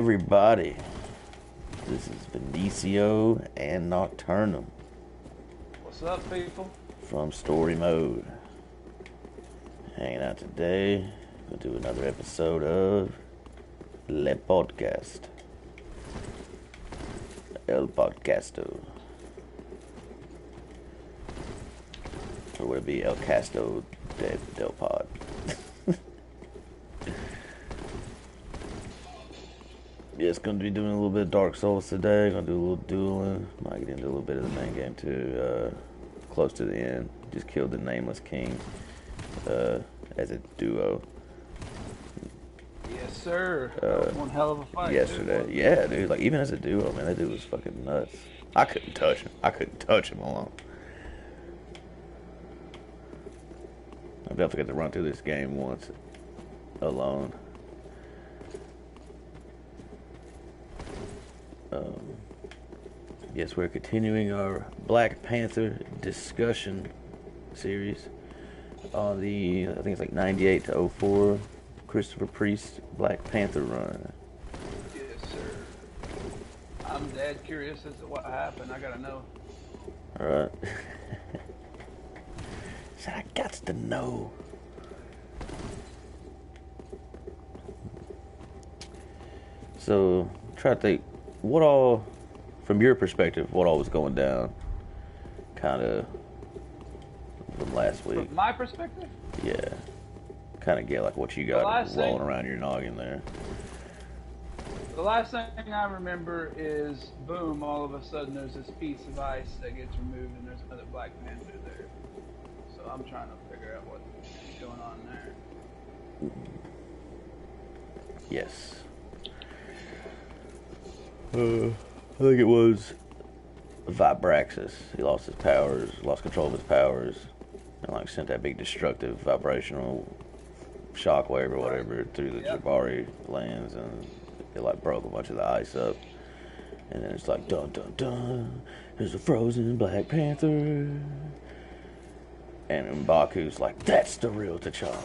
Everybody, this is Benicio and Nocturnum What's up, people? from Story Mode. Hanging out today. Gonna do another episode of Le Podcast. El Podcasto. Or would it be El Casto del Pod? Yeah, it's going to be doing a little bit of Dark Souls today. Going to do a little dueling. Might get into a little bit of the main game too. Close to the end. Just killed the Nameless King as a duo. Yes, sir. That was one hell of a fight. Yesterday. Dude. Yeah, dude. Like, even as a duo, man, that dude was fucking nuts. I couldn't touch him. I couldn't touch him alone. I definitely got to run through this game once alone. Yes, we're continuing our Black Panther discussion series on the, I think it's like 98 to 04 Christopher Priest Black Panther run. Yes, sir. I'm dead curious as to what happened. I gotta know. Alright. Said I got to know. So, try to think, what all, from your perspective, what all was going down, kind of, from last week? From my perspective? Yeah. Kind of get like what you got rolling around your noggin there. The last thing I remember is, boom, all of a sudden there's this piece of ice that gets removed and there's another Black Panther there. So I'm trying to figure out what's going on there. Yes. I think it was Vibraxis. He lost his powers, lost control of his powers, and like sent that big destructive vibrational shockwave or whatever through the Jabari lands, and it like broke a bunch of the ice up. And then it's like dun dun dun. There's a frozen Black Panther, and M'Baku's like, that's the real T'Challa.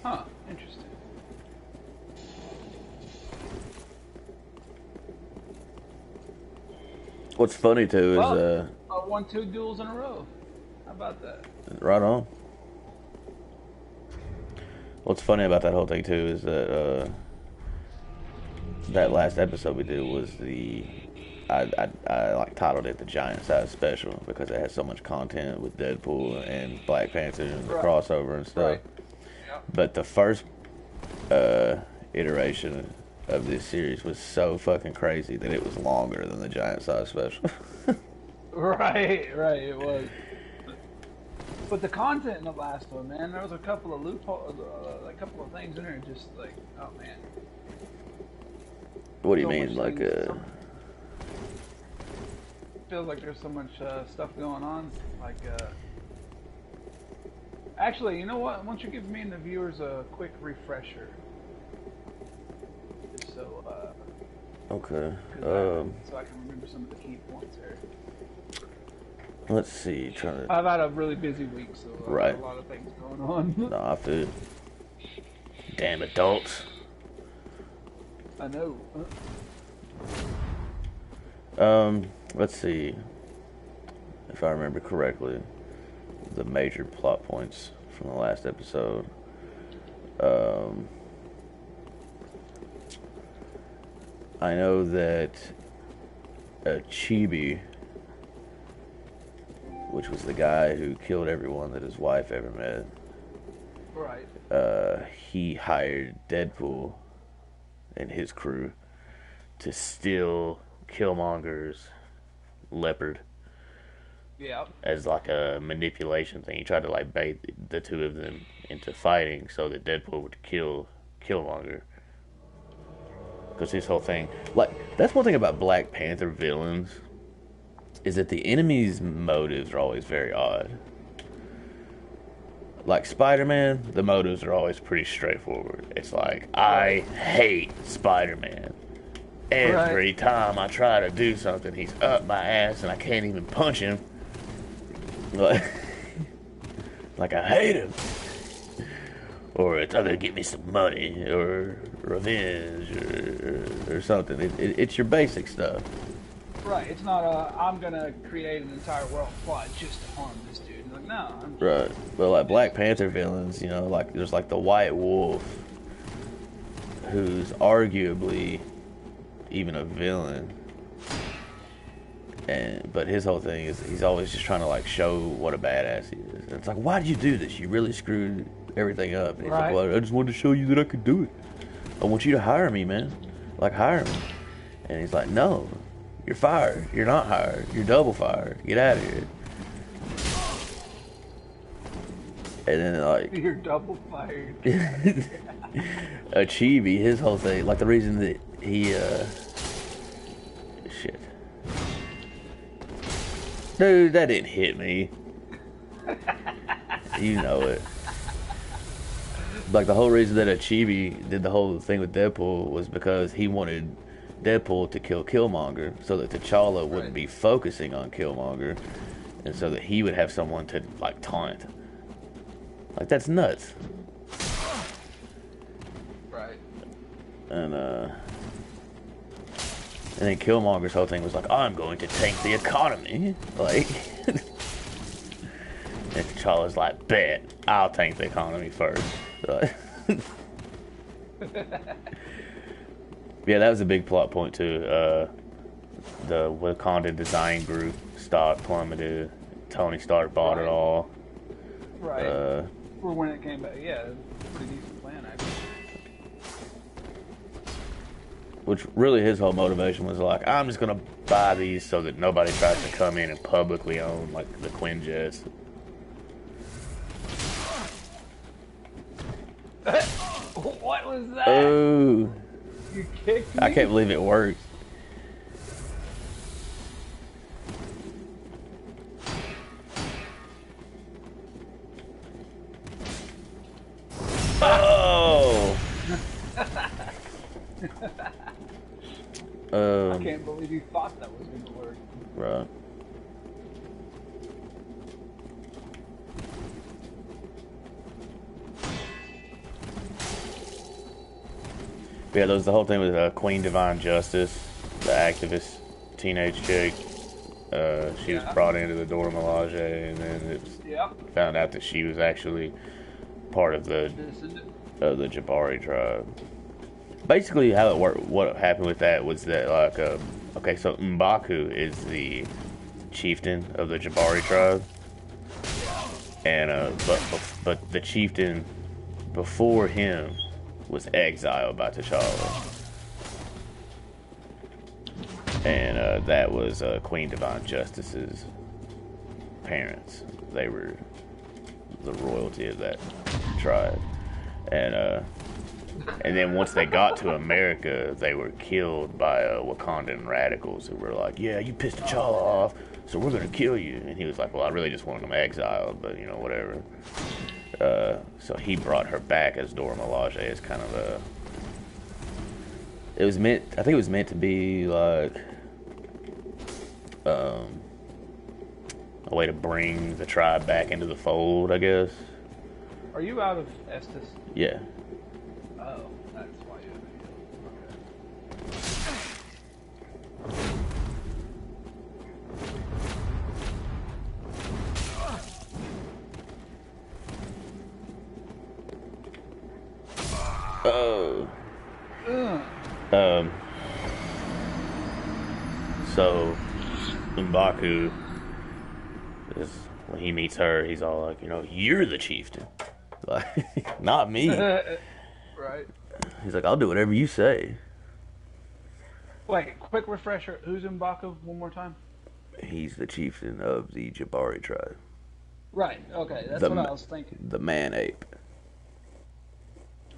Huh, interesting. What's funny too is I won 2 duels in a row. How about that? right on. What's funny about that whole thing too is that that last episode we did was I like titled it the Giant Size Special because it had so much content with Deadpool and Black Panther and the crossover and stuff. Right. Yep. But the first iteration of this series was so fucking crazy that it was longer than the Giant Size Special. Right, it was. But the content in the last one, man, there was a couple of loopholes, a couple of things in there, just like, oh man. What do you mean, like Feels like there's so much stuff going on. Like, actually, you know what? Why don't you give me and the viewers a quick refresher? Just so, okay. so I can remember some of the key points here. Let's see. I've had a really busy week, so right. A lot of things going on. No, I feel. Damn adults. I know. Let's see. If I remember correctly, the major plot points from the last episode. I know that Chibi, which was the guy who killed everyone that his wife ever met, Right. He hired Deadpool and his crew to steal Killmonger's leopard. Yeah. As like a manipulation thing. He tried to like bait the two of them into fighting so that Deadpool would kill Killmonger. Because his whole thing, like, that's one thing about Black Panther villains, is that the enemy's motives are always very odd. Like Spider-Man, the motives are always pretty straightforward. It's like, I hate Spider-Man. Right. Every time I try to do something, he's up my ass and I can't even punch him. Like, like I hate him. Or it's either get me some money or revenge or something. It's your basic stuff. Right. It's not I'm gonna create an entire world plot just to harm this dude. Like, no, I'm just Right. But like Black Panther villains, like there's like the White Wolf, who's arguably even a villain. But his whole thing is he's always just trying to like show what a badass he is. And it's like, why did you do this? You really screwed everything up. And he's like, well, I just wanted to show you that I could do it. I want you to hire me, man. Like, hire me. And he's like, no, you're fired. You're not hired. You're double fired. Get out of here. And then like you're double fired. Chibi, his whole thing, like the reason that he shit. Dude, that didn't hit me. You know it. Like the whole reason that Chibi did the whole thing with Deadpool was because he wanted Deadpool to kill Killmonger so that T'Challa wouldn't be focusing on Killmonger, and so that he would have someone to like taunt. Like, that's nuts. Right. And then Killmonger's whole thing was like, I'm going to tank the economy. Like, and T'Challa's like, bet, I'll tank the economy first. Like, yeah, that was a big plot point too. The Wakanda design group stock plummeted. Tony Stark bought it all. Right. For when it came back, yeah, pretty decent plan actually. Which really his whole motivation was like, I'm just gonna buy these so that nobody tries to come in and publicly own like the Quinjets. What was that? Oh, you kicked me? I can't believe it worked. Oh. I can't believe you thought that was going to work. Right. But yeah, there was the whole thing with Queen Divine Justice, the activist teenage chick. She was brought into the Dora Milaje, and then it was found out that she was actually part of the Jabari tribe. Basically, how it worked, what happened with that was that, like, okay, so M'Baku is the chieftain of the Jabari tribe, and but the chieftain before him was exiled by T'Challa, and that was Queen Divine Justice's parents. They were the royalty of that tribe, and then once they got to America, they were killed by Wakandan radicals who were like, yeah, you pissed T'Challa off, so we're gonna kill you. And he was like, well, I really just wanted them exiled, but whatever. So he brought her back as Dora Milaje as kind of a... I think it was meant to be like a way to bring the tribe back into the fold, I guess. Are you out of Estes? Yeah. Oh, that's why you have So M'Baku is, when he meets her, he's all like, you're the chieftain. Like, not me. Right. He's like, I'll do whatever you say. Wait, quick refresher. Who's M'Baku one more time? He's the chieftain of the Jabari tribe. Right, okay, that's what I was thinking. The man-ape.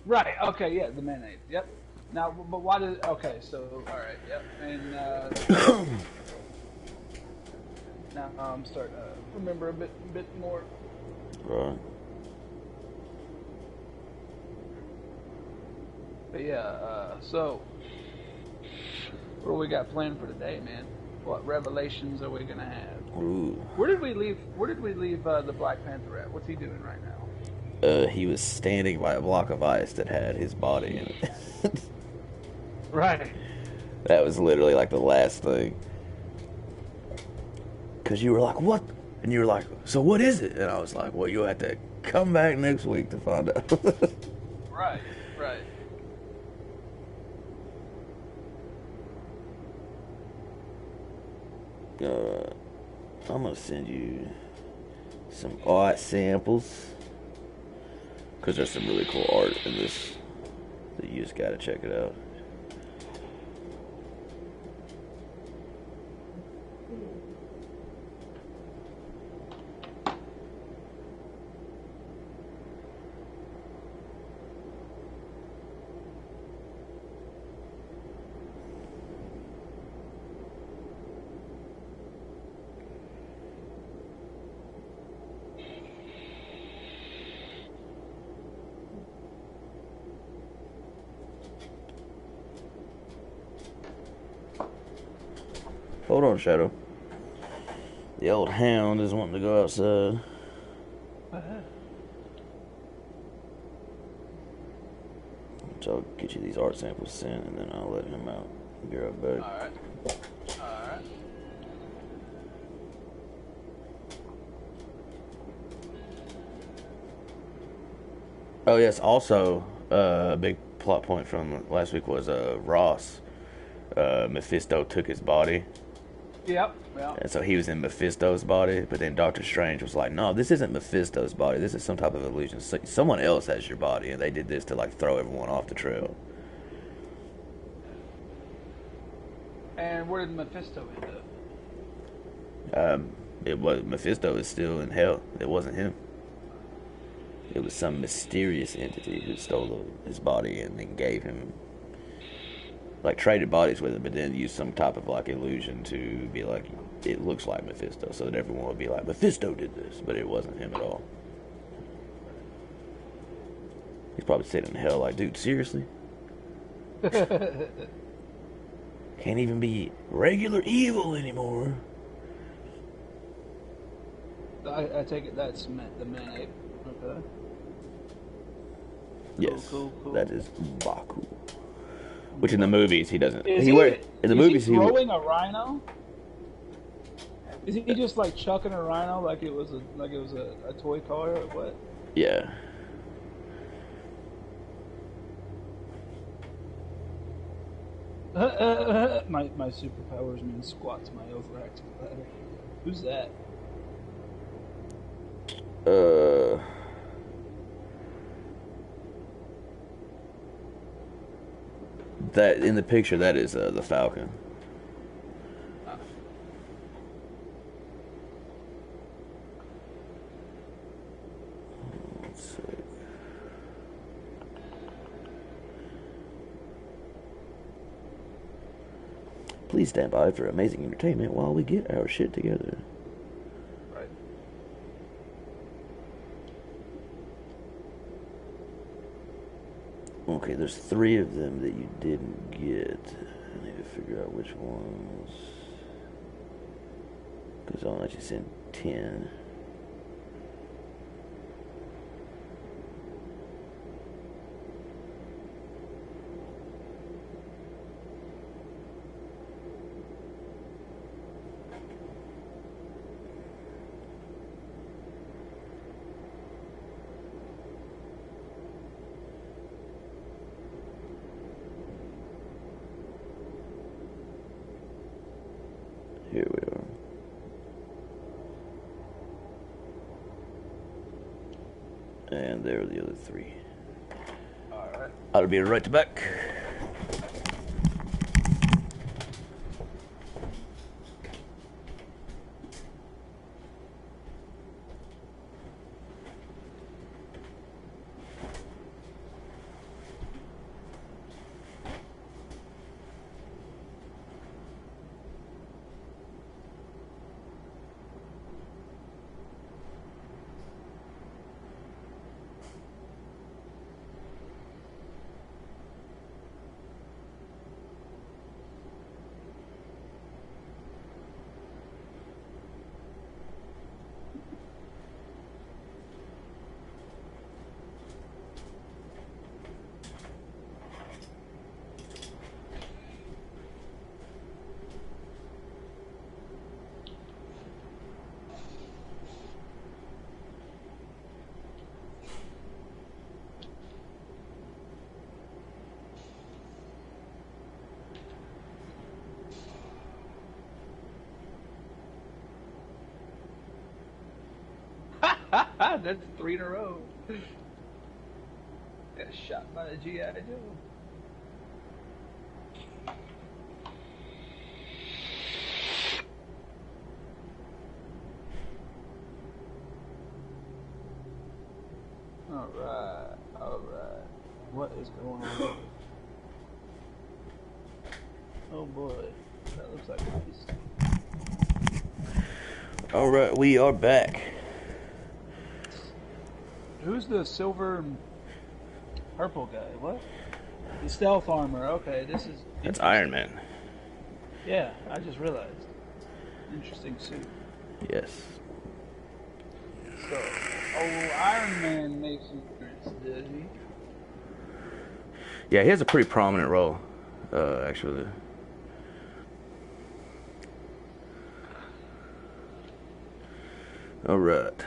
Right, okay, yeah, the man-ape, yep. Now, but why did... Okay, so, alright, yep. And, now I'm starting to remember a bit more. Right. But yeah, so... What do we got planned for today, man? What revelations are we gonna have? Ooh. Where did we leave? Where did we leave the Black Panther at? What's he doing right now? He was standing by a block of ice that had his body in it. Right. That was literally like the last thing. Because you were like, what? And you were like, so what is it? And I was like, well, you'll have to come back next week to find out. Right. Right. I'm going to send you some art samples. Because there's some really cool art in this that you just got to check it out. Hold on, Shadow. The old hound is wanting to go outside. So I'll get you these art samples sent, and then I'll let him out. Be right back. All right. All right. Oh yes. Also, a big plot point from last week was Ross. Mephisto took his body. Yep. Well. And so he was in Mephisto's body, but then Doctor Strange was like, no, this isn't Mephisto's body. This is some type of illusion. Someone else has your body, and they did this to, like, throw everyone off the trail. And where did Mephisto end up? It was Mephisto is still in hell. It wasn't him. It was some mysterious entity who stole his body and then gave him, like, traded bodies with him, but then used some type of, like, illusion to be like, it looks like Mephisto, so that everyone would be like, Mephisto did this, but it wasn't him at all. He's probably sitting in hell like, dude, seriously? Can't even be regular evil anymore. I take it that's the man ape. Okay. Yes, Cool. that is Baku. Which in the movies he doesn't. Is in the movies he throwing a rhino? Is he just like chucking a rhino like it was a toy car or what? Yeah. My superpowers mean squat to my overactive bladder. Who's that? That in the picture, that is the Falcon. Let's see. Please stand by for amazing entertainment while we get our shit together. Right. Okay, there's 3 of them that you didn't get. I need to figure out which ones. Because I'll let you send 10. Here we are. And there are the other 3. Alright. I'll be right back. That's 3 in a row. Got shot by the GI Joe. Alright, alright. What is going on? Oh boy, that looks like ice. Alright, we are back. Who's the silver and purple guy? What? The stealth armor. Okay, this is... That's Iron Man. Yeah, I just realized. Interesting suit. Yes. So, Iron Man makes an appearance, does he? Yeah, he has a pretty prominent role, actually. Alright.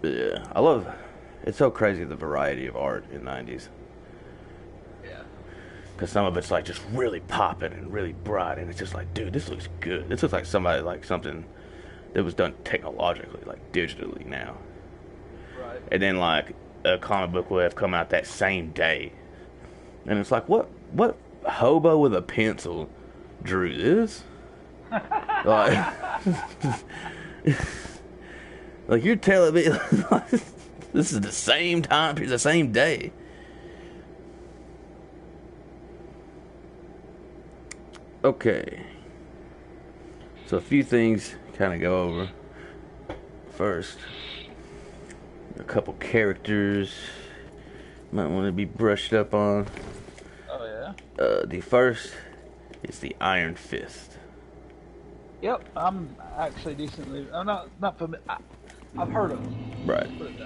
Yeah, I love... It's so crazy, the variety of art in 90s. Yeah. Because some of it's like just really popping and really bright, and it's just like, dude, this looks good. This looks like something that was done technologically, like digitally now. Right. And then like a comic book will have come out that same day, and it's like, what hobo with a pencil drew this? Like, like you're telling me this is the same time, it's the same day. Okay. So a few things kind of go over. First, a couple characters might want to be brushed up on. Oh yeah. The first is the Iron Fist. Yep, I'm actually decently. I'm not familiar. I've heard of him. Right. Put it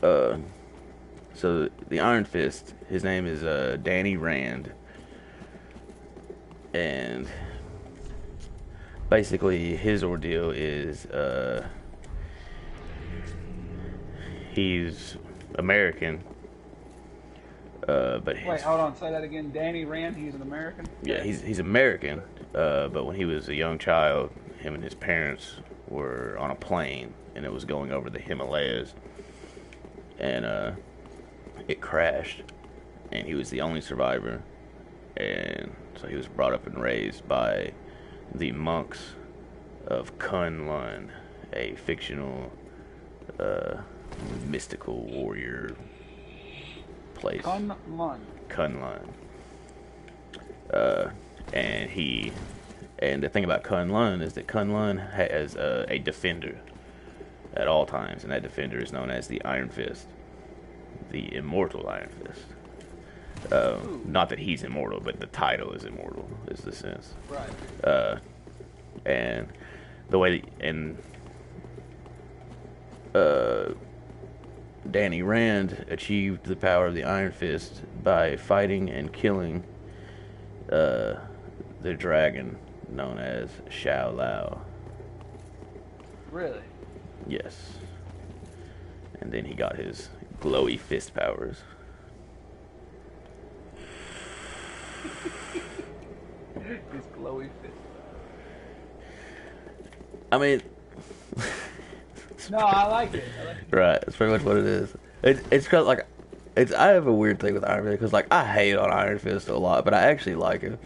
down. So the Iron Fist, his name is Danny Rand, and basically his ordeal is he's American, but Wait, hold on. Say that again. Danny Rand. He's an American. yeah, he's American, but when he was a young child, him and his parents were on a plane, and it was going over the Himalayas, and it crashed, and he was the only survivor, and so he was brought up and raised by the monks of Kunlun, a fictional mystical warrior place. Kunlun. And the thing about Kunlun is that Kunlun has a defender at all times, and that defender is known as the Iron Fist, the immortal Iron Fist. Not that he's immortal, but the title is immortal, is the sense. Right. And the way Danny Rand achieved the power of the Iron Fist by fighting and killing the dragon known as Shao Lao. Really? Yes. And then he got his glowy fist powers. His glowy fist. I mean, no, I like it. right? That's pretty much what it is. It's cause like, I have a weird thing with Iron Fist because like I hate on Iron Fist a lot, but I actually like him.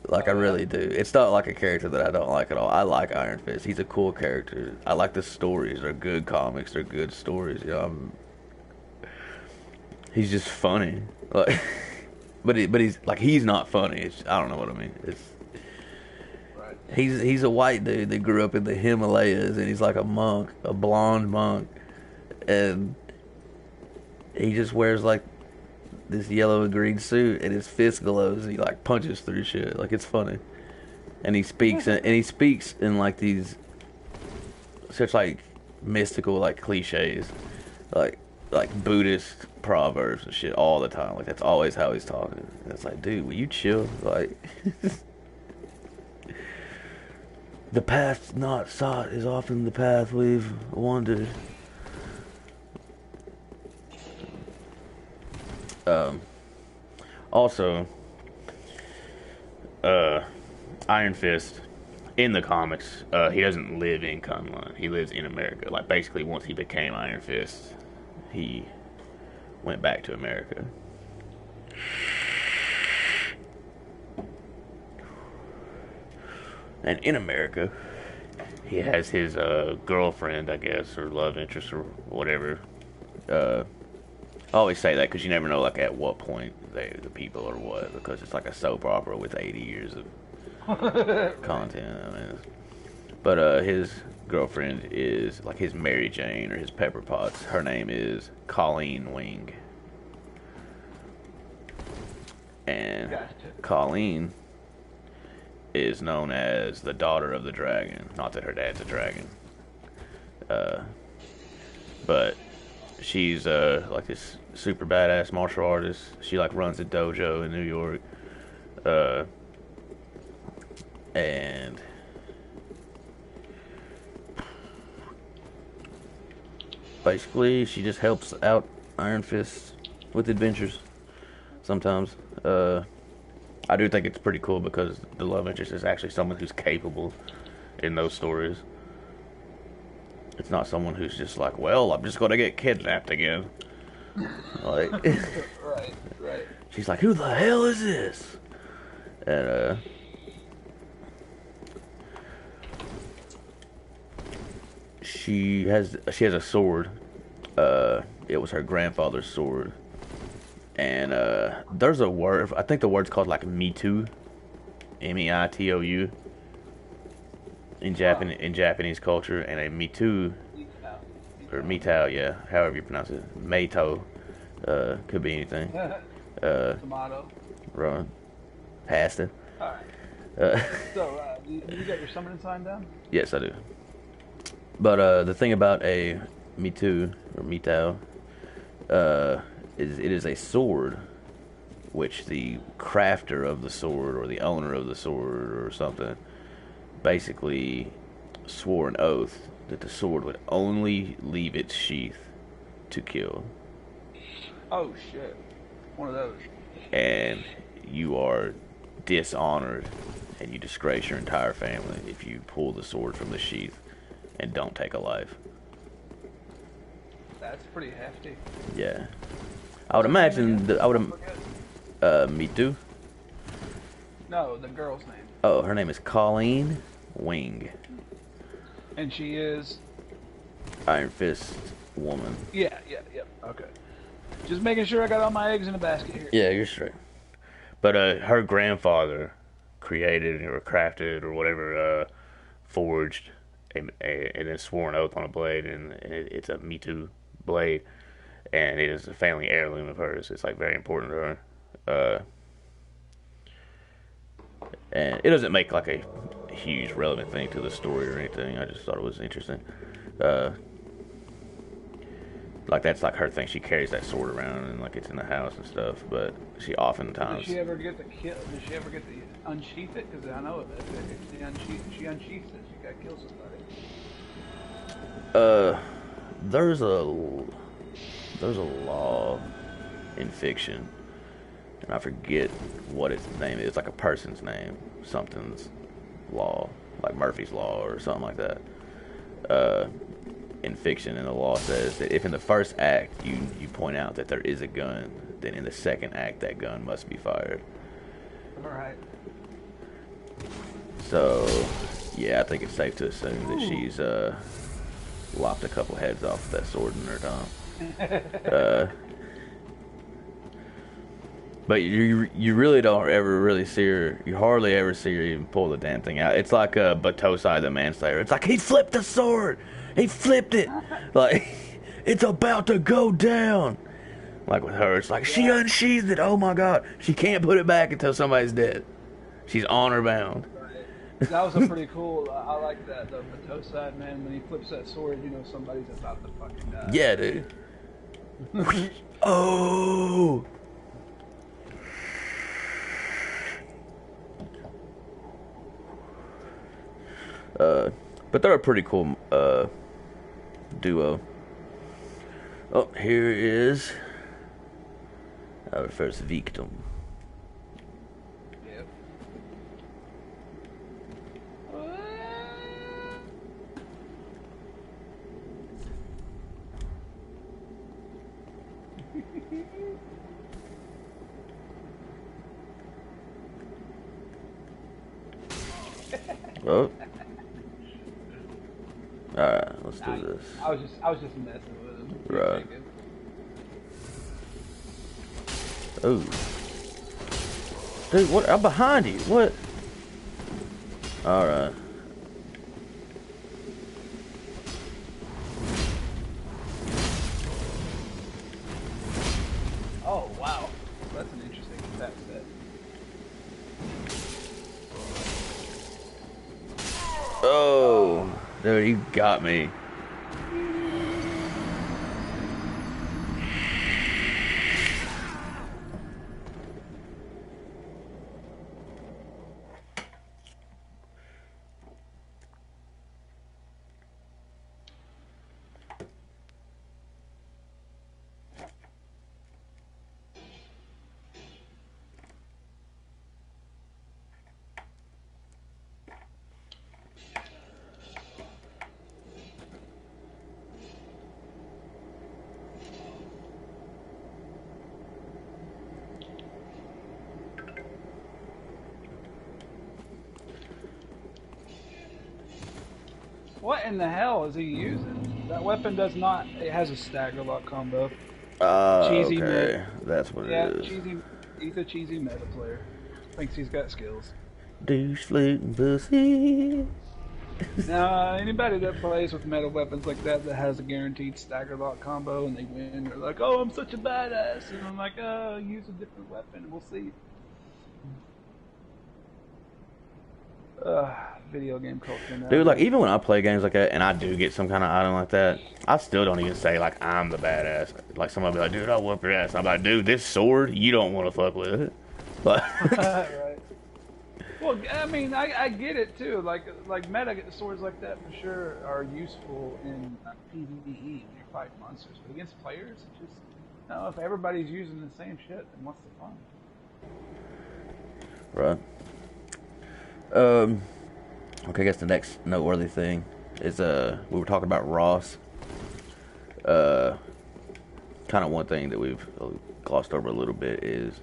Like I really do. It's not like a character that I don't like at all. I like Iron Fist. He's a cool character. I like the stories. They're good comics. They're good stories. You know, he's just funny. Like, but he's like he's not funny. I don't know what I mean. Right. He's a white dude that grew up in the Himalayas, and he's like a monk, a blonde monk, and he just wears like this yellow and green suit, and his fist glows, and he like punches through shit. Like it's funny, and he speaks in like these such like mystical like cliches, like Buddhist proverbs and shit all the time. Like that's always how he's talking. And it's like, dude, will you chill? Like the path not sought is often the path we've wandered. Also, Iron Fist in the comics, he doesn't live in Kunlun. He lives in America. Like basically, once he became Iron Fist, he went back to America. And in America, he has his girlfriend, I guess, or love interest, or whatever. I always say that because you never know, like, at what point the people are what, because it's like a soap opera with 80 years of content. I mean, but his girlfriend is like his Mary Jane or his Pepper Potts. Her name is Colleen Wing, and Gotcha. Colleen is known as the daughter of the dragon. Not that her dad's a dragon, but she's like this super badass martial artist. She like runs a dojo in New York, and basically she just helps out Iron Fist with adventures sometimes. I do think it's pretty cool because the love interest is actually someone who's capable in those stories. It's not someone who's just like, well, I'm just gonna get kidnapped again. Like, right. she's like, who the hell is this? And she has a sword. It was her grandfather's sword. And there's a word, I think the word's called like Me Too, MEITOU, in Japanese culture, and a Me Too, or Mitao, yeah, however you pronounce it, Meito, could be anything. Tomato. Right. Pasta. All right. So, you got your summoning sign down? Yes, I do. But the thing about a Me Too or Mitao, it is a sword which the crafter of the sword or the owner of the sword or something basically swore an oath that the sword would only leave its sheath to kill. Oh shit. One of those. And you are dishonored and you disgrace your entire family if you pull the sword from the sheath and don't take a life. That's pretty hefty. Yeah. I would imagine Me Too? No, the girl's name. Oh, her name is Colleen Wing. And she is? Iron Fist woman. Yeah. Okay. Just making sure I got all my eggs in a basket here. Yeah, you're straight. But her grandfather created or crafted or whatever, forged and then swore an oath on a blade, and it's a Me Too blade, and it is a family heirloom of hers. It's like very important to her. And it doesn't make like a huge relevant thing to the story or anything. I just thought it was interesting. Like that's like her thing. She carries that sword around and like it's in the house and stuff. But she oftentimes. Did she ever get the kill? Did she ever get the unsheath it? Because I know if she unsheaths it, she got to kill somebody. There's a law in fiction, and I forget what its name is. It's like a person's name, something's law, like Murphy's Law or something like that. In fiction, and the law says that if in the first act you point out that there is a gun, then in the second act that gun must be fired. All right. So, yeah, I think it's safe to assume that she's lopped a couple heads off with that sword in her tongue. But you really don't ever really see her. You hardly ever see her even pull the damn thing out. It's like Batosai the Manslayer. It's like he flipped the sword. He flipped it. Like it's about to go down. Like with her, it's like she unsheathed it. Oh my god, she can't put it back until somebody's dead. She's honor bound. Right. That was a pretty cool. I like that. The Batosai man, when he flips that sword, you know somebody's about to fucking die. Yeah, dude. Oh. But they're a pretty cool duo. Oh, here is our first victim. Yep. Oh. Alright, let's do this. I was just messing with him. Right. Oh. Dude, what? I'm behind you. What? Alright. Oh, wow. That's an interesting attack set. Oh. Dude, you got me. What in the hell is he using? That weapon does not. It has a stagger lock combo. Cheesy Okay. meta. That's what Yeah, it is. cheesy. He's a cheesy meta player. Thinks he's got skills. Douche flute and pussy. Now, anybody that plays with meta weapons like that has a guaranteed stagger lock combo and they win, they're like, "Oh, I'm such a badass," and I'm like, use a different weapon, and we'll see." Video game culture now. Dude, like, even when I play games like that and I do get some kind of item like that, I still don't even say, like, I'm the badass. Like, somebody be like, "Dude, I'll whoop your ass." I'm like, "Dude, this sword, you don't want to fuck with it." But Right. Well, I mean, I get it too. Like meta swords like that for sure are useful in PvE when you're fighting monsters, but against players, it just if everybody's using the same shit, then what's the fun? Right. Okay, I guess the next noteworthy thing is we were talking about Ross. Kind of one thing that we've glossed over a little bit is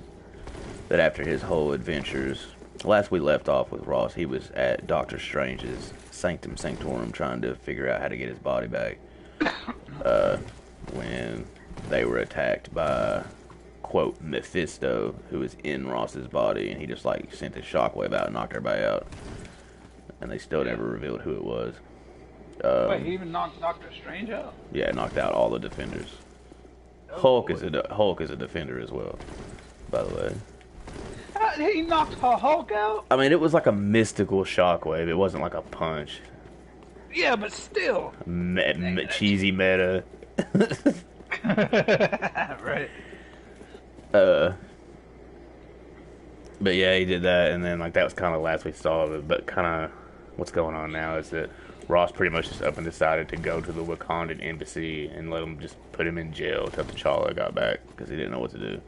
that after his whole adventures, last we left off with Ross, he was at Doctor Strange's Sanctum Sanctorum trying to figure out how to get his body back. When they were attacked by, quote, Mephisto, who was in Ross's body, and he just like sent his shockwave out and knocked everybody out. And they still never revealed who it was. Wait, he even knocked Doctor Strange out? Yeah, knocked out all the defenders. Oh, Hulk is a defender as well, by the way. He knocked Hulk out? I mean, it was like a mystical shockwave. It wasn't like a punch. Yeah, but still. Cheesy meta. Right. But yeah, he did that, and then like that was kind of the last we saw of it. But kind of what's going on now is that Ross pretty much just up and decided to go to the Wakandan embassy and let them just put him in jail till T'Challa got back because he didn't know what to do.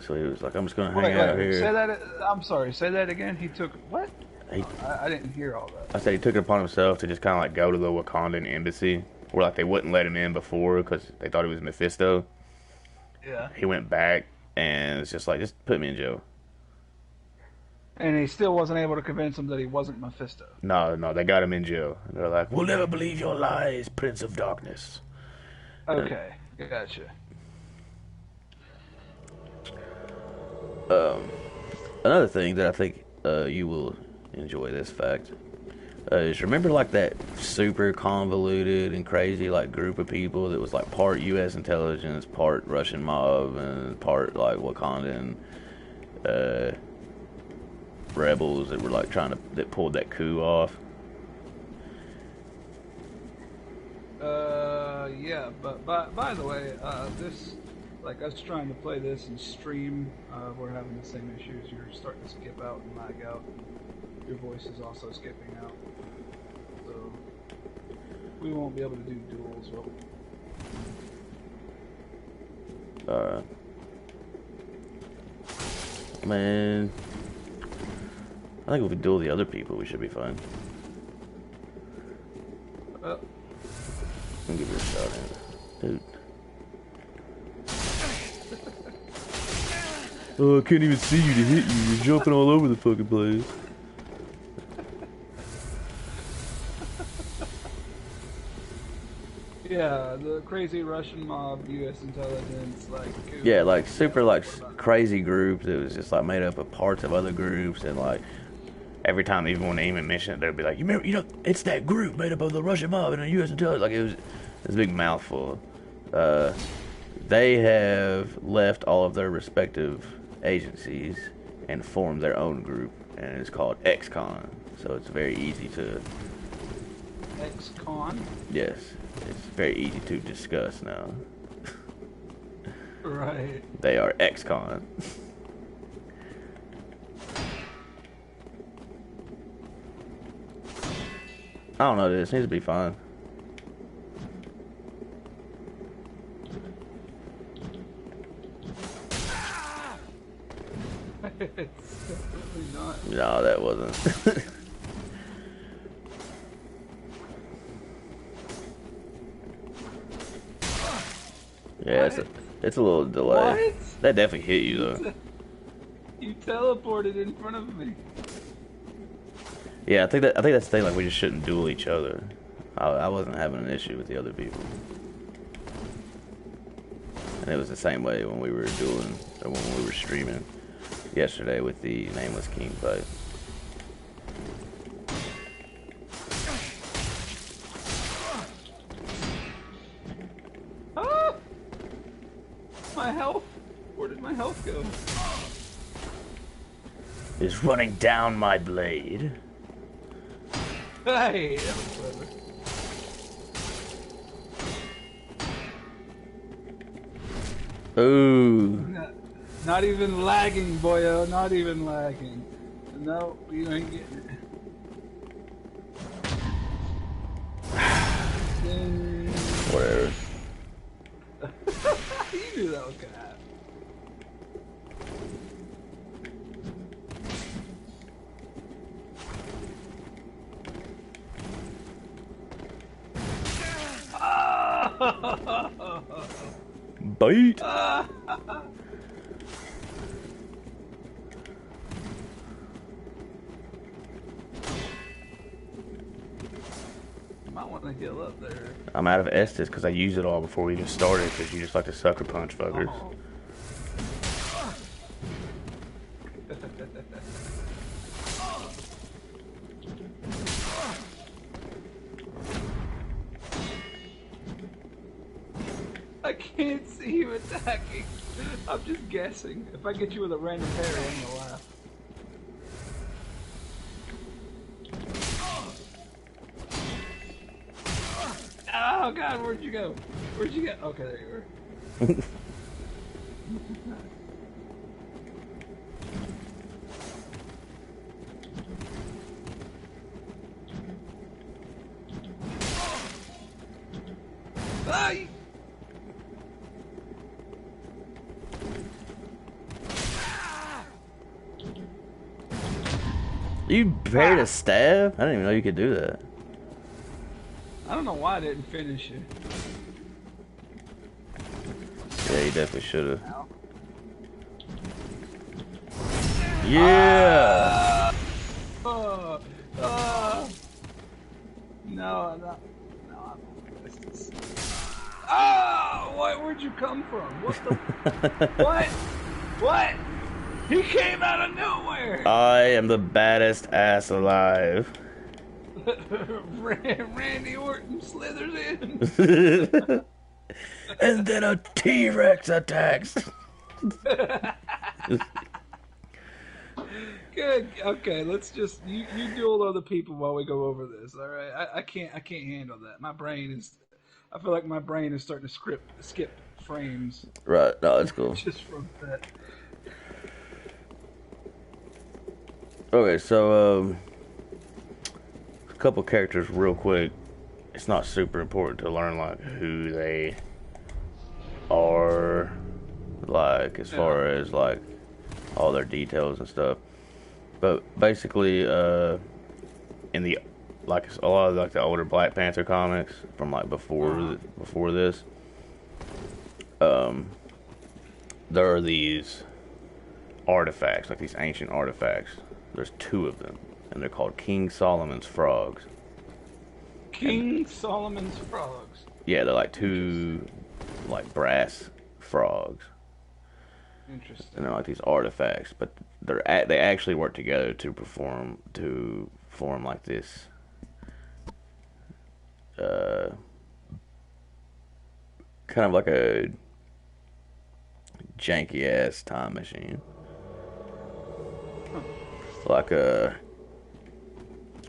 So he was like, "I'm just gonna hang out here." Say that. I'm sorry. Say that again. He took what? I didn't hear all that. I said he took it upon himself to just kind of like go to the Wakandan embassy, where like they wouldn't let him in before because they thought he was Mephisto. Yeah. He went back and it's just like, just put me in jail. And he still wasn't able to convince him that he wasn't Mephisto. No, they got him in jail. And they're like, "We'll never believe your lies, Prince of Darkness." Okay, gotcha. Another thing that I think you will enjoy this fact is, remember like that super convoluted and crazy like group of people that was like part U.S. intelligence, part Russian mob, and part like Wakandan rebels that were like that pulled that coup off? Yeah, but by the way, this, like us trying to play this and stream, we're having the same issues. You're starting to skip out and lag out. And your voice is also skipping out. So we won't be able to do duels. Alright. Man, I think if we duel the other people, we should be fine. Well, I'll give you a shot in. Dude. Oh, I can't even see you to hit you. You're jumping all over the fucking place. Yeah, the crazy Russian mob, U.S. intelligence, like Yeah, coup. like Yeah, super like what about it? crazy groups. It was just like made up of parts of other groups, and like every time even when they even mention it, they'd be like, "You remember? You know, it's that group made up of the Russian mob and the U.S. intelligence." Like it was a big mouthful. Uh, they have left all of their respective agencies and formed their own group, and it's called XCon. So it's very easy to, Ex-con? yes, it's very easy to discuss now. Right. They are XCon. I don't know, this needs to be fine. It's definitely not. No, that wasn't. Yeah, What? it's a little delay. What? That definitely hit you You, though. you teleported in front of me. Yeah, I think that's the thing. Like we just shouldn't duel each other. I wasn't having an issue with the other people, and it was the same way when we were dueling or when we were streaming yesterday with the nameless king fight. Ah! My health? Where did my health go? Is running down my blade. Hey, that was clever. Ooh. Not even lagging, boyo. Not even lagging. No, you ain't getting it. Whatever. You knew that was gonna happen. Bite. Might want to heal up there. I'm out of Estus because I used it all before we even started because you just like to sucker punch fuckers. Oh. I can't see you attacking. I'm just guessing. If I get you with a random parry, I'm gonna laugh. Oh god, where'd you go? Where'd you go? Okay, there you were. Ah, You parried a stab? I didn't even know you could do that. I don't know why I didn't finish it. Yeah, you definitely should have. Yeah. Oh, no, no, no. Oh, what? Where'd you come from? What the? What? What? He came out of nowhere. I am the baddest ass alive. Randy Orton slithers in. And then a T-Rex attacks. Good. Okay, let's just you duel other people while we go over this. All right. I can't handle that. My brain is. I feel like my brain is starting to skip frames Right, no, it's cool. just from that. Okay, so a couple characters real quick. It's not super important to learn like who they are, like as far as like all their details and stuff. But basically, in the like a lot of like the older Black Panther comics from like before this, there are these artifacts, like these ancient artifacts. There's 2 of them, and they're called King Solomon's frogs. And King Solomon's frogs. yeah, they're like 2 like brass frogs, Interesting. and they're like these artifacts, but they actually work together to form like this kind of like a janky ass time machine. Like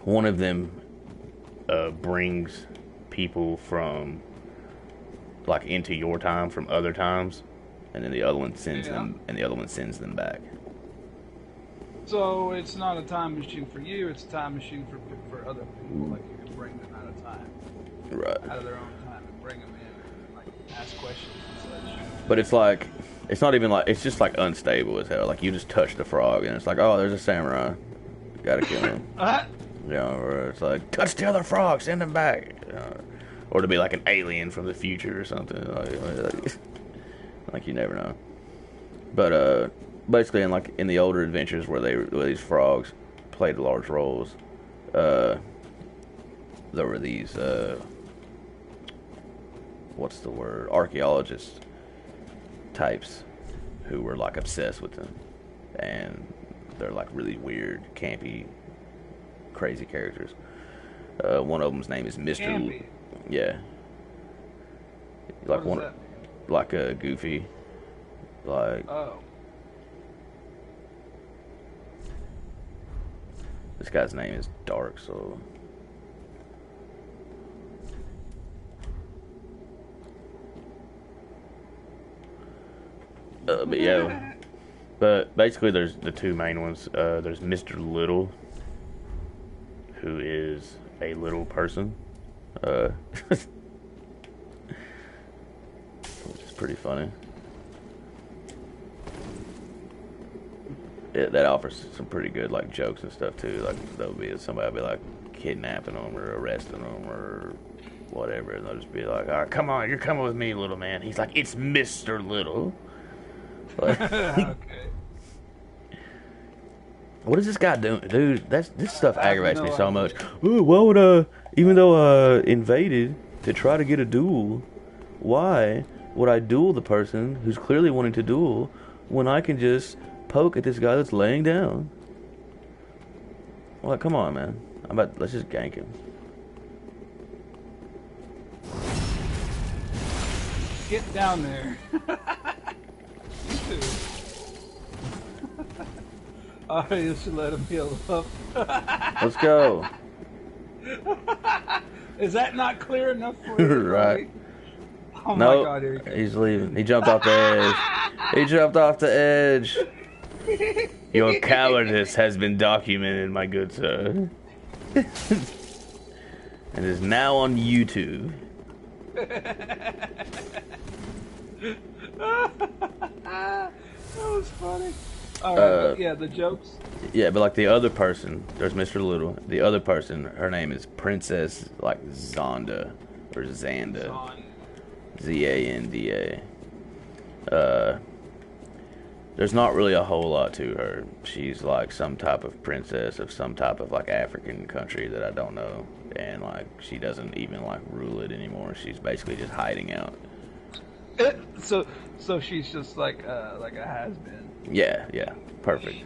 one of them brings people from like into your time from other times, and then the other one sends them back. So it's not a time machine for you; it's a time machine for other people. Like you can bring them out of time, Right. out of their own time, and bring them in, and like ask questions and such. But it's like it's not even like it's just like unstable as hell. Like you just touch the frog and it's like, oh, there's a samurai, gotta kill him. You know, or it's like touch the other frog, send him back. You know, or to be like an alien from the future or something. Like you never know. But basically, in the older adventures where these frogs played large roles, there were these what's the word, archaeologists types who were like obsessed with them, and they're like really weird, campy, crazy characters. One of them's name is Mr. Campy. Yeah. Like What does that mean? like a goofy, like Oh. this guy's name is Dark, so but yeah. But basically, there's the 2 main ones. There's Mr. Little, who is a little person, which is pretty funny. That offers some pretty good like jokes and stuff too. Like somebody will be like kidnapping them or arresting them or whatever, and they'll just be like, "All right, come on, you're coming with me, little man." He's like, "It's Mr. Little." Like, Okay. what is this guy doing, dude? This stuff I have aggravates no me so idea. much. Ooh, why would even though invaded to try to get a duel, why would I duel the person who's clearly wanting to duel when I can just poke at this guy that's laying down? Well, come on, man. Let's just gank him. Get down there. You too. Alright, you should let him heal up. Let's go. Is that not clear enough for you? Right. Oh No, my god, here he comes. he's leaving. He jumped off the edge. He jumped off the edge. Your cowardice has been documented, my good sir. And is now on YouTube. That was funny. Alright, yeah, the jokes. Yeah, but like the other person, there's Mr. Little. The other person, her name is Princess like Zonda or Xanda. On. Zanda. There's not really a whole lot to her. She's like some type of princess of some type of like African country that I don't know, and like she doesn't even like rule it anymore. She's basically just hiding out. So she's just like a has been. Yeah, perfect.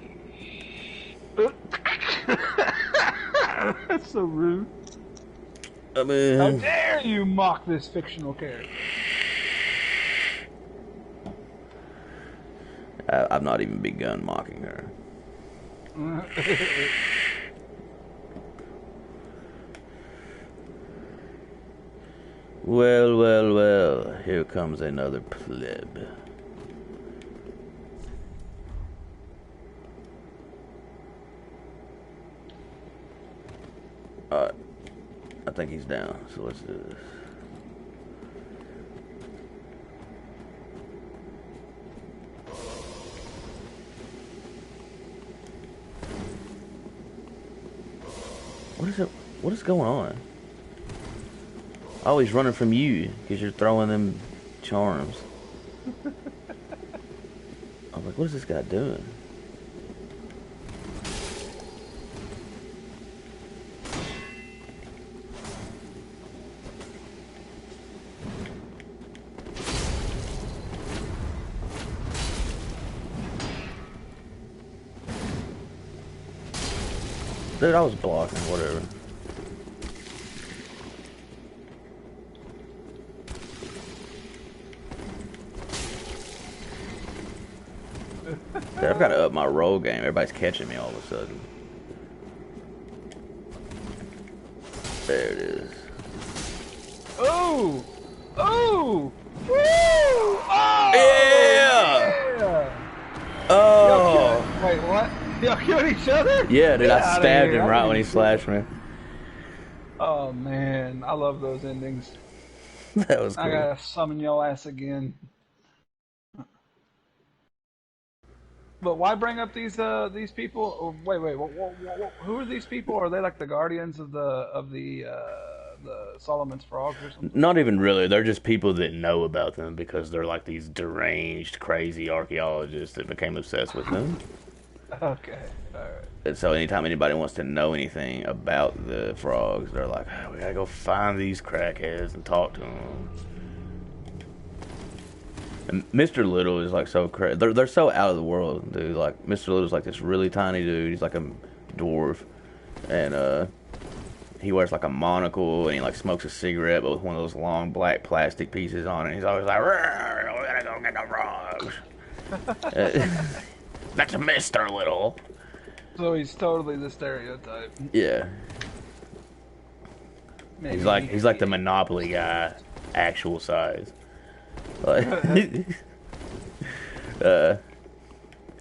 That's so rude. I How mean, dare you mock this fictional character? I've not even begun mocking her. Well, here comes another pleb. Alright, I think he's down, so let's do this. What is going on? Oh, he's running from you because you're throwing them charms. I'm like, what is this guy doing? Dude, I was blocking, whatever. Dude, I've got to up my roll game. Everybody's catching me all of a sudden. There it is. Oh! Oh! Woo! Oh! Yeah! Yeah! Oh! Wait, what? Y'all killed each other? Yeah, dude, Get I outta stabbed here. him right when he slashed me. Oh man, I love those endings. That was I cool. gotta summon your ass again. But why bring up these people? Oh, wait, who are these people? Are they like the guardians of the Solomon's frogs or something? Not even really. They're just people that know about them because they're like these deranged, crazy archaeologists that became obsessed with them. Okay, all right. And so anytime anybody wants to know anything about the frogs, they're like, oh, we gotta go find these crackheads and talk to them. And Mr. Little is like so crazy. They're so out of the world, dude. Like Mr. Little's like this really tiny dude. He's like a dwarf, and he wears like a monocle and he like smokes a cigarette, but with one of those long black plastic pieces on it. He's always like, we gotta go get the frogs. That's Mr. Little. So he's totally the stereotype. Yeah. Maybe He's like the Monopoly guy, actual size. Like, and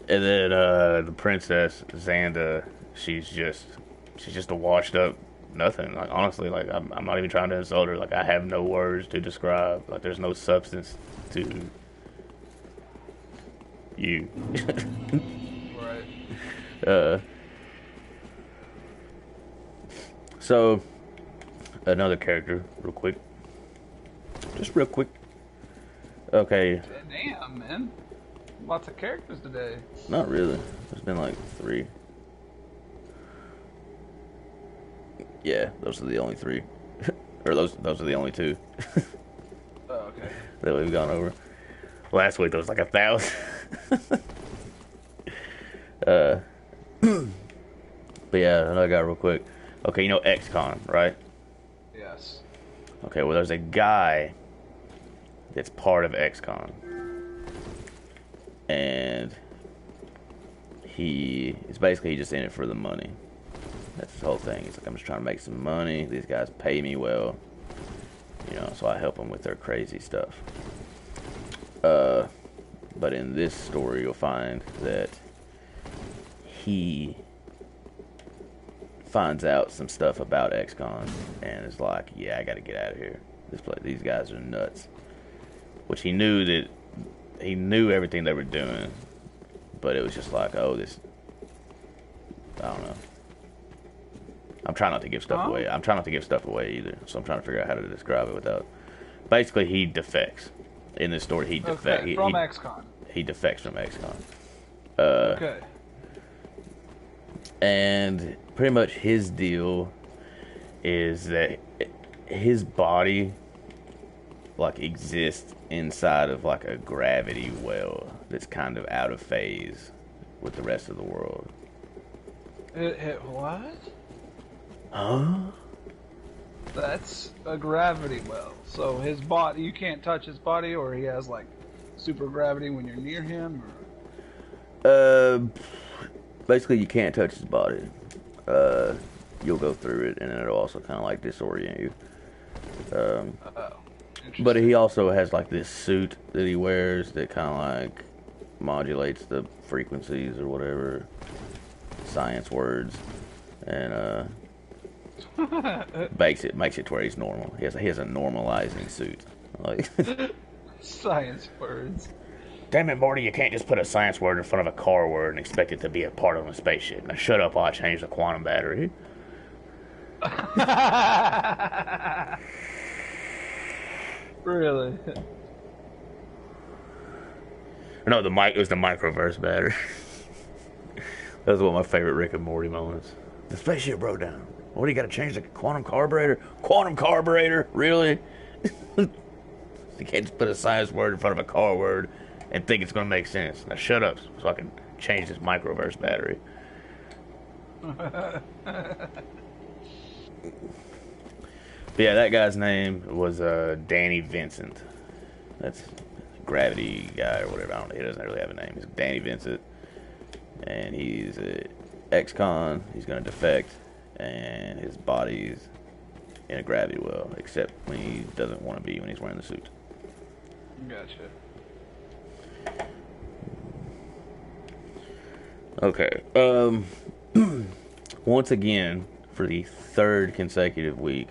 then the princess Xanda, she's just a washed up nothing. Like honestly, like I'm not even trying to insult her. Like I have no words to describe. Like there's no substance to you. Right. So another character, real quick. Just real quick. Okay. Damn, man. Lots of characters today. Not really. There's been like 3. Yeah, those are the only 3. Or those are the only 2. Oh, okay. That we've gone over. Last week there was like 1,000. But yeah, another guy real quick. Okay, you know XCon, right? Yes. Okay, well there's a guy that's part of XCon. And he's just in it for the money. That's his whole thing. He's like, I'm just trying to make some money. These guys pay me well. You know, so I help them with their crazy stuff. But in this story, you'll find that he finds out some stuff about XCon and is like, yeah, I gotta get out of here. These guys are nuts. Which he knew everything they were doing, but it was just like, oh, I don't know. I'm trying not to give stuff away. I'm trying not to give stuff away either, so I'm trying to figure out how to describe it without. Basically, he defects. In this story, he defects. Okay, from XCon. He defects from XCon. Okay. And pretty much his deal is that his body like exists inside of like a gravity well that's kind of out of phase with the rest of the world. What? Huh? That's a gravity well. So his body, you can't touch his body, or he has like super gravity when you're near him, or? Basically you can't touch his body. You'll go through it and it'll also kind of like disorient you. But he also has like this suit that he wears that kind of like modulates the frequencies or whatever science words, and makes it to where he's normal. He has a normalizing suit, like science words. Damn it, Morty! You can't just put a science word in front of a car word and expect it to be a part of a spaceship. Now shut up while I change the quantum battery. Really? No, it was the microverse battery. That was one of my favorite Rick and Morty moments. The spaceship broke down. What do you got to change the quantum carburetor? Quantum carburetor? Really? You can't just put a science word in front of a car word and think it's going to make sense. Now shut up so I can change this microverse battery. But yeah, that guy's name was Danny Vincent. That's Gravity guy or whatever. I don't know. He doesn't really have a name. He's Danny Vincent, and he's a ex-con. He's gonna defect, and his body's in a gravity well, except when he doesn't want to be when he's wearing the suit. Gotcha. Okay. Once again, for the third consecutive week,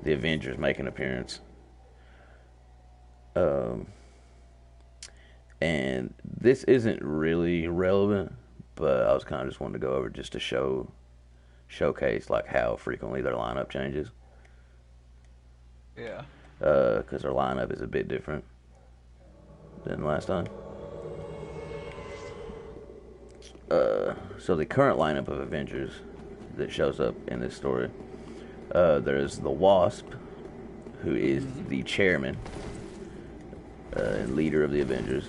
the Avengers make an appearance. And this isn't really relevant, but I was kind of just wanting to go over just to showcase like how frequently their lineup changes. Yeah. Because their lineup is a bit different than last time. So the current lineup of Avengers that shows up in this story, there's the Wasp, who is the chairman and leader of the Avengers.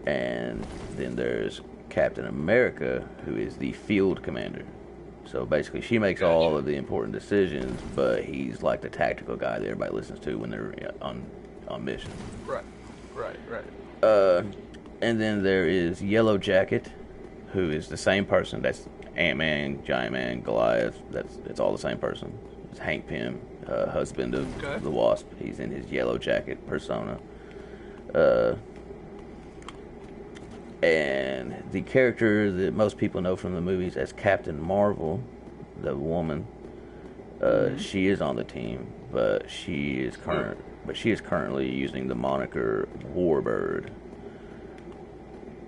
And then there's Captain America, who is the field commander. So basically, she makes all of the important decisions, but he's like the tactical guy that everybody listens to when they're on mission. Right. And then there is Yellow Jacket, who is the same person. That's Ant-Man, Giant Man, Goliath. It's all the same person. It's Hank Pym, husband of the Wasp. He's in his Yellow Jacket persona. And the character that most people know from the movies as Captain Marvel, the woman, she is on the team, but she is currently using the moniker Warbird.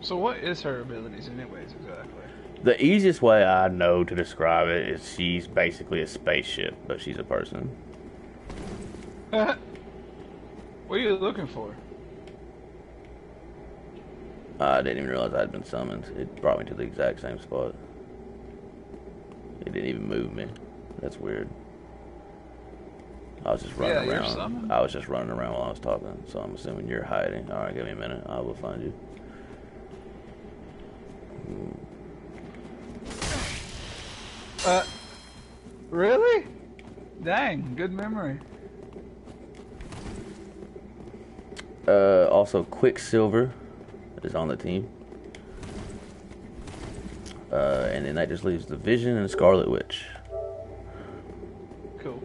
So what is her abilities anyways, exactly? The easiest way I know to describe it is she's basically a spaceship, but she's a person. What are you looking for? I didn't even realize I'd been summoned. It brought me to the exact same spot. It didn't even move me. That's weird. I was just running around. Summoned? I was just running around while I was talking, so I'm assuming you're hiding. Alright, give me a minute. I will find you. Really? Dang, good memory. Also, Quicksilver is on the team. And then that just leaves the Vision and Scarlet Witch. Cool.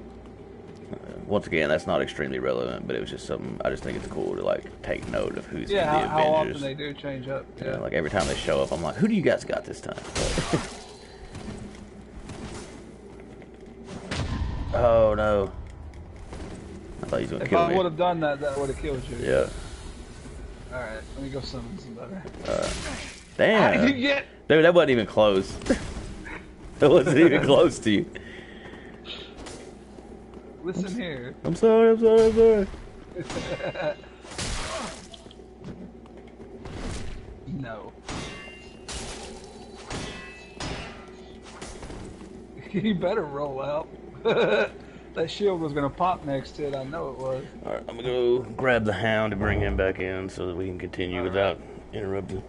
Once again, that's not extremely relevant, but it was just something. I just think it's cool to like take note of who's in the Avengers. How often they do change up. Yeah, like every time they show up, I'm like, who do you guys got this time? Oh no! I thought he was gonna kill me. If I would have done that, that would have killed you. Yeah. All right, let me go summon some better. Damn. How did you get? Dude, that wasn't even close. That wasn't even close to you. Listen here. I'm sorry. No. You better roll out. That shield was gonna pop next to it. I know it was. Alright, I'm gonna go grab the Hound and bring him back in so that we can continue without interrupting.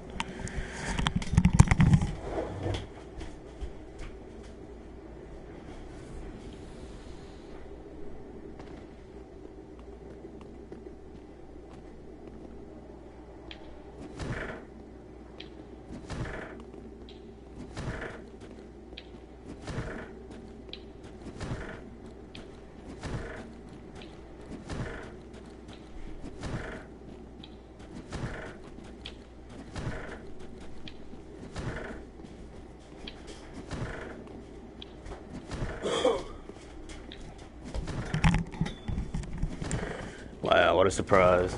Wow, what a surprise.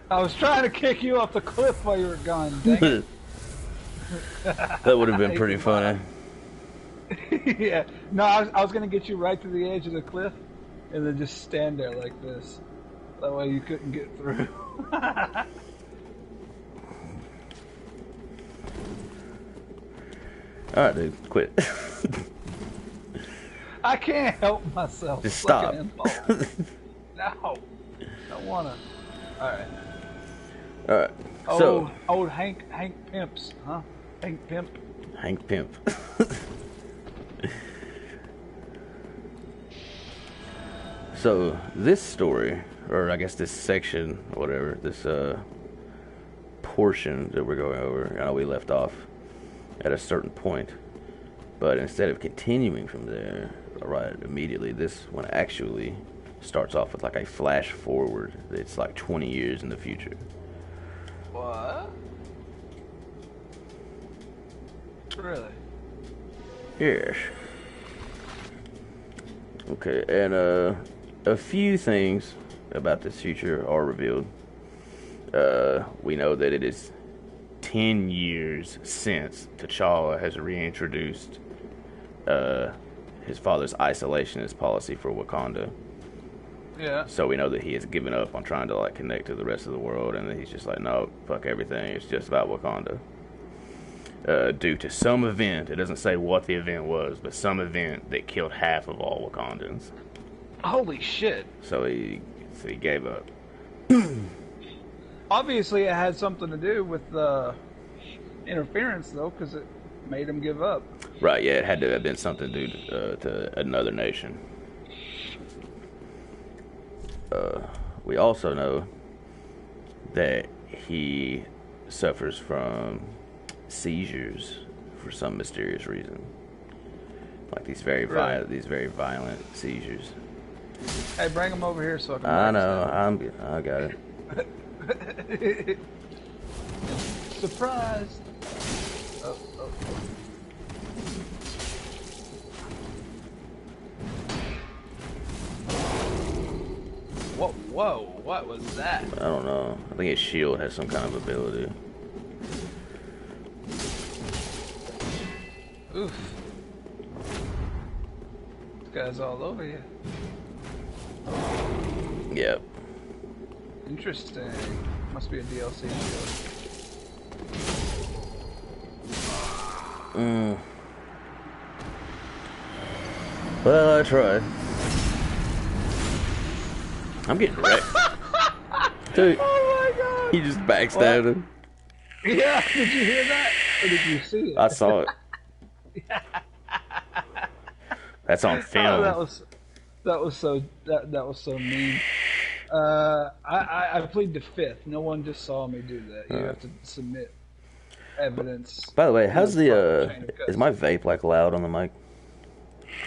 I was trying to kick you off the cliff while you were gone. Dang it. That would have been pretty funny. Yeah. No, I was gonna get you right to the edge of the cliff, and then just stand there like this. That way you couldn't get through. Alright, dude, quit. I can't help myself. Just stop. No, don't wanna. All right. All right. So Old Hank Pimps, huh? Hank Pimp. Hank Pimp. So this story, or I guess this section, or whatever, this portion that we're going over, I know we left off at a certain point, but instead of continuing from there, right immediately, this one actually starts off with like a flash forward. It's like 20 years in the future. What? Really? Yes. Okay, and a few things about this future are revealed. We know that it is 10 years since T'Challa has reintroduced his father's isolationist policy for Wakanda. Yeah. So we know that he has given up on trying to like connect to the rest of the world, and that he's just like, no, fuck everything. It's just about Wakanda. Due to some event, it doesn't say what the event was, but some event that killed half of all Wakandans. Holy shit. So he gave up. Obviously, it had something to do with the interference, though, because it made him give up. Right, yeah, it had to have been something due to another nation. We also know that he suffers from seizures for some mysterious reason, like these very violent seizures. Hey, bring him over here so I can. I know, I got it. Surprise! Oh. Whoa, what was that? I don't know. I think his shield has some kind of ability. Oof. This guy's all over you. Yep. Interesting. Must be a DLC shield. Well, I tried. I'm getting wrecked. Dude, Oh my god! he just backstabbed him. Yeah, did you hear that? Or did you see it? I saw it. That's on film. Oh, that was so mean. I plead the fifth. No one just saw me do that. You have to submit evidence. By the way, how's the is my vape like loud on the mic?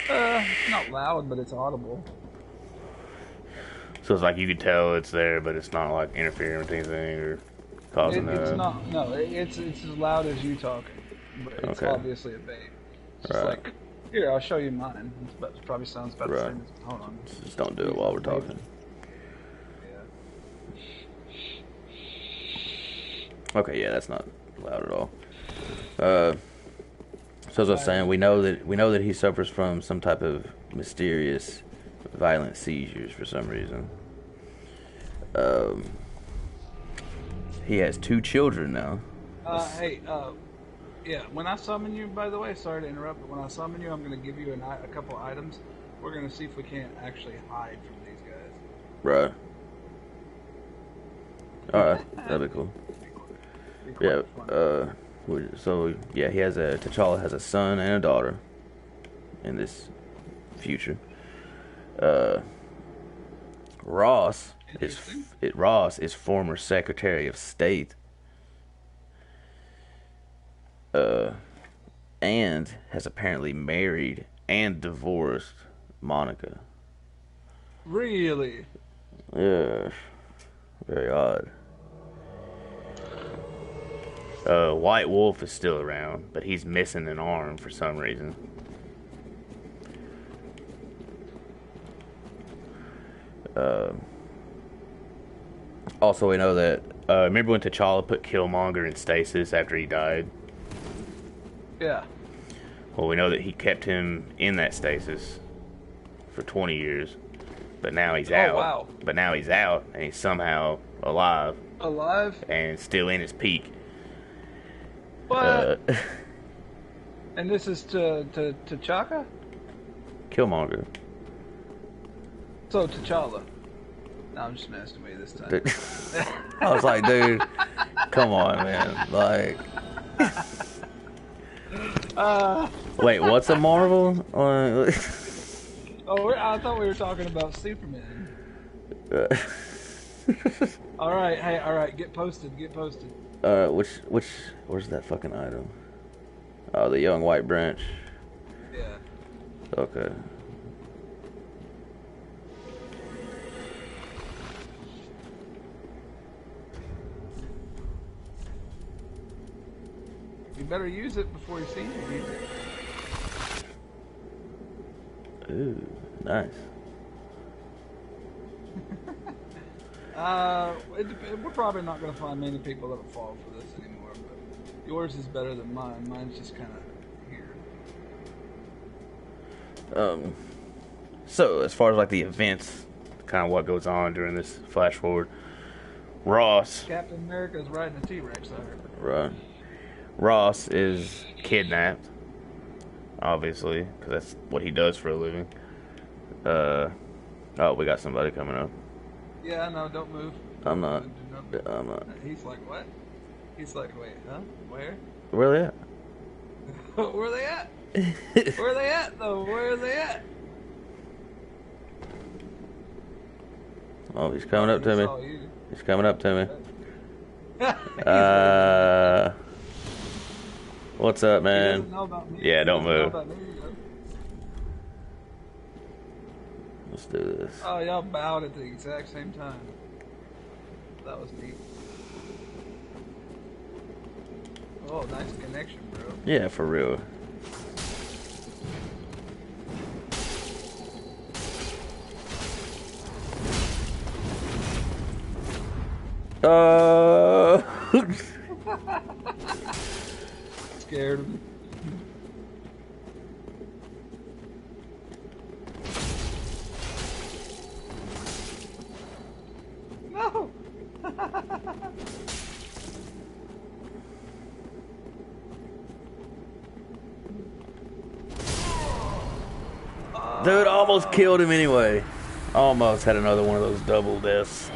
It's not loud, but it's audible. So it's like you could tell it's there, but it's not like interfering with anything or causing It's not. No, it's as loud as you talking, but it's obviously a vape. It's just like, here, I'll show you mine. It probably sounds about the same as. Hold on. Just don't do it while we're talking. Yeah. Okay, yeah, that's not loud at all. So as I was saying, we know that he suffers from some type of mysterious, violent seizures for some reason. He has 2 children now. Yeah, when I summon you, by the way, sorry to interrupt, but when I summon you, I'm going to give you a couple items. We're going to see if we can't actually hide from these guys. Right. Alright, that'd be cool. Yeah, so, yeah, T'Challa has a son and a daughter in this future. Ross is former Secretary of State. And has apparently married and divorced Monica. Really? Yes. Very odd. White Wolf is still around, but he's missing an arm for some reason. Also, we know that... remember when T'Challa put Killmonger in stasis after he died? Yeah. Well, we know that he kept him in that stasis for 20 years, but now he's out. Wow. But now he's out, and he's somehow alive. Alive? And still in his peak. What? And this is to T'Chaka? Killmonger. So T'Challa. No, I'm just messing with you this time. Dude. I was like, dude, come on, man. Like, wait, what's a Marvel? Oh, I thought we were talking about Superman. All right, hey, all right, get posted, get posted. Where's that fucking item? Oh, the young white branch. Yeah. Okay. You better use it before you see me use it. Ooh, nice. We're probably not going to find many people that'll fall for this anymore, but yours is better than mine. Mine's just kind of here. So as far as like the events, kind of what goes on during this flash forward, Ross. Captain America's riding a T-Rex, I heard. Right. Ross is kidnapped, obviously, because that's what he does for a living. Oh, we got somebody coming up. Yeah, no, don't move. I'm not. I'm not. He's like, what? He's like, wait, huh? Where? Where they at? Where are they at? Where are they at, though? Where are they at? Oh, he's coming up to me. He's coming up to me. What's up, man? Yeah, don't move. Let's do this. Oh, y'all bowed at the exact same time. That was neat. Oh, nice connection, bro. Yeah, for real. Scared of me. No! Dude, almost killed him anyway. Almost had another one of those double deaths.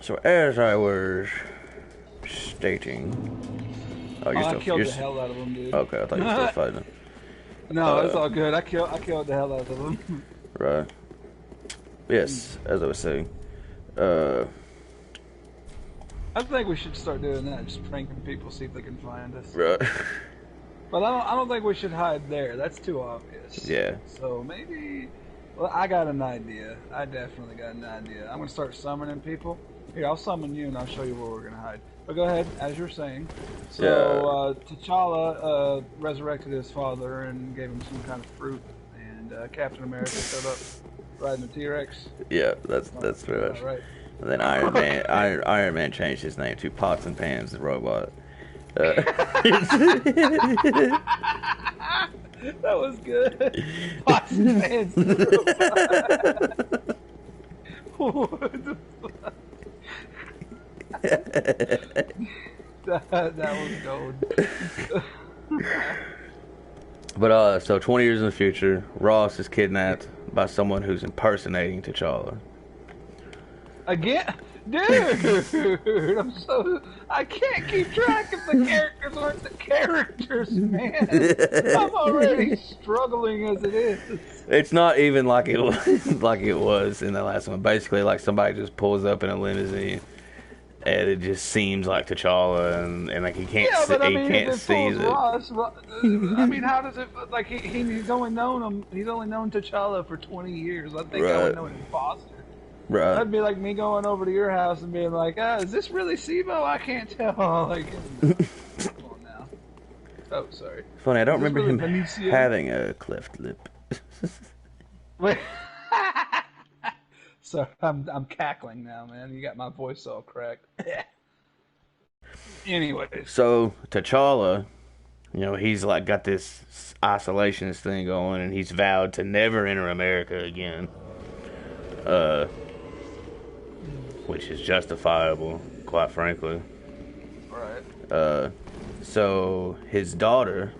So as I was stating, I killed the hell out of them, dude. Okay, I thought you were still fighting. No, it's all good. I killed the hell out of them. Right. Yes, as I was saying. I think we should start doing that. Just pranking people, see if they can find us. Right. But I don't think we should hide there. That's too obvious. Yeah. So maybe. Well, I got an idea. I definitely got an idea. I'm gonna start summoning people. Here, I'll summon you and I'll show you where we're gonna hide. But go ahead, as you were saying. So T'Challa resurrected his father and gave him some kind of fruit, and Captain America showed up riding a T-Rex. Yeah, that's pretty much. Right. And then Iron Man changed his name to Pots and Pans the robot. That was good. Pots and Pans the robot. What the fuck? that was gold. But so 20 years in the future, Ross is kidnapped by someone who's impersonating T'Challa. Again? Dude, I can't keep track if the characters aren't the characters, man. I'm already struggling as it is. It's not even like it was in the last one. Basically, like somebody just pulls up in a limousine, and it just seems like T'Challa, and like he can't see it. Ross, I mean, how does it like he's only known T'Challa for 20 years. I think I would know an imposter. Right. That'd be like me going over to your house and being like, is this really SIBO? I can't tell. Like, come on now. Oh, sorry. Funny, I don't Is this remember really him Benicio? having a cleft lip. Wait. So I'm cackling now, man. You got my voice all cracked. Anyways. So T'Challa, you know, he's like got this isolationist thing going, and he's vowed to never enter America again. Uh, which is justifiable, quite frankly. Right. So his daughter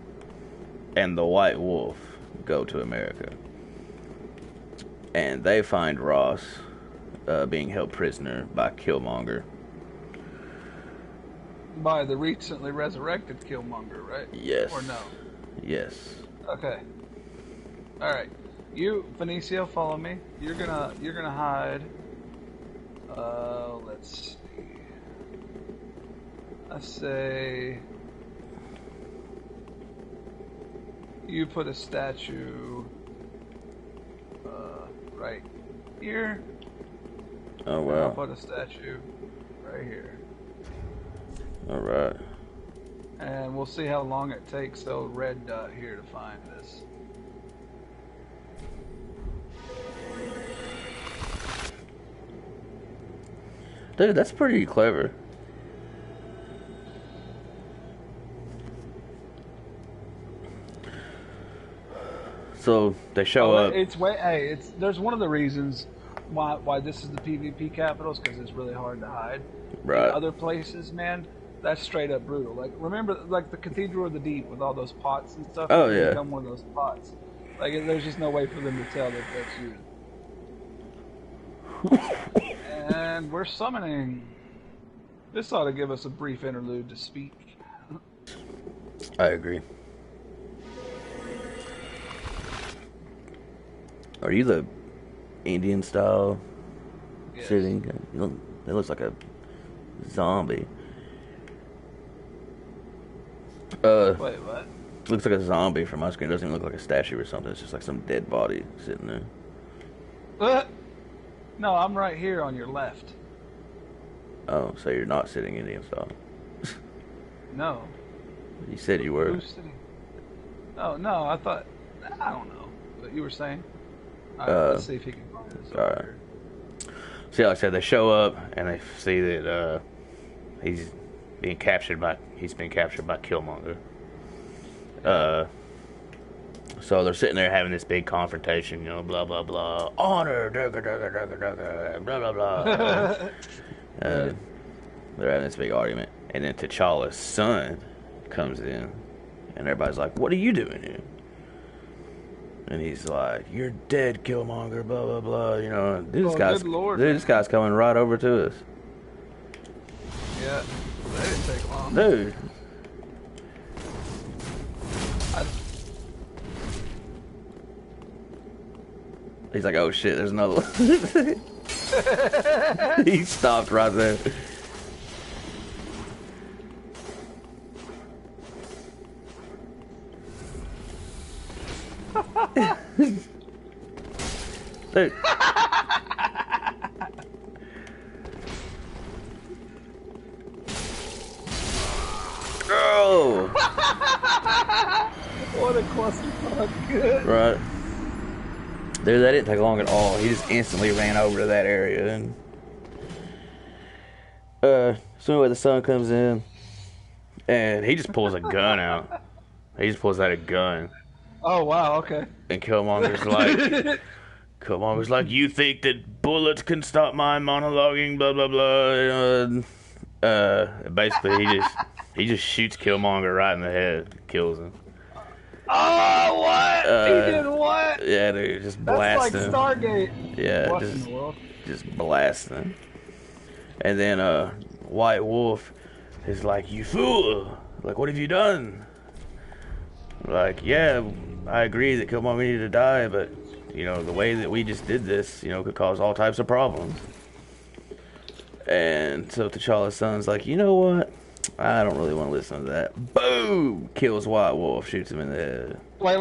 and the White Wolf go to America, and they find Ross being held prisoner by Killmonger. By the recently resurrected Killmonger, right? Yes. Or no? Yes. Okay. All right. You, Benicio, follow me. You're gonna hide. Let's see. I say you put a statue right here. Oh And I'll wow. put a statue right here. All right. And we'll see how long it takes the red dot here to find this. Dude, that's pretty clever. So they show up. It's there's one of the reasons why this is the PvP capitals, because it's really hard to hide. Right. In other places, man, that's straight up brutal. Like, remember, like the Cathedral of the Deep with all those pots and stuff. Oh, You yeah. become one of those pots. Like, there's just no way for them to tell that that's you. And we're summoning. This ought to give us a brief interlude to speak. I agree. Are you the Indian style Yes. sitting? It looks like a zombie. Wait, what? Looks like a zombie from my screen. It doesn't even look like a statue or something. It's just like some dead body sitting there. No, I'm right here on your left. Oh, so you're not sitting Indian style. No. You said you were. Who's sitting? Oh, no, I thought. I don't know what you were saying. All right, let's see if he can find this. all right. See, like I said, they show up and they see that he's been captured by Killmonger. So they're sitting there having this big confrontation, you know, blah blah blah, honor, durga, durga, durga, durga, blah blah blah. They're having this big argument, and then T'Challa's son comes in, and everybody's like, "What are you doing here?" And he's like, "You're dead, Killmonger, blah blah blah." You know, good Lord, this guy's coming right over to us, Yeah, that didn't take long. dude. He's like, "Oh shit, there's another one." He stopped right there. Dude. Oh! What a clusterfuck. Good. Right. Dude, that didn't take long at all. He just instantly ran over to that area, and so anyway, the son comes in and he just pulls a gun out. He just pulls out a gun. Oh, wow, okay. And Killmonger's like, you think that bullets can stop my monologuing, blah blah blah. Basically he just shoots Killmonger right in the head, kills him. Oh, what? He did what? Yeah, dude, just That's like blasting. Stargate. Yeah, What in the world? just blasting. And then White Wolf is like, you fool! Like, what have you done? Like, yeah, I agree that Killmonger needed to die, but you know, the way that we just did this, you know, could cause all types of problems. And so T'Challa's son's like, you know what? I don't really want to listen to that. Boom! Kills White Wolf, shoots him in the head. Wait.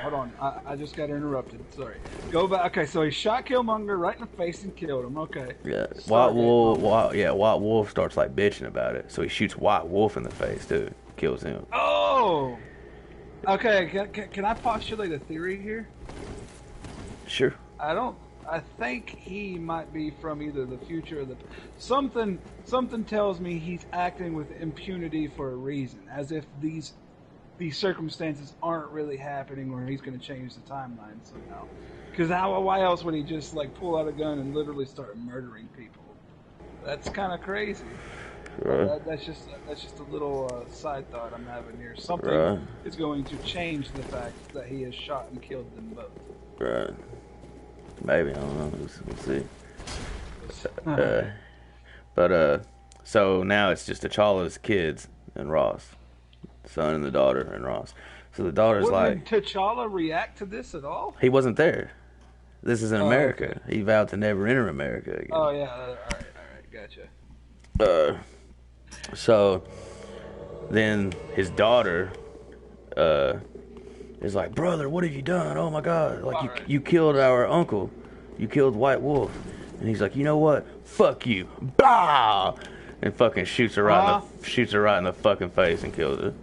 Hold on. I just got interrupted. Sorry. Go back. Okay, so he shot Killmonger right in the face and killed him. Okay. Yeah, Stargate. White Wolf starts like bitching about it. So he shoots White Wolf in the face too, kills him. Oh, Oh. Okay. Can I postulate a theory here? Sure. I think he might be from either the future or the something. Something tells me he's acting with impunity for a reason, as if these circumstances aren't really happening, or he's going to change the timeline somehow. Because why else would he just like pull out a gun and literally start murdering people? That's kind of crazy. Right. That's just a little side thought I'm having here. Something Right. is going to change the fact that he has shot and killed them both. Right. Maybe, I don't know. We'll see. So now it's just T'Challa's kids and Ross, son and the daughter and Ross. So the daughter's Wouldn't like, T'Challa react to this at all? he wasn't there. This is in America. Okay. He vowed to never enter America again. Oh yeah, all right, gotcha. So then his daughter is like, brother, what have you done? Oh my God! Like you killed our uncle. You killed White Wolf. And he's like, you know what? Fuck you. Blah! And fucking shoots her right in the fucking face and kills her.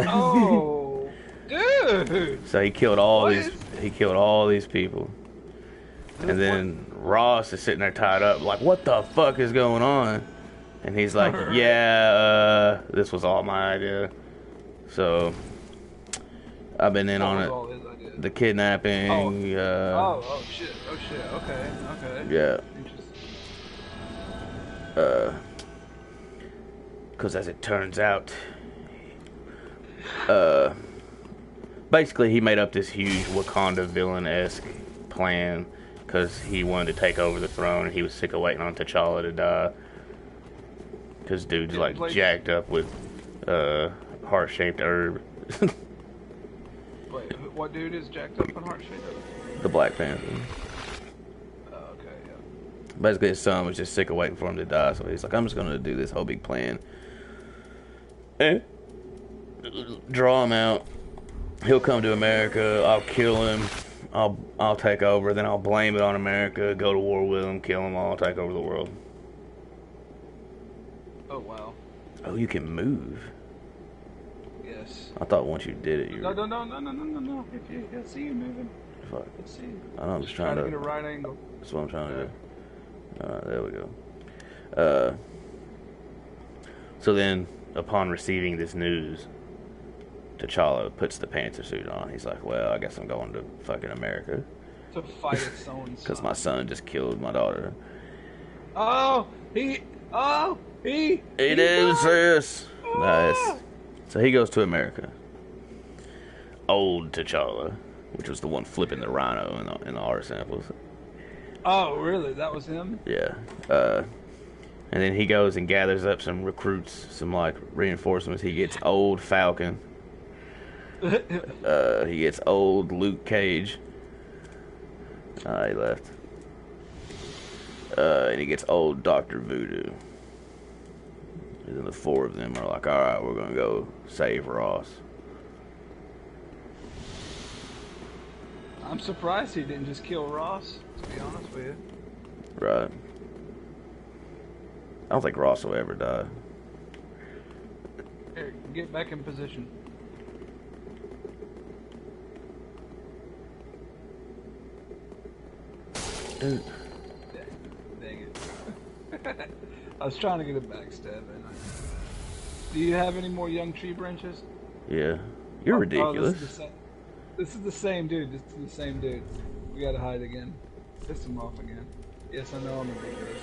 Oh, dude! So he killed all these people. And then Ross is sitting there tied up, like, what the fuck is going on? And he's like, yeah, this was all my idea. So I've been in on it. The kidnapping. Oh shit. Okay. Yeah. Interesting. Because as it turns out, basically he made up this huge Wakanda villain-esque plan because he wanted to take over the throne and he was sick of waiting on T'Challa to die. Because dude's like jacked up with heart-shaped herb. Wait, what dude is jacked up and heart-shaped? The Black Panther. Oh, okay, yeah. Basically his son was just sick of waiting for him to die, so he's like, I'm just going to do this whole big plan. And draw him out. He'll come to America. I'll kill him. I'll take over. Then I'll blame it on America. Go to war with him. Kill them all. Take over the world. Oh wow. Oh, you can move. Yes. I thought once you did it, you. No. If you can see you moving. Fuck. Let's see. I know. I'm just trying to get a right angle. That's what I'm trying to do. Alright, there we go. So then, upon receiving this news, T'Challa puts the Panther suit on. He's like, well, I guess I'm going to fucking America. To fight its own son. Because my son just killed my daughter. He did this. Nice. So he goes to America. Old T'Challa, which was the one flipping the rhino in the R samples. Oh, really? That was him? Yeah. And then he goes and gathers up some recruits, some like reinforcements. He gets old Falcon. He gets old Luke Cage. He left. And he gets old Dr. Voodoo. And then the four of them are like, alright, we're going to go save Ross. I'm surprised he didn't just kill Ross, to be honest with you. Right. I don't think Ross will ever die. Here, get back in position. Dude. Dang it. I was trying to get a backstab in. Do you have any more young tree branches? Yeah. You're ridiculous. This is the same dude. This is the same dude. We gotta hide again. Piss him off again. Yes, I know I'm ridiculous.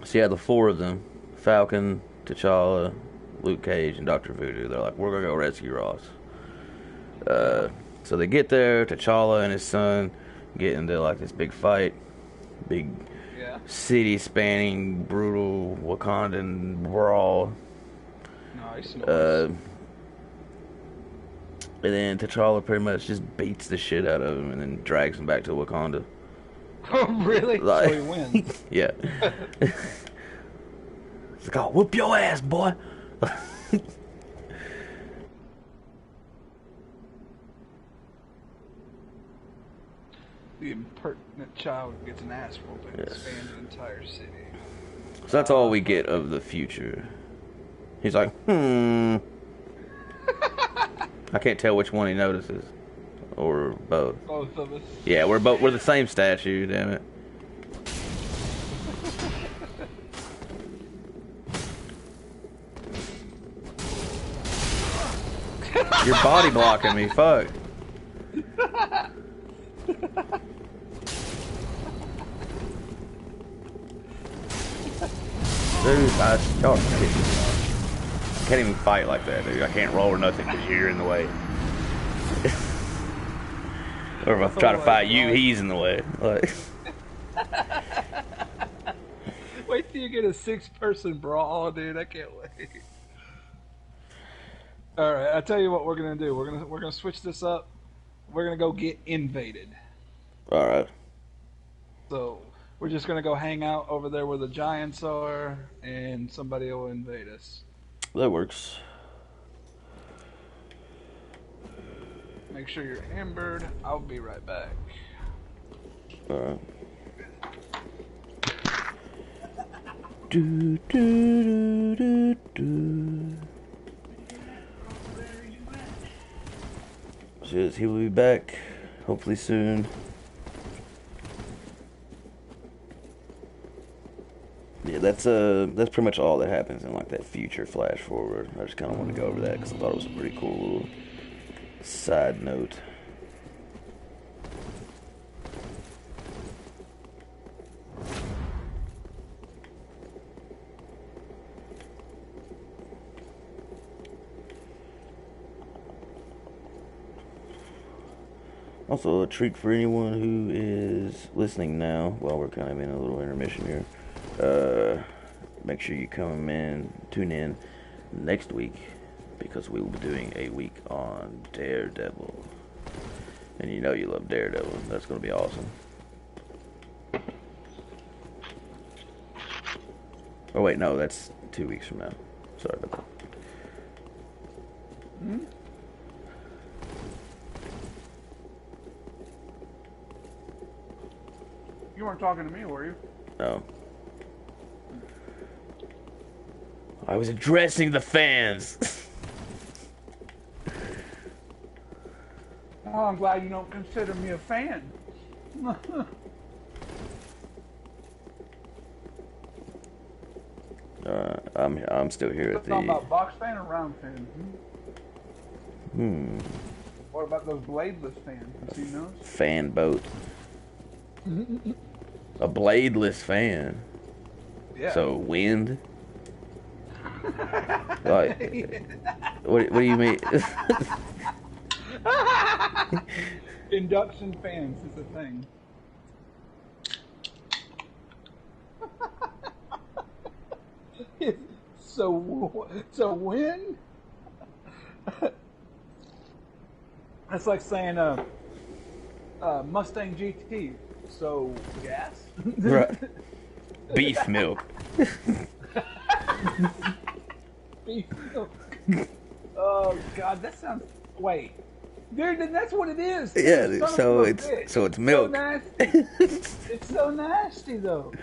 So yeah, the four of them, Falcon, T'Challa, Luke Cage, and Dr. Voodoo, they're like, we're gonna go rescue Ross. So they get there, T'Challa and his son get into like this big fight, big city-spanning, brutal Wakandan brawl. Nice. And then T'Challa pretty much just beats the shit out of him and then drags him back to Wakanda. Oh, really? Like, so he wins. Yeah. It's like, oh, whoop your ass, boy. The impertinent child gets an ass whooping and Yes. spans an entire city. So that's all we get of the future. He's like, I can't tell which one he notices. Or both. Both of us. Yeah, we're the same statue, damn it. You're body blocking me, fuck. Dude, y'all can't even fight like that, dude. I can't roll or nothing because you're in the way. Or if I try to fight you, he's in the way. Like. Wait till you get a 6-person brawl, dude. I can't wait. All right, I tell you what we're gonna do. We're gonna switch this up. We're gonna go get invaded. All right. So we're just gonna go hang out over there where the giants are, and somebody will invade us. That works. Make sure you're ambered. I'll be right back. All right. Do do do do. Says he will be back, hopefully soon. Yeah, that's pretty much all that happens in like that future flash forward. I just kind of wanted to go over that because I thought it was a pretty cool little side note. Also, a treat for anyone who is listening now, while we're kind of in a little intermission here. Make sure you tune in next week, because we will be doing a week on Daredevil. And you know you love Daredevil. That's going to be awesome. Oh, wait, no, that's 2 weeks from now. Sorry about that. Hmm? You weren't talking to me, were you? No. I was addressing the fans. Oh, I'm glad you don't consider me a fan. I'm still here at the. Talking about box fan or round fan? What about those bladeless fans? You seen those? Fan boat. A bladeless fan. Yeah. So wind. Like, what do you mean? Induction fans is a thing. So when? That's like saying Mustang GT. So gas? Right. Beef milk. Beef milk. Oh God, that sounds. Wait, dude, that's what it is. Yeah, Son so of a it's bitch. so it's milk. So nasty. It's so nasty though.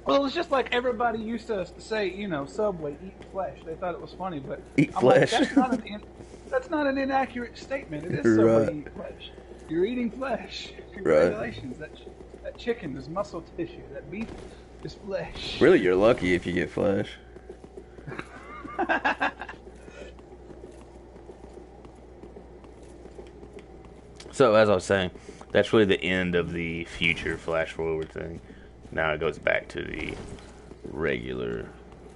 Well, it's just like everybody used to say, you know, Subway, eat flesh. They thought it was funny, but Eat I'm flesh. Like, that's not an inaccurate statement. It is Subway, Right. eat flesh. You're eating flesh. Congratulations. That chicken is muscle tissue. That beef is flesh. Really, you're lucky if you get flesh. So, as I was saying, that's really the end of the future flash forward thing. Now it goes back to the regular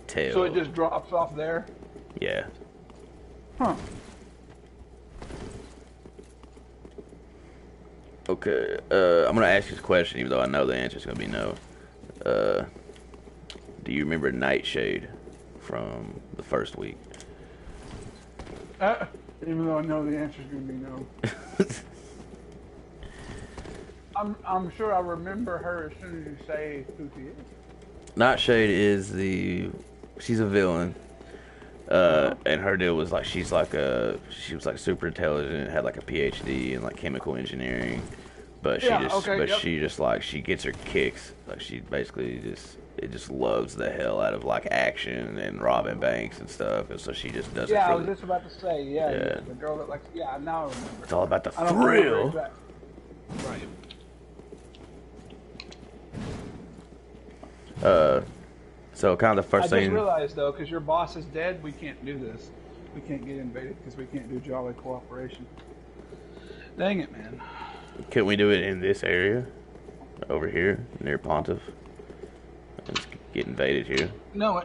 tale. So it just drops off there? Yeah. Huh. Okay, I'm gonna ask you this question, even though I know the answer is gonna be no. Do you remember Nightshade from the first week? Even though I know the answer is going to be no. I'm sure I remember her as soon as you say who she is. Nightshade is she's a villain. And her deal was like she was like super intelligent, had like a PhD in like chemical engineering, But Yeah. Okay. Yep. she just like she gets her kicks. Like she basically just loves the hell out of like action and robbing banks and stuff. And so she just does it Yeah, I for was the just about to say. Yeah, yeah. the girl that likes. Yeah, now I remember. It's all about the I don't remember thrill. exactly. Right. So kind of the I first just thing. realized though, because your boss is dead, we can't do this. We can't get invaded because we can't do jolly cooperation. Dang it, man. Couldn't we do it in this area over here near Pontiff? Let's get invaded here. No,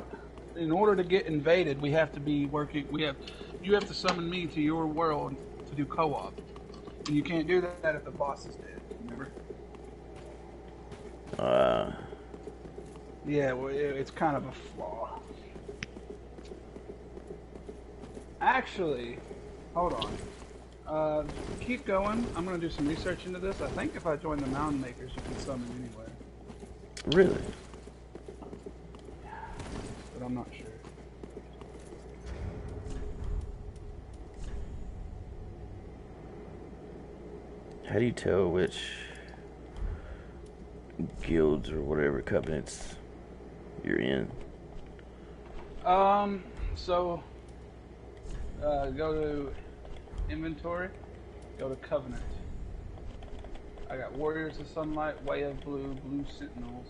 in order to get invaded, we have to be working. You have to summon me to your world to do co-op, and you can't do that if the boss is dead. Remember? Yeah, well, it's kind of a flaw. Actually, hold on. Keep going. I'm going to do some research into this. I think if I join the Mound Makers, you can summon anywhere. Really? But I'm not sure. How do you tell which guilds or whatever covenants you're in? So, go to inventory, go to covenant. I got Warriors of Sunlight, Way of Blue, Blue Sentinels,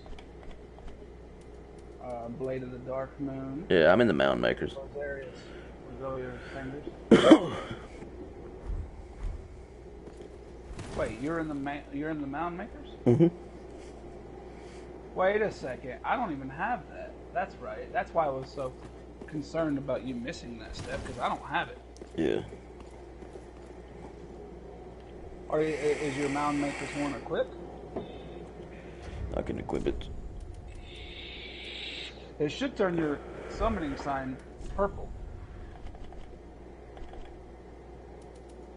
Blade of the Dark Moon. Yeah, I'm in the Mound Makers. Rosarius, Rosalia Fingers. Wait, you're in the Mound Makers? Mm-hmm. Wait a second, I don't even have that. That's right. That's why I was so concerned about you missing that step, because I don't have it. Yeah. Or is your Mound Makers one equipped? I can equip it. It should turn your summoning sign purple.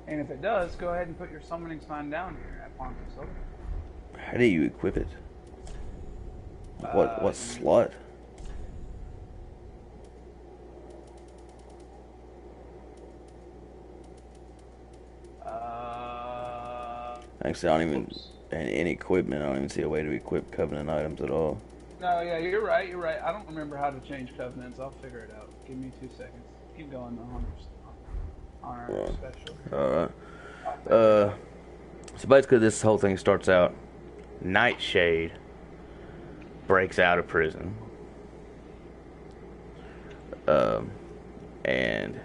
And if it does, go ahead and put your summoning sign down here at Panther. How do you equip it? What slot? Actually, I don't even in equipment. I don't even see a way to equip covenant items at all. No, yeah, you're right. You're right. I don't remember how to change covenants. I'll figure it out. Give me 2 seconds. Keep going on our special. All right. So basically, this whole thing starts out. Nightshade breaks out of prison, and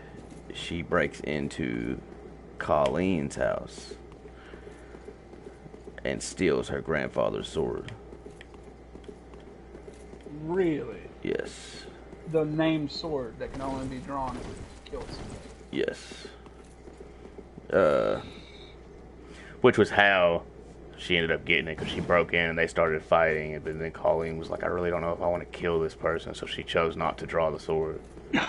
she breaks into Colleen's house and steals her grandfather's sword. Really? Yes. The named sword that can only be drawn if it kills somebody. Yes. Which was how she ended up getting it, because she broke in and they started fighting, and then Colleen was like, I really don't know if I want to kill this person, so she chose not to draw the sword. I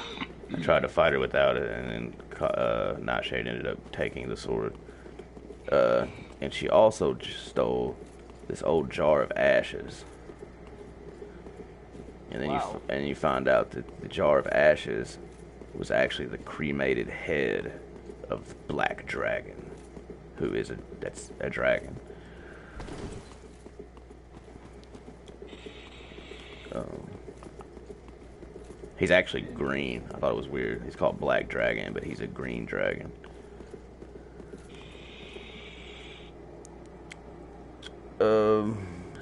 tried to fight her without it, and then Nightshade ended up taking the sword. And she also stole this old jar of ashes. And then you find out that the jar of ashes was actually the cremated head of the Black Dragon, who is that's a dragon. He's actually green. I thought it was weird. He's called Black Dragon, but he's a green dragon.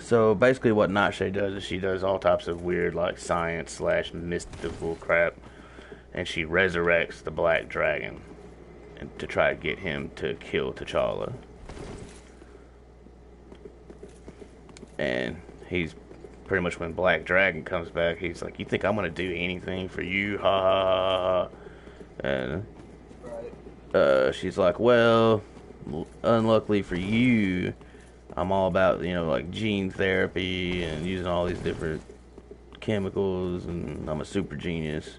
So basically what Nightshade does is she does all types of weird, like, science / mystical crap, and she resurrects the Black Dragon to try to get him to kill T'Challa. And he's pretty much, when Black Dragon comes back, he's like, you think I'm gonna do anything for you? Ha ha ha. And she's like, well, unluckily for you, I'm all about, like gene therapy and using all these different chemicals, and I'm a super genius.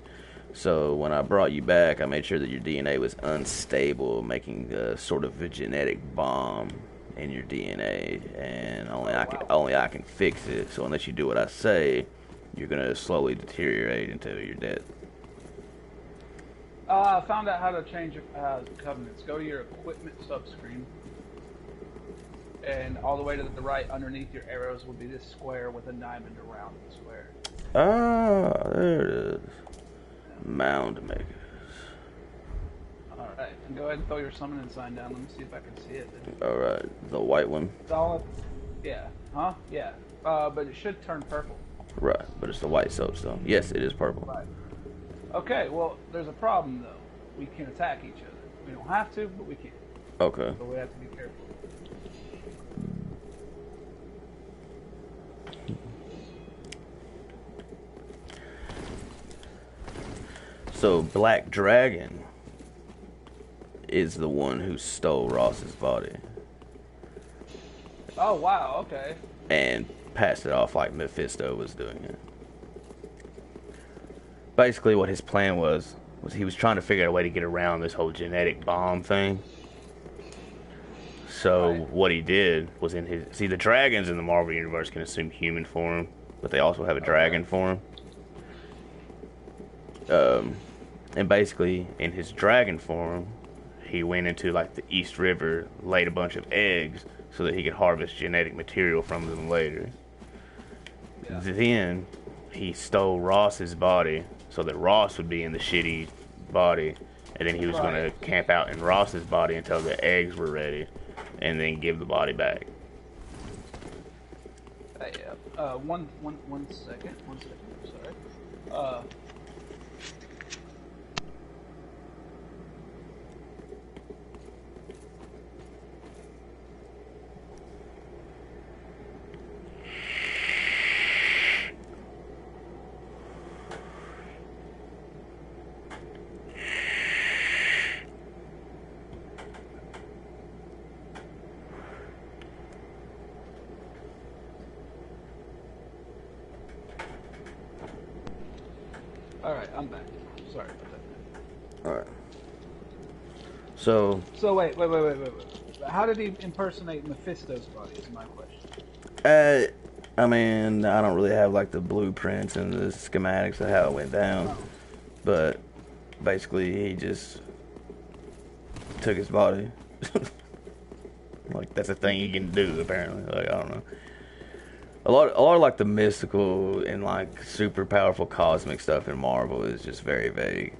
So when I brought you back, I made sure that your DNA was unstable, making sort of a genetic bomb in your DNA, and only I can fix it. So unless you do what I say, you're gonna slowly deteriorate until you're dead. I found out how to change covenants. Go to your equipment subscreen. and all the way to the right underneath your arrows will be this square with a diamond around the square. Ah, there it is. Mound makers. Alright, and go ahead and throw your summoning sign down. Let me see if I can see it. Alright, the white one. Solid. Yeah. Huh? Yeah. But it should turn purple. Right, but it's the white soapstone. Yes, it is purple. Right. Okay, well, there's a problem, though. We can attack each other. We don't have to, but we can. Okay. So we have to be careful. So Black Dragon is the one who stole Ross's body Oh, wow, okay. and passed it off like Mephisto was doing it. Basically, what his plan was he was trying to figure out a way to get around this whole genetic bomb thing. So Right. what he did was the dragons in the Marvel Universe can assume human form, but they also have a dragon form. And basically, in his dragon form, he went into like the East River, laid a bunch of eggs so that he could harvest genetic material from them later. Yeah. Then he stole Ross's body so that Ross would be in the shitty body, and then he was going to camp out in Ross's body until the eggs were ready, and then give the body back. Hey, one second. Sorry. Alright, I'm back. Sorry about that. Alright. So wait. How did he impersonate Mephisto's body is my question. I mean, I don't really have like the blueprints and the schematics of how it went down, but basically he just took his body. Like that's a thing you can do apparently. Like I don't know. A lot of like the mystical and like super powerful cosmic stuff in Marvel is just very vague.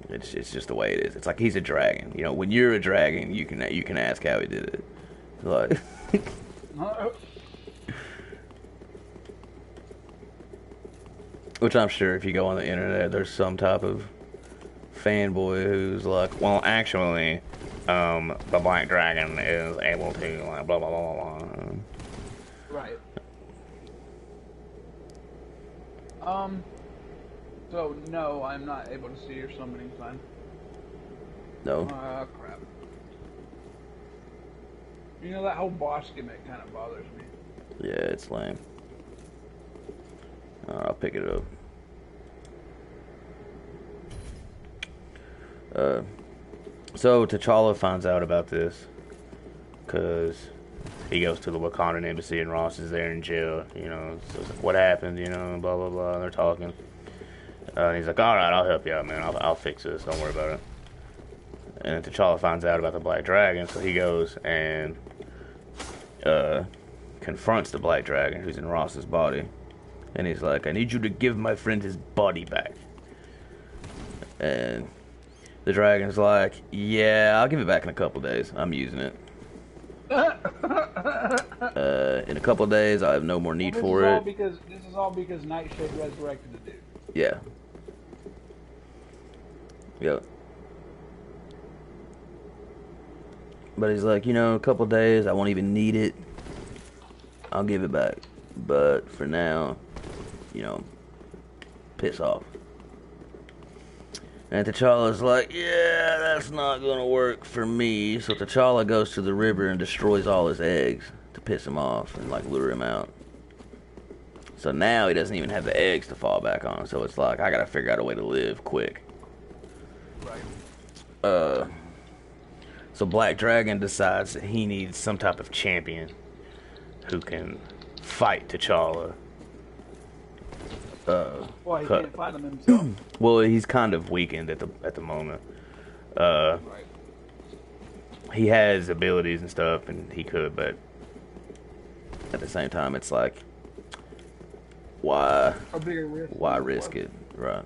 It's just the way it is. It's like he's a dragon. You know, when you're a dragon, you can ask how he did it. Like, which I'm sure if you go on the internet, there's some type of fanboy who's like, well, actually, the Black Dragon is able to like blah blah blah blah blah. Right. So no, I'm not able to see your summoning sign. No. Crap. You know, that whole boss gimmick kind of bothers me. Yeah, it's lame. I'll pick it up. So T'Challa finds out about this because he goes to the Wakandan embassy and Ross is there in jail. You know, so it's like, what happened? You know, blah blah blah. And they're talking. And he's like, all right, I'll help you out, man. I'll fix this. Don't worry about it. And then T'Challa finds out about the Black Dragon, so he goes and confronts the Black Dragon, who's in Ross's body. And he's like, I need you to give my friend his body back. And the dragon's like, yeah, I'll give it back in a couple days. I'm using it. In a couple days, I have no more need for it. This is all because Nightshade resurrected the dude. Yeah. Yep. But he's like, you know, a couple days, I won't even need it. I'll give it back. But for now, you know, piss off. And T'Challa's like, yeah, that's not gonna work for me. So T'Challa goes to the river and destroys all his eggs to piss him off and like lure him out. So now he doesn't even have the eggs to fall back on. So it's like, I gotta figure out a way to live quick. Right. So Black Dragon decides that he needs some type of champion who can fight T'Challa. Well, he can't fight him himself. Well, he's kind of weakened at the moment. Right. he has abilities and stuff, and he could, but at the same time, it's like, why risk it, right?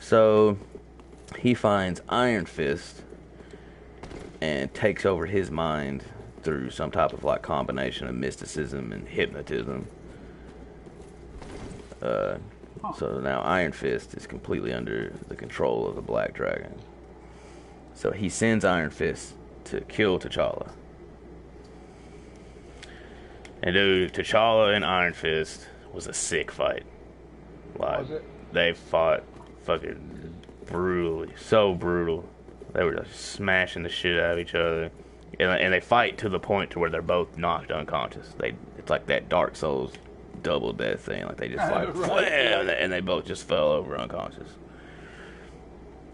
So he finds Iron Fist and takes over his mind through some type of like combination of mysticism and hypnotism. So now Iron Fist is completely under the control of the Black Dragon. So he sends Iron Fist to kill T'Challa. And dude, T'Challa and Iron Fist was a sick fight. Like, Was it? they fought fucking brutally, so brutal. They were just smashing the shit out of each other, and they fight to the point to where they're both knocked unconscious. It's like that Dark Souls double death thing. Like they just like, Right. and they both just fell over unconscious.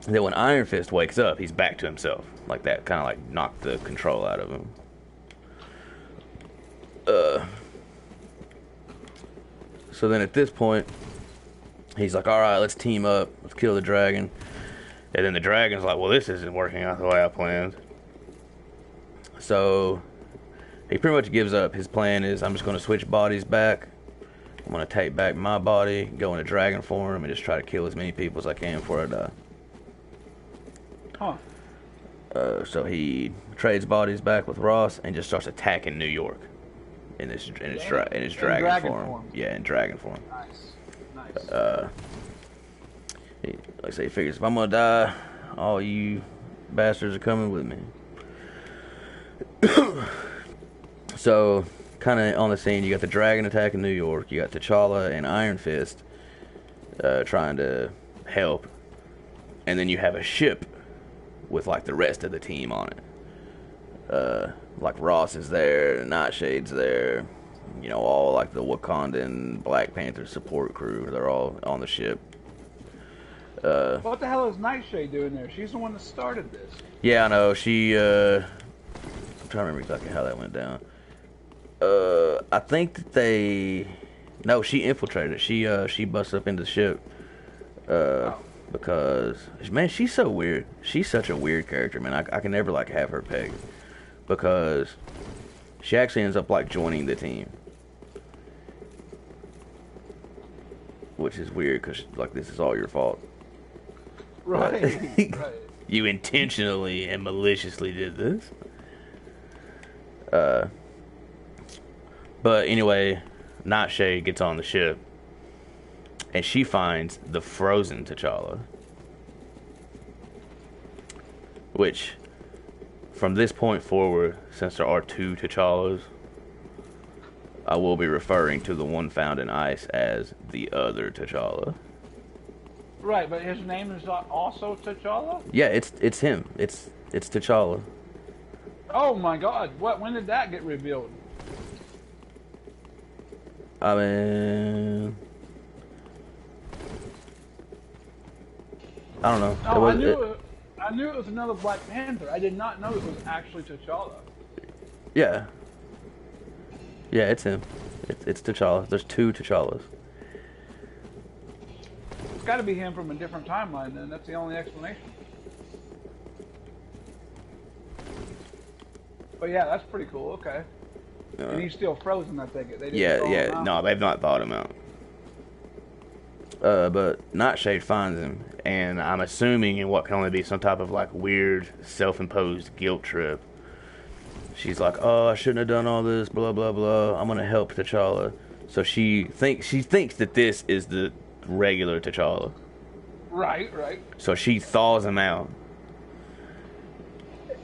And then when Iron Fist wakes up, he's back to himself. Like that kind of like knocked the control out of him. So then at this point, he's like, all right, let's team up. Let's kill the dragon. And then the dragon's like, well, this isn't working out the way I planned. So he pretty much gives up. His plan is, I'm just going to switch bodies back. I'm going to take back my body, go into dragon form, and just try to kill as many people as I can before I die. So he trades bodies back with Ross and just starts attacking New York in his dragon form. Yeah, in dragon form. Nice. Like I say, he figures if I'm gonna die, all you bastards are coming with me. So, kind of on the scene, you got the dragon attacking New York. You got T'Challa and Iron Fist trying to help, and then you have a ship with like the rest of the team on it. Like Ross is there, Nightshade's there. You know, all like the Wakandan Black Panther support crew. They're all on the ship. What the hell is Nightshade doing there? She's the one that started this. Yeah, I know. She, I'm trying to remember exactly how that went down. I think that no, she infiltrated. She busts up into the ship. Because, man, she's so weird. She's such a weird character, man. I can never, like, have her pegged. Because she actually ends up, like, joining the team. Which is weird, because, like, this is all your fault. Right. Right. You intentionally and maliciously did this. But anyway, Nightshade gets on the ship. And she finds the frozen T'Challa. Which, from this point forward, since there are two T'Challas, I will be referring to the one found in ice as the other T'Challa. Right, but his name is also T'Challa? Yeah, it's him. It's T'Challa. Oh my god, when did that get revealed? I mean, I don't know. No, I knew it was another Black Panther. I did not know it was actually T'Challa. Yeah. Yeah, it's him. It's T'Challa. There's two T'Challas. It's got to be him from a different timeline, then. That's the only explanation. But yeah, that's pretty cool. Okay. And he's still frozen, I think. They didn't Yeah. him out. No, they've not thawed him out. But Nightshade finds him, and I'm assuming in what can only be some type of like weird self-imposed guilt trip. She's like, "Oh, I shouldn't have done all this. Blah blah blah. I'm gonna help T'Challa." So she thinks that this is the regular T'Challa. Right. So she thaws him out,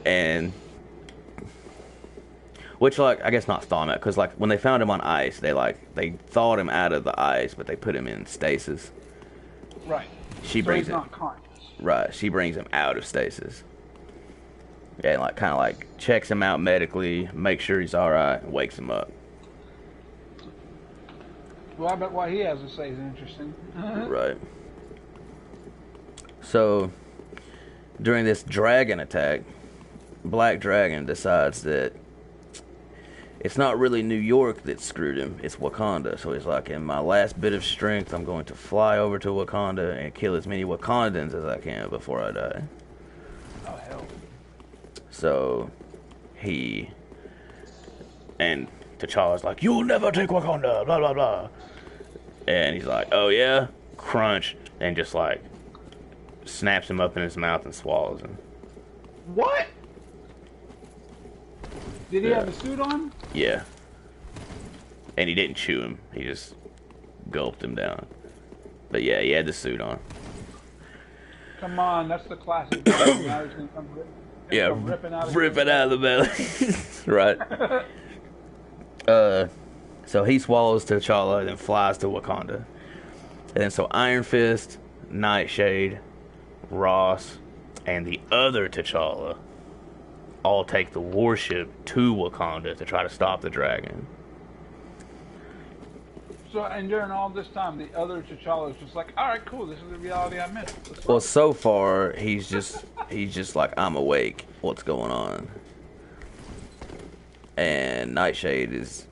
and which, like, I guess not thaw him out, because like when they found him on ice, they thawed him out of the ice, but they put him in stasis. Right. She so brings he's him. not conscious. Right, she brings him out of stasis. Yeah, and like kind of like checks him out medically, makes sure he's all right, and wakes him up. Well, I bet what he has to say is interesting. Right. So during this dragon attack, Black Dragon decides that it's not really New York that screwed him, it's Wakanda. So he's like, in my last bit of strength, I'm going to fly over to Wakanda and kill as many Wakandans as I can before I die. Oh, hell. So and T'Challa's like, "You'll never take Wakanda," blah blah blah. And he's like, "Oh yeah," crunch, and just like snaps him up in his mouth and swallows him. What? Did he have a suit on? Yeah. And he didn't chew him. He just gulped him down. But yeah, he had the suit on. Come on, that's the classic. Now he's gonna come ripping out of the belly. Right. So he swallows T'Challa and then flies to Wakanda. And then so Iron Fist, Nightshade, Ross, and the other T'Challa all take the warship to Wakanda to try to stop the dragon. So, and during all this time, the other T'Challa is just like, all right, cool, this is the reality I missed. Well, so far, he's just like, I'm awake. What's going on? And Nightshade is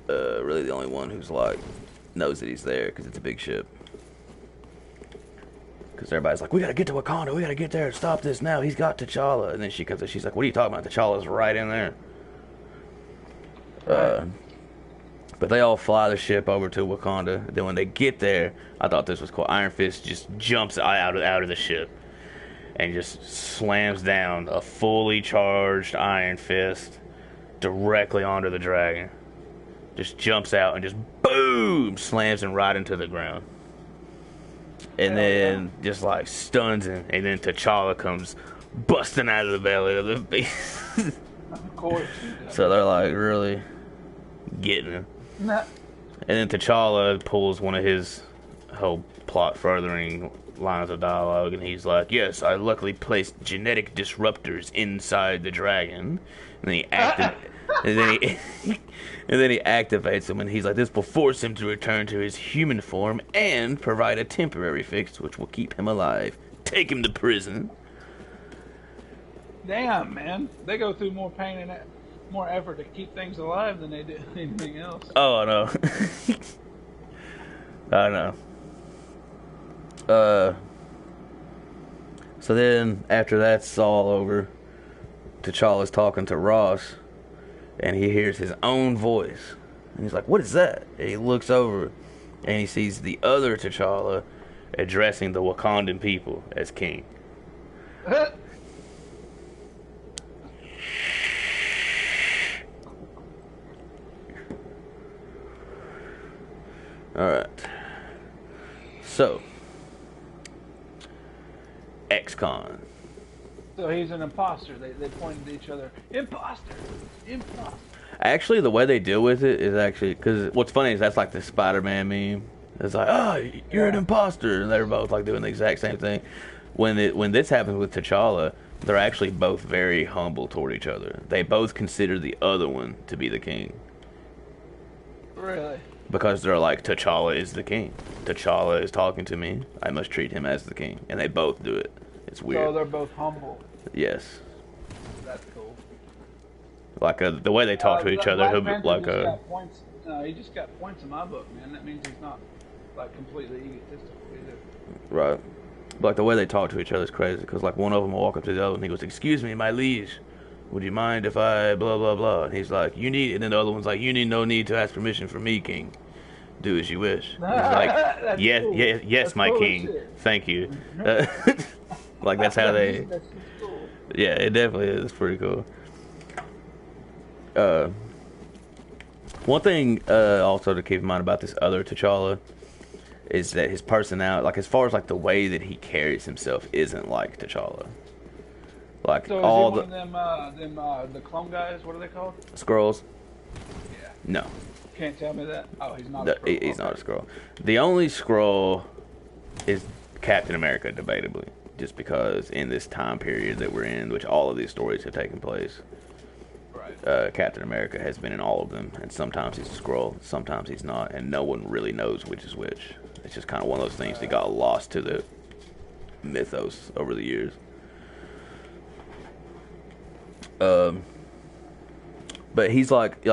really the only one who's like, knows that he's there because it's a big ship. Because everybody's like, we gotta get to Wakanda, we gotta get there and stop this now. He's got T'Challa. And then she comes and she's like, what are you talking about? T'Challa's right in there. But they all fly the ship over to Wakanda. Then when they get there, I thought this was cool. Iron Fist just jumps out of the ship and just slams down a fully charged Iron Fist directly onto the dragon. Just jumps out and just boom, slams him right into the ground. And then just like stuns him, and then T'Challa comes busting out of the belly of the beast. Of course. So they're like really getting him. Nah. And then T'Challa pulls one of his whole plot furthering lines of dialogue, and he's like, "Yes, I luckily placed genetic disruptors inside the dragon." And then he and then he activates him, and he's like, "This will force him to return to his human form and provide a temporary fix, which will keep him alive. Take him to prison." Damn, man, they go through more pain and more effort to keep things alive than they do anything else. Oh, I know. I know. So then, after that's all over, T'Challa's talking to Ross, and he hears his own voice. And he's like, what is that? And he looks over, and he sees the other T'Challa addressing the Wakandan people as king. Alright. So, ex-con. So he's an imposter. They pointed at each other. Imposter! Imposter! Actually, the way they deal with it is actually... Because what's funny is that's like the Spider-Man meme. It's like, oh, you're an imposter. And they're both like doing the exact same thing. When this happens with T'Challa, they're actually both very humble toward each other. They both consider the other one to be the king. Really? Because they're like, T'Challa is the king. T'Challa is talking to me. I must treat him as the king. And they both do it. It's weird. So they're both humble. Yes. That's cool. Like the way they talk to each other. He'll be like he just got points in my book, man. That means he's not like completely egotistical either. Right. Like the way they talk to each other is crazy. Because like one of them will walk up to the other and he goes, "Excuse me, my liege. Would you mind if I blah blah blah?" And he's like, "You need," and then the other one's like, "You need no need to ask permission from me, king. Do as you wish." And he's like, "Yes, cool. Yes, that's my cool king. Thank you." Like that's how they. That's cool. Yeah, it definitely is. It's pretty cool. One thing also to keep in mind about this other T'Challa is that his personality, like as far as like the way that he carries himself, isn't like T'Challa. Like so all is he one of them the clone guys? What are they called? Skrulls? Yeah. No. Can't tell me that. Oh, he's not. A Skrull. He's not a Skrull. The only Skrull is Captain America, debatably, just because in this time period that we're in, which all of these stories have taken place, right? Captain America has been in all of them, and sometimes he's a Skrull, sometimes he's not, and no one really knows which is which. It's just kind of one of those things that got lost to the mythos over the years. But he's like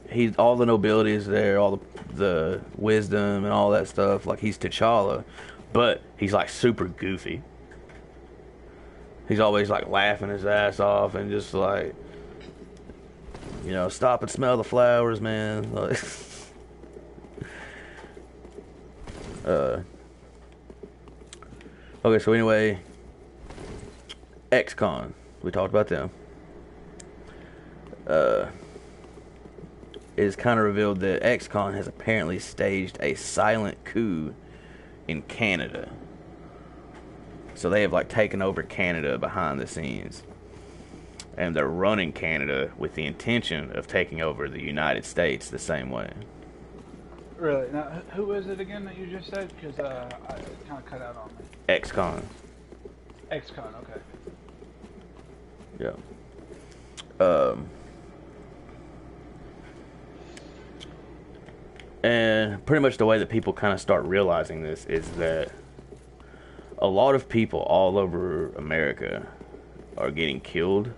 he's all the nobility is there, all the wisdom and all that stuff. Like he's T'Challa, but he's like super goofy. He's always like laughing his ass off and just like, you know, stop and smell the flowers, man. Like, okay, so anyway, XCon. We talked about them. It is kind of revealed that XCon has apparently staged a silent coup in Canada. So they have like taken over Canada behind the scenes. And they're running Canada with the intention of taking over the United States the same way. Really? Now, who is it again that you just said? Because I kind of cut out on me. XCon. XCon, okay. Yeah. And pretty much the way that people kind of start realizing this is that a lot of people all over America are getting killed,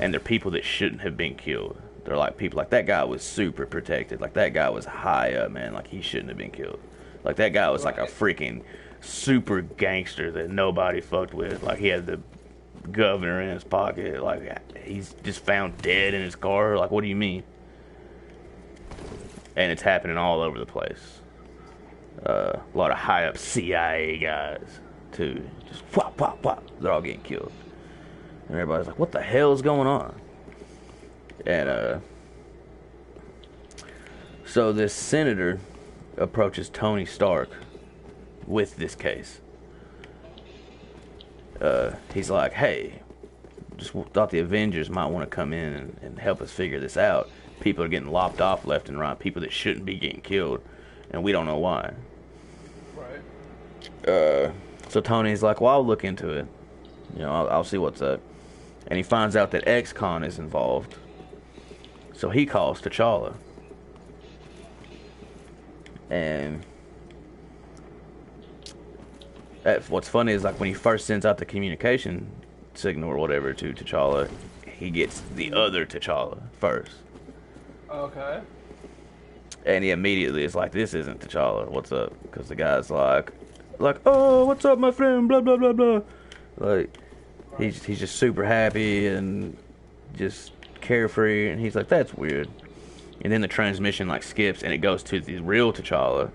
and they're people that shouldn't have been killed. They're like people like that guy was super protected. Like that guy was high up, man. Like he shouldn't have been killed. Like that guy was like a freaking super gangster that nobody fucked with. Like he had the governor in his pocket. Like he's just found dead in his car. Like what do you mean? And it's happening all over the place. A lot of high up CIA guys too. Just whop whop whop. They're all getting killed. And everybody's like, what the hell is going on? And so this senator approaches Tony Stark with this case. He's like, hey, just thought the Avengers might want to come in and help us figure this out. People are getting lopped off left and right. People that shouldn't be getting killed, and we don't know why. Right. So Tony's like, well, I'll look into it. You know, I'll see what's up. And he finds out that XCon is involved. So he calls T'Challa. And what's funny is like when he first sends out the communication signal or whatever to T'Challa, he gets the other T'Challa first. Okay. And he immediately is like, this isn't T'Challa. What's up? Because the guy's like, oh, what's up, my friend? Blah, blah, blah, blah. Like, he's just super happy and just carefree. And he's like, that's weird. And then the transmission, like, skips and it goes to the real T'Challa.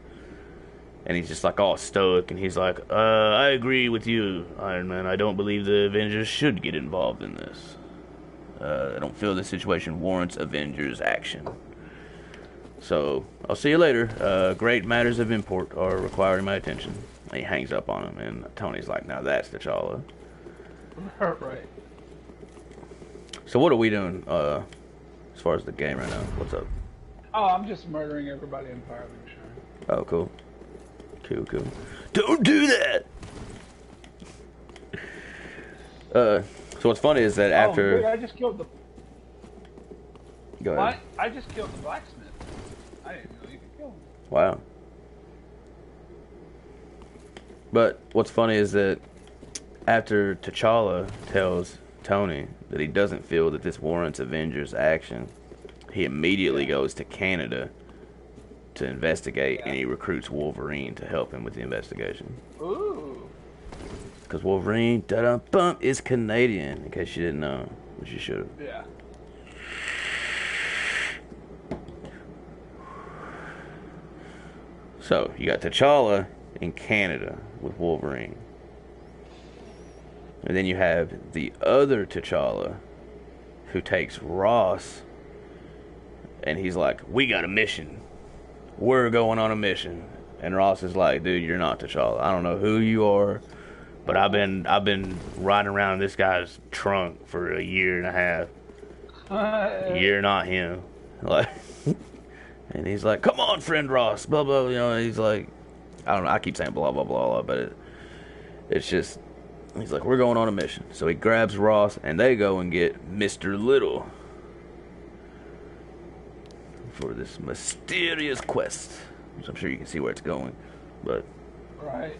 And he's just, like, all stoic. And he's like, I agree with you, Iron Man. I don't believe the Avengers should get involved in this. I don't feel the situation warrants Avengers action. So, I'll see you later. Great matters of import are requiring my attention. And he hangs up on him, and Tony's like, now that's T'Challa. Right. So what are we doing as far as the game right now? What's up? Oh, I'm just murdering everybody in Fire League. Oh, cool. Cool. Don't do that! So what's funny is that after... Dude, I just killed the... Go ahead. What? I just killed the blacksmith. I didn't know you could kill him. Wow. But what's funny is that after T'Challa tells Tony that he doesn't feel that this warrants Avengers action, he immediately goes to Canada to investigate, and he recruits Wolverine to help him with the investigation. Ooh. Because Wolverine, da-dum-bum, is Canadian, in case you didn't know, which you should have. Yeah. So, you got T'Challa in Canada with Wolverine. And then you have the other T'Challa who takes Ross, and he's like, we got a mission. We're going on a mission. And Ross is like, dude, you're not T'Challa. I don't know who you are, but I've been riding around in this guy's trunk for a year and a half. You're not him. Like, and he's like, come on, friend Ross, blah, blah, you know, and he's like, I don't know, I keep saying blah, blah, blah, blah, but it's just, he's like, we're going on a mission. So he grabs Ross, and they go and get Mr. Little for this mysterious quest, which I'm sure you can see where it's going, but... Right.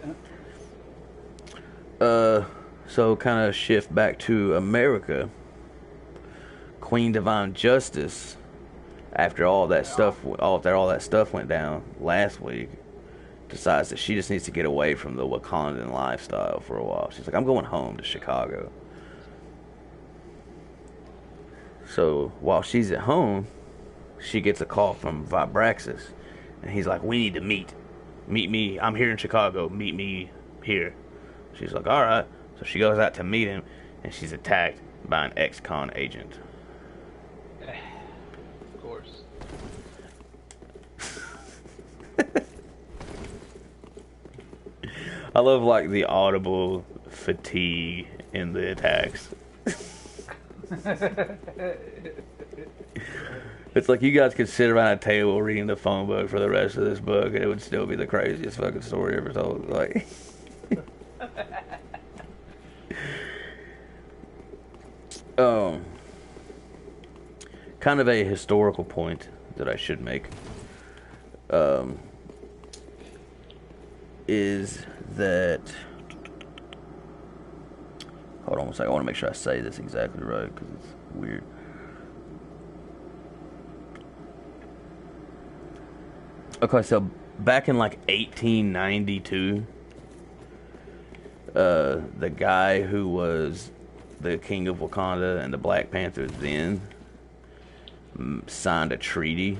So kind of shift back to America. Queen Divine Justice, after all that stuff went down last week, decides that she just needs to get away from the Wakandan lifestyle for a while. She's like, I'm going home to Chicago. So while she's at home, she gets a call from Vibraxis, and he's like, "We need to meet. Meet me. I'm here in Chicago. Meet me here." She's like, "All right." So she goes out to meet him, and she's attacked by an ex-con agent. Of course. I love like the audible fatigue in the attacks. It's like you guys could sit around a table reading the phone book for the rest of this book, and it would still be the craziest fucking story ever told. Like, kind of a historical point that I should make, is that. Hold on one second. I want to make sure I say this exactly right because it's weird. Okay, so back in like 1892, the guy who was the king of Wakanda and the Black Panther then signed a treaty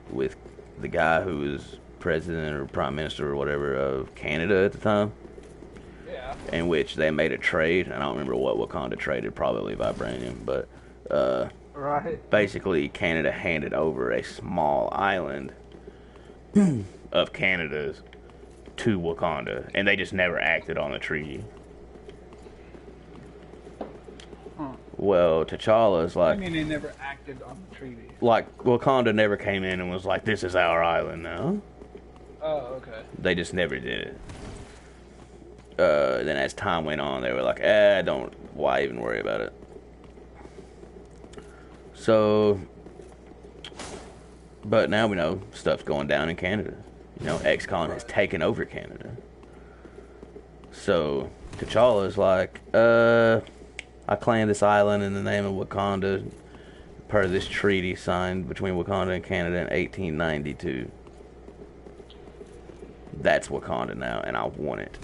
with the guy who was president or prime minister or whatever of Canada at the time. Yeah. In which they made a trade. I don't remember what Wakanda traded, probably vibranium, but Right. basically Canada handed over a small island of Canada's to Wakanda, and they just never acted on the treaty. Huh. Well, T'Challa's like, I mean, they never acted on the treaty. like Wakanda never came in and was like, "This is our island now." Oh, okay. They just never did it. Then as time went on, they were like, why even worry about it? So, but now we know stuff's going down in Canada. You know, ex-con has taken over Canada. So, T'Challa's like, I claim this island in the name of Wakanda per this treaty signed between Wakanda and Canada in 1892. That's Wakanda now, and I want it.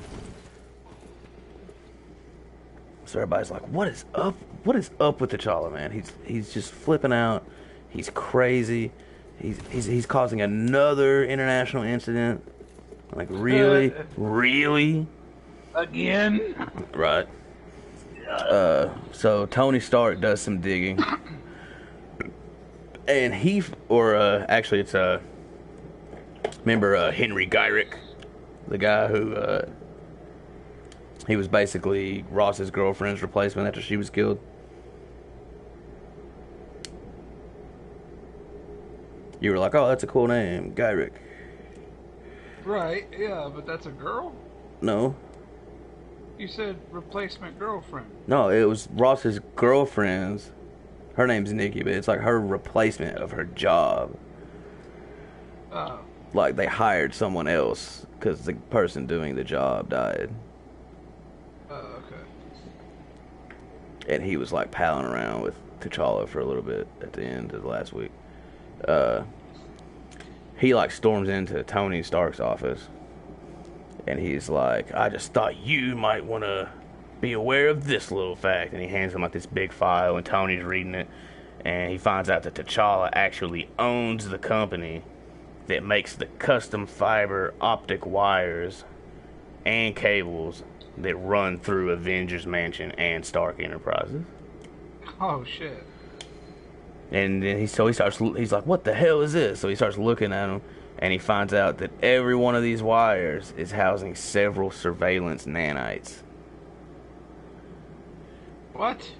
So everybody's like, "What is up? What is up with T'Challa, man? He's just flipping out. He's crazy. He's causing another international incident. Like, really, really, again? Right." So Tony Stark does some digging, and actually it's remember Henry Gyrick, the guy who he was basically Ross's girlfriend's replacement after she was killed. You were like, "Oh, that's a cool name, Gyrick." Right, yeah, but that's a girl? No. You said replacement girlfriend. No, it was Ross's girlfriend's. Her name's Nikki, but it's like her replacement of her job. Oh. Like they hired someone else because the person doing the job died. Oh, okay. And he was like palling around with T'Challa for a little bit at the end of last week. He like storms into Tony Stark's office, and he's like, "I just thought you might want to be aware of this little fact." And he hands him like this big file, and Tony's reading it, and he finds out that T'Challa actually owns the company that makes the custom fiber optic wires and cables that run through Avengers Mansion and Stark Enterprises. Oh, shit. And then he's like, "What the hell is this?" So he starts looking at them, and he finds out that every one of these wires is housing several surveillance nanites. What?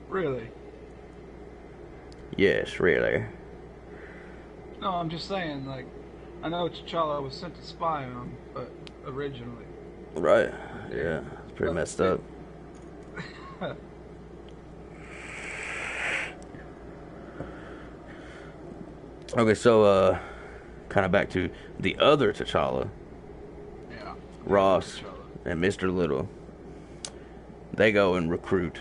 Really? Yes, really. No, I'm just saying, like, I know T'Challa was sent to spy on him, but originally. Right. Yeah. It's pretty messed up. Okay, so kind of back to the other T'Challa. Yeah. Ross T'Challa. and Mr. Little. They go and recruit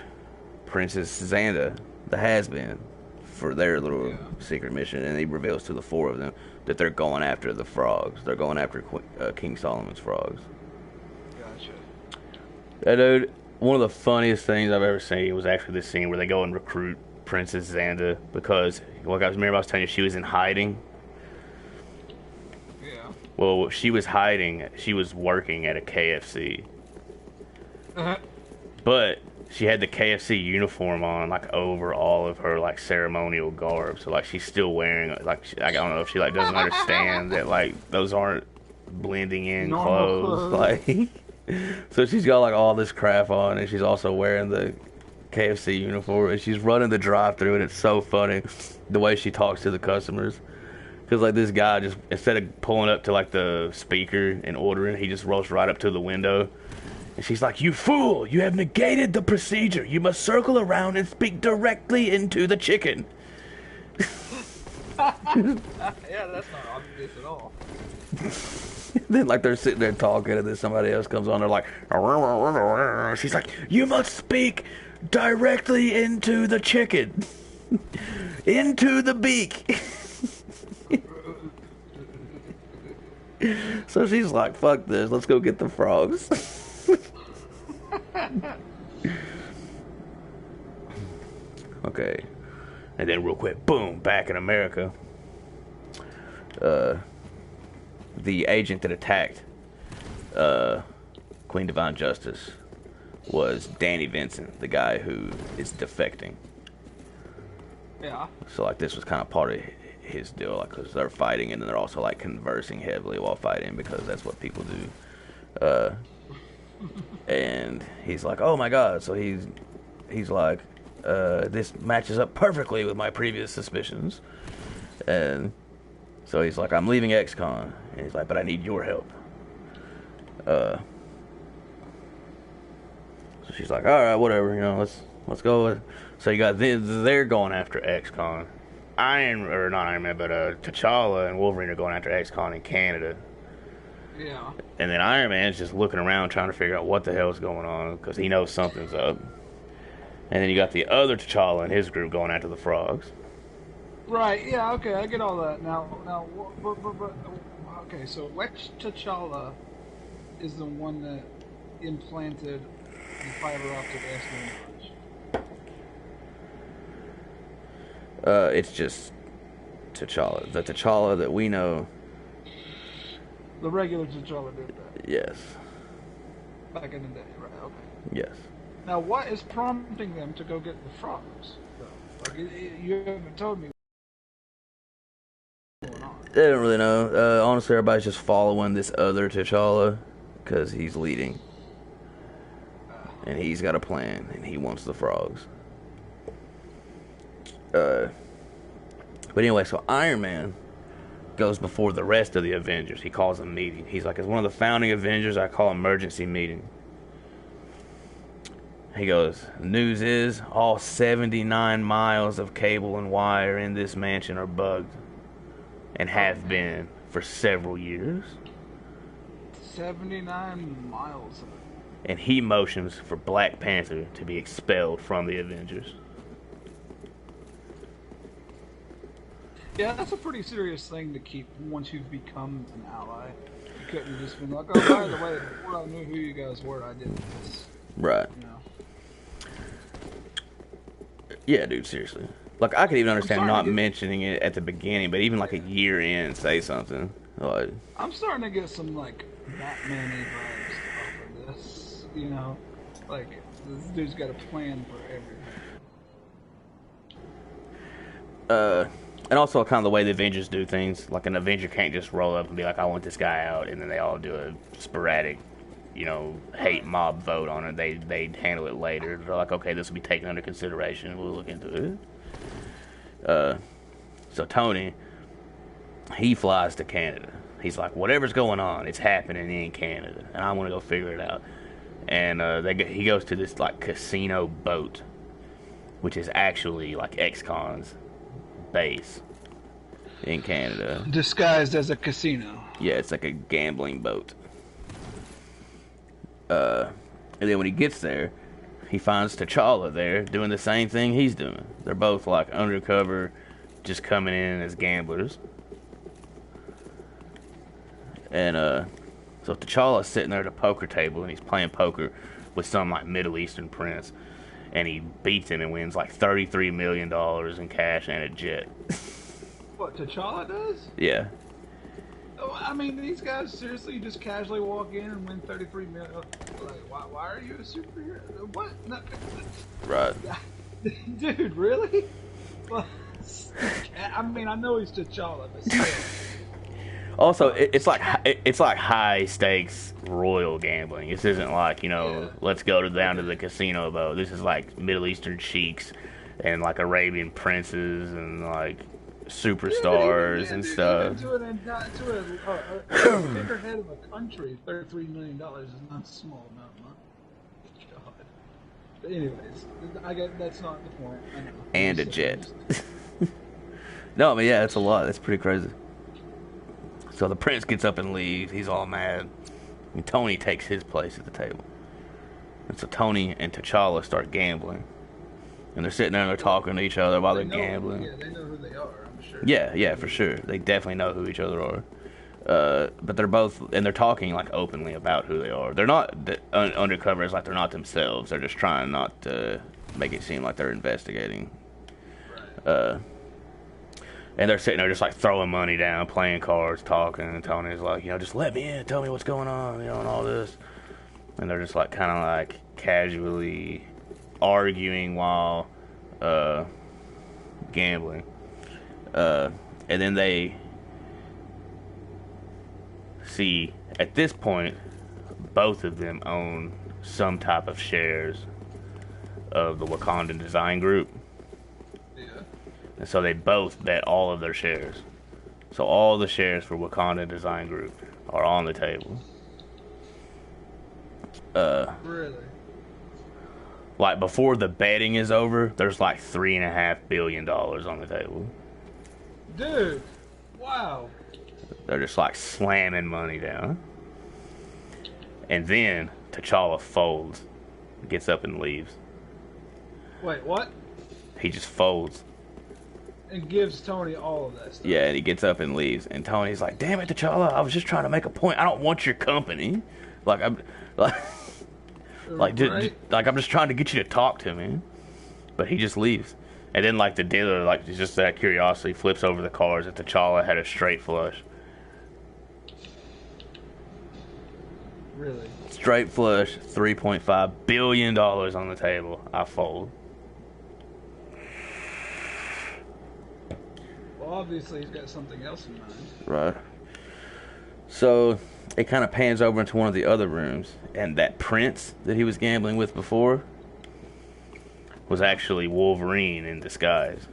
Princess Xanda, the has-been, for their little secret mission, and he reveals to the four of them that they're going after the frogs. They're going after King Solomon's frogs. Gotcha. And dude, one of the funniest things I've ever seen was actually this scene where they go and recruit Princess Xanda because, like I remember I was telling you, she was in hiding. Yeah. Well, she was hiding. She was working at a KFC, Uh-huh. but she had the KFC uniform on, like over all of her like ceremonial garb. So like she's still wearing like I don't know if she like doesn't understand that like those aren't blending in Normal clothes. clothes. Like, so she's got like all this crap on, and she's also wearing the KFC uniform, and she's running the drive-through, and it's so funny the way she talks to the customers. Because like this guy just instead of pulling up to like the speaker and ordering, he just rolls right up to the window. And she's like, "You fool! You have negated the procedure. You must circle around and speak directly into the chicken." Yeah, that's not obvious at all. Then like they're sitting there talking, and then somebody else comes on. They're like, she's like, "You must speak directly into the chicken, into the beak." So she's like, "Fuck this. Let's go get the frogs." Okay, and then real quick, boom, back in America. The agent that attacked Queen Divine Justice was Danny Vincent, the guy who is defecting. Yeah. So like this was kind of part of his deal, like because they're fighting and then they're also like conversing heavily while fighting because that's what people do. And he's like, "Oh my god!" So he's like, "This matches up perfectly with my previous suspicions," and so he's like, "I'm leaving XCon," and he's like, "But I need your help." So she's like, "All right, whatever, you know, let's go." So you got they're going after XCon. Not Iron Man, but T'Challa and Wolverine are going after XCon in Canada. Yeah. And then Iron Man's just looking around trying to figure out what the hell's going on because he knows something's up. And then you got the other T'Challa and his group going after the frogs. Right. Yeah. Okay. I get all that. Now. But okay. So which T'Challa is the one that implanted the fiber optic S It's just T'Challa. The T'Challa that we know. The regular T'Challa did that Yes. back in the day, right? Okay. Yes. Now, what is prompting them to go get the frogs? Though? Like, you haven't told me what's going on. They don't really know. Honestly, everybody's just following this other T'Challa because he's leading. And he's got a plan, and he wants the frogs. But anyway, so Iron Man goes before the rest of the Avengers. He calls a meeting. He's like, as one of the founding Avengers, I call emergency meeting. He goes, news is all 79 miles of cable and wire in this mansion are bugged and have been for several years. 79 miles. And he motions for Black Panther to be expelled from the Avengers. Yeah, that's a pretty serious thing to keep once you've become an ally. You couldn't have just been like, oh, by the way, before I knew who you guys were, I did this. Right. You know? Yeah, dude, seriously. Like, I could even understand starting not to get- mentioning it at the beginning, but even like a year in, say something. Like, I'm starting to get some, like, Batman-y vibes off of this. You know? Like, this dude's got a plan for everything. and also kind of the way the Avengers do things. Like, an Avenger can't just roll up and be like, I want this guy out, and then they all do a sporadic, you know, hate mob vote on it. They handle it later. They're like, okay, this will be taken under consideration. We'll look into it. So Tony, he flies to Canada. He's like, whatever's going on, it's happening in Canada, and I want to go figure it out. And he goes to this like casino boat, which is actually like XCon's base in Canada. Disguised as a casino. Yeah, it's like a gambling boat. And then when he gets there, he finds T'Challa there doing the same thing he's doing. They're both like undercover, just coming in as gamblers. And so T'Challa's sitting there at a poker table and he's playing poker with some like Middle Eastern prince, and he beats him and wins like $33 million in cash and a jet. What T'Challa does? Yeah, Oh, I mean, these guys seriously just casually walk in and win 33 million. Like, why are you a superhero? What? No, right. dude, really? Well, I mean, I know he's T'Challa, but still. Also, it's like high stakes royal gambling. This isn't like, you know, Yeah. let's go down to the casino boat. This is like Middle Eastern sheiks and like Arabian princes and like superstars and stuff. Even to a figurehead of a country, $33 million is not a small amount of money. God. But anyways, I get that's not the point. I know. And a jet. No, but yeah, it's a lot. That's pretty crazy. So the prince gets up and leaves. He's all mad. And Tony takes his place at the table. And so Tony and T'Challa start gambling. And they're sitting there and they're talking to each other while they're gambling. Yeah, they know who they are, I'm sure. Yeah, for sure. They definitely know who each other are. But they're both, and they're talking like openly about who they are. They're not undercover. It's like they're not themselves. They're just trying not to make it seem like they're investigating. Right. And they're sitting there just like throwing money down, playing cards, talking. And Tony's like, you know, just let me in, tell me what's going on, you know, and all this. And they're just like kind of like casually arguing while gambling. And then they see at this point both of them own some type of shares of the Wakandan Design Group. Yeah. And so they both bet all of their shares. So all the shares for Wakanda Design Group are on the table. Really? Like before the betting is over, there's like $3.5 billion on the table. Dude, wow. They're just like slamming money down. And then T'Challa folds, gets up and leaves. Wait, what? He just folds. And gives Tony all of that stuff. Yeah, and he gets up and leaves. And Tony's like, "Damn it, T'Challa! I was just trying to make a point. I don't want your company. Like I'm, like, Right? I'm just trying to get you to talk to me." But he just leaves. And then like the dealer, like just out of curiosity, flips over the cards, and T'Challa had a straight flush. Really? Straight flush, $3.5 billion on the table. I fold. Well, obviously he's got something else in mind. Right. So it kind of pans over into one of the other rooms, and that prince that he was gambling with before was actually Wolverine in disguise.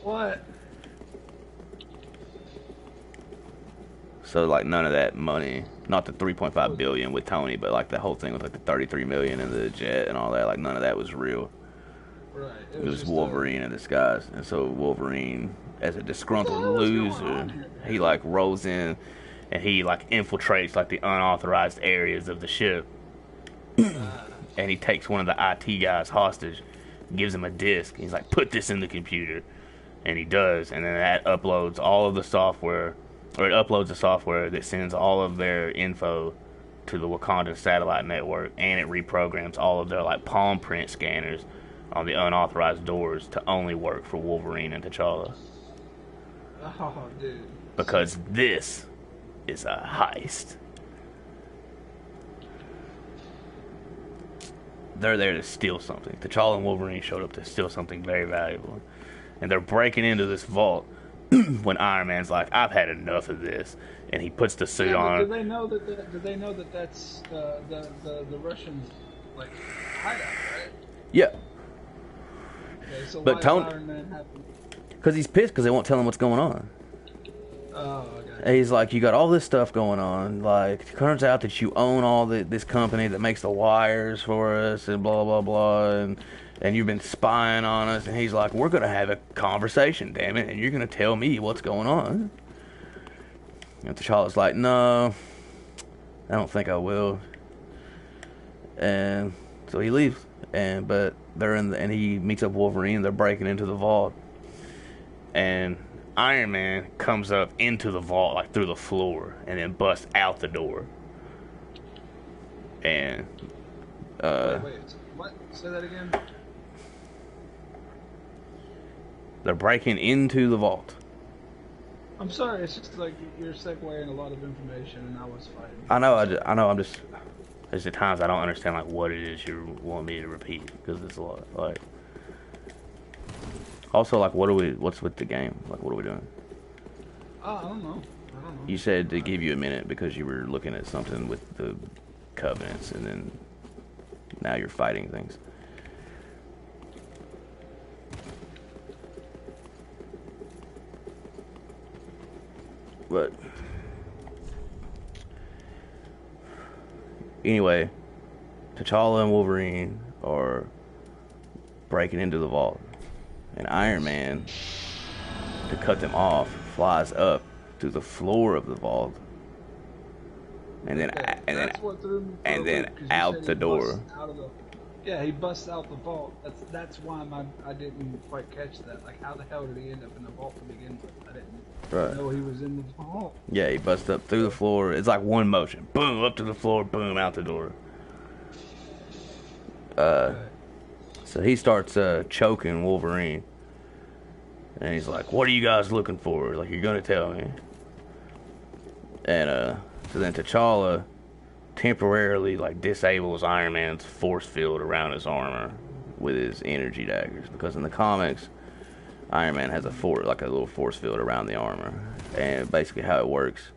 What? So like none of that money, not the 3.5 billion with Tony, but like the whole thing with like the 33 million and the jet and all that, like none of that was real. Right. It was Wolverine in disguise. And so Wolverine, as a disgruntled loser, he like rolls in and he like infiltrates like the unauthorized areas of the ship. And he takes one of the IT guys hostage, gives him a disc. He's like, put this in the computer. And he does. And then that uploads all of the software, or it uploads the software that sends all of their info to the Wakandan satellite network. And it reprograms all of their like palm print scanners on the unauthorized doors to only work for Wolverine and T'Challa. Oh, dude. Because this is a heist. They're there to steal something. T'Challa and Wolverine showed up to steal something very valuable. And they're breaking into this vault when Iron Man's like, I've had enough of this. And he puts the suit on. Do they know that that's the Russians like hideout, right? Yeah. Okay, so But why Tony, does Iron Man have to... because he's pissed because they won't tell him what's going on. Oh, okay. And he's like, you got all this stuff going on. Like, it turns out that you own all this company that makes the wires for us and blah, blah, blah. And you've been spying on us. And he's like, we're going to have a conversation, damn it. And you're going to tell me what's going on. And T'Challa's like, no, I don't think I will. And so he leaves. But they're and he meets up Wolverine. They're breaking into the vault. And Iron Man comes up into the vault, like through the floor, and then busts out the door. And Wait. What? Say that again. They're breaking into the vault. I'm sorry. It's just like you're segueing a lot of information, and I was fighting. I know. I'm just. There's the times I don't understand like what it is you want me to repeat because it's a lot. Like. Also, like, what's with the game? Like, what are we doing? I don't know. You said to give you a minute because you were looking at something with the covenants, and then now you're fighting things. But anyway, T'Challa and Wolverine are breaking into the vault, and Iron Man, to cut them off, flies up to the floor of the vault, and then out the door. Yeah, he busts out the vault. That's why I didn't quite catch that. Like, how the hell did he end up in the vault to begin with? I didn't know he was in the vault. Yeah, he busts up through the floor. It's like one motion. Boom, up to the floor. Boom, out the door. So he starts choking Wolverine. And he's like, what are you guys looking for? Like, you're going to tell me. And so then T'Challa temporarily like disables Iron Man's force field around his armor with his energy daggers, because in the comics Iron Man has a little force field around the armor, and basically how it works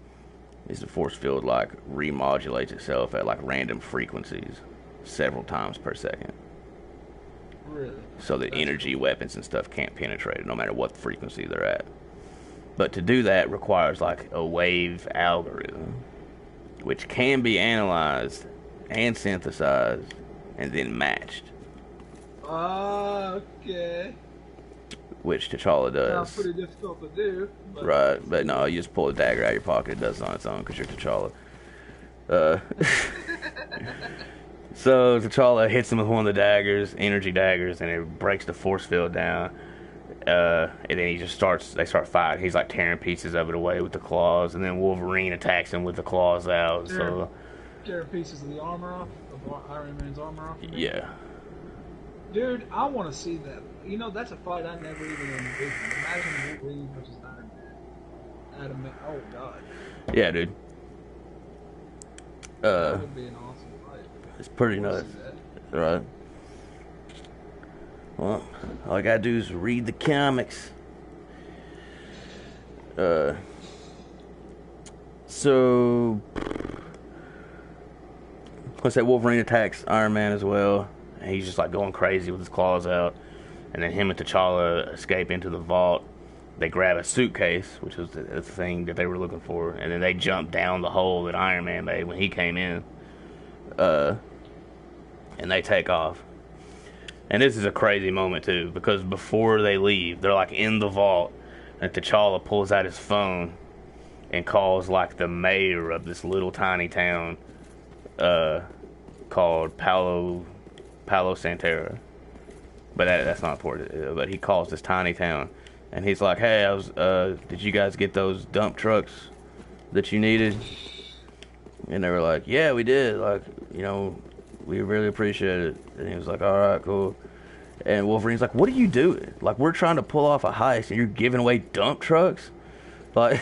is the force field like remodulates itself at like random frequencies several times per second. Really? So that energy weapons and stuff can't penetrate it no matter what frequency they're at. But to do that requires like a wave algorithm, which can be analyzed and synthesized and then matched. Okay. Which T'Challa does. Sounds pretty difficult to do. Right, but no, you just pull a dagger out of your pocket. It does it on its own because you're T'Challa. So T'Challa hits him with one of the daggers, energy daggers, and it breaks the force field down. And then they start fighting. He's like tearing pieces of it away with the claws, and then Wolverine attacks him with the claws out. Tearing pieces of the armor off, of Iron Man's armor off. Yeah. Dude, I want to see that. You know, that's a fight I never even envisioned. Imagine Wolverine versus Iron Man. Oh God. Yeah, dude. That would be an awesome fight. It's pretty nuts, right? Well, all I gotta do is read the comics. So let's say Wolverine attacks Iron Man as well. And he's just like going crazy with his claws out. And then him and T'Challa escape into the vault. They grab a suitcase, which was the thing that they were looking for. And then they jump down the hole that Iron Man made when he came in. And they take off. And this is a crazy moment, too, because before they leave, they're, like, in the vault, and T'Challa pulls out his phone and calls, like, the mayor of this little tiny town called Palo Santana. But that's not important. But he calls this tiny town, and he's like, hey, did you guys get those dump trucks that you needed? And they were like, yeah, we did. Like, you know, we really appreciate it. And he was like, all right, cool. And Wolverine's like, what are you doing? Like, we're trying to pull off a heist and you're giving away dump trucks? Like,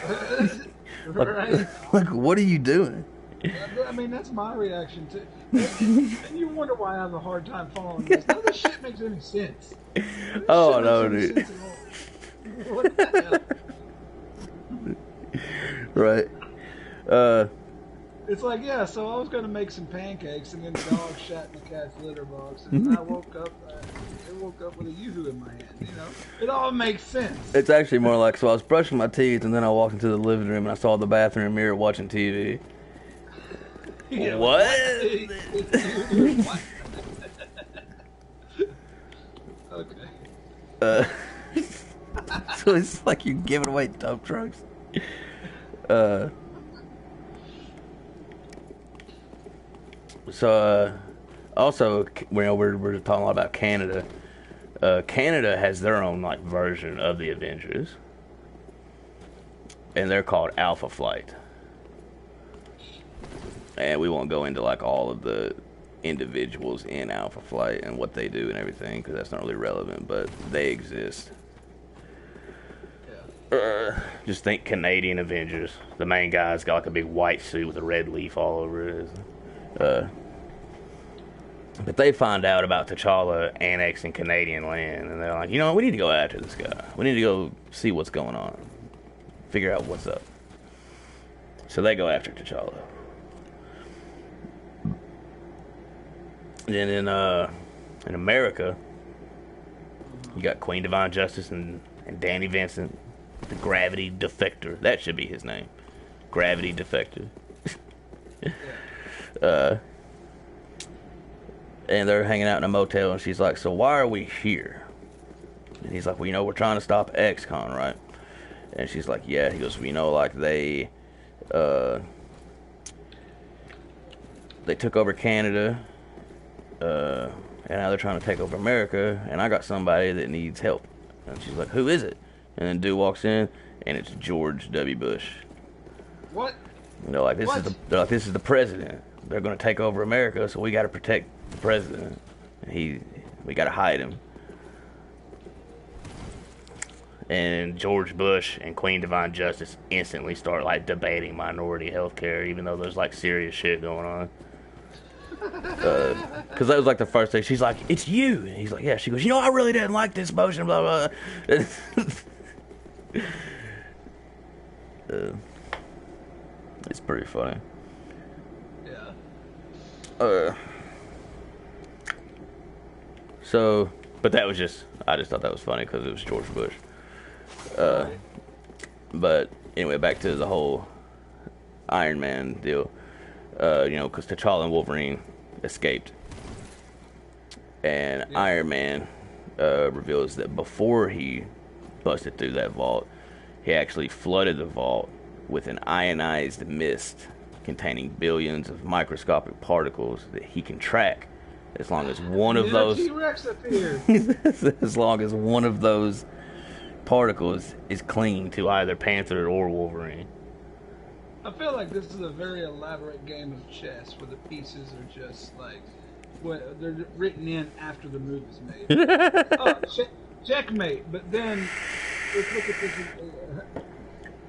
Right. like what are you doing? I mean, that's my reaction to. And you wonder why I have a hard time following this. None of this shit makes any sense. Oh, no, dude. What the hell? Right. It's like, yeah, so I was going to make some pancakes, and then the dog shat in the cat's litter box, and then I woke up with a yoo-hoo in my hand, you know? It all makes sense. It's actually more like, so I was brushing my teeth, and then I walked into the living room, and I saw the bathroom mirror watching TV. Yeah, What? What? Okay. So it's like you're giving away dump trucks. Also, we're talking a lot about Canada. Canada has their own like version of the Avengers, and they're called Alpha Flight. And we won't go into like all of the individuals in Alpha Flight and what they do and everything, because that's not really relevant, but they exist. Just think Canadian Avengers. The main guy's got like a big white suit with a red leaf all over it. But they find out about T'Challa annexing Canadian land, and they're like, you know what, we need to go after this guy. We need to go see what's going on. Figure out what's up. So they go after T'Challa. Then in America, you got Queen Divine Justice and Danny Vincent, the Gravity Defector. That should be his name. Gravity Defector. And they're hanging out in a motel, and she's like, so why are we here? And he's like, well, you know, we're trying to stop X-Con, right? And she's like, yeah. He goes, well, you know, like, they took over Canada, and now they're trying to take over America, and I got somebody that needs help. And she's like, who is it? And then dude walks in, and it's George W. Bush. What? You know, like, this is the president. They're going to take over America, so we got to protect the president. And we got to hide him. And George Bush and Queen Divine Justice instantly start like debating minority health care, even though there's like serious shit going on. Because that was like the first thing. She's like, it's you. And he's like, yeah. She goes, you know, I really didn't like this motion, blah, blah. It's pretty funny. Yeah. So, but that was I just thought that was funny because it was George Bush. But anyway, back to the whole Iron Man deal. You know, because T'Challa and Wolverine escaped. And yeah. Iron Man reveals that before he busted through that vault, he actually flooded the vault with an ionized mist containing billions of microscopic particles that he can track as long as one of those T-Rex appeared. as long as one of those particles is clinging to either Panther or Wolverine. I feel like this is a very elaborate game of chess where the pieces are just like they're written in after the move is made. Checkmate. But then let's look at this.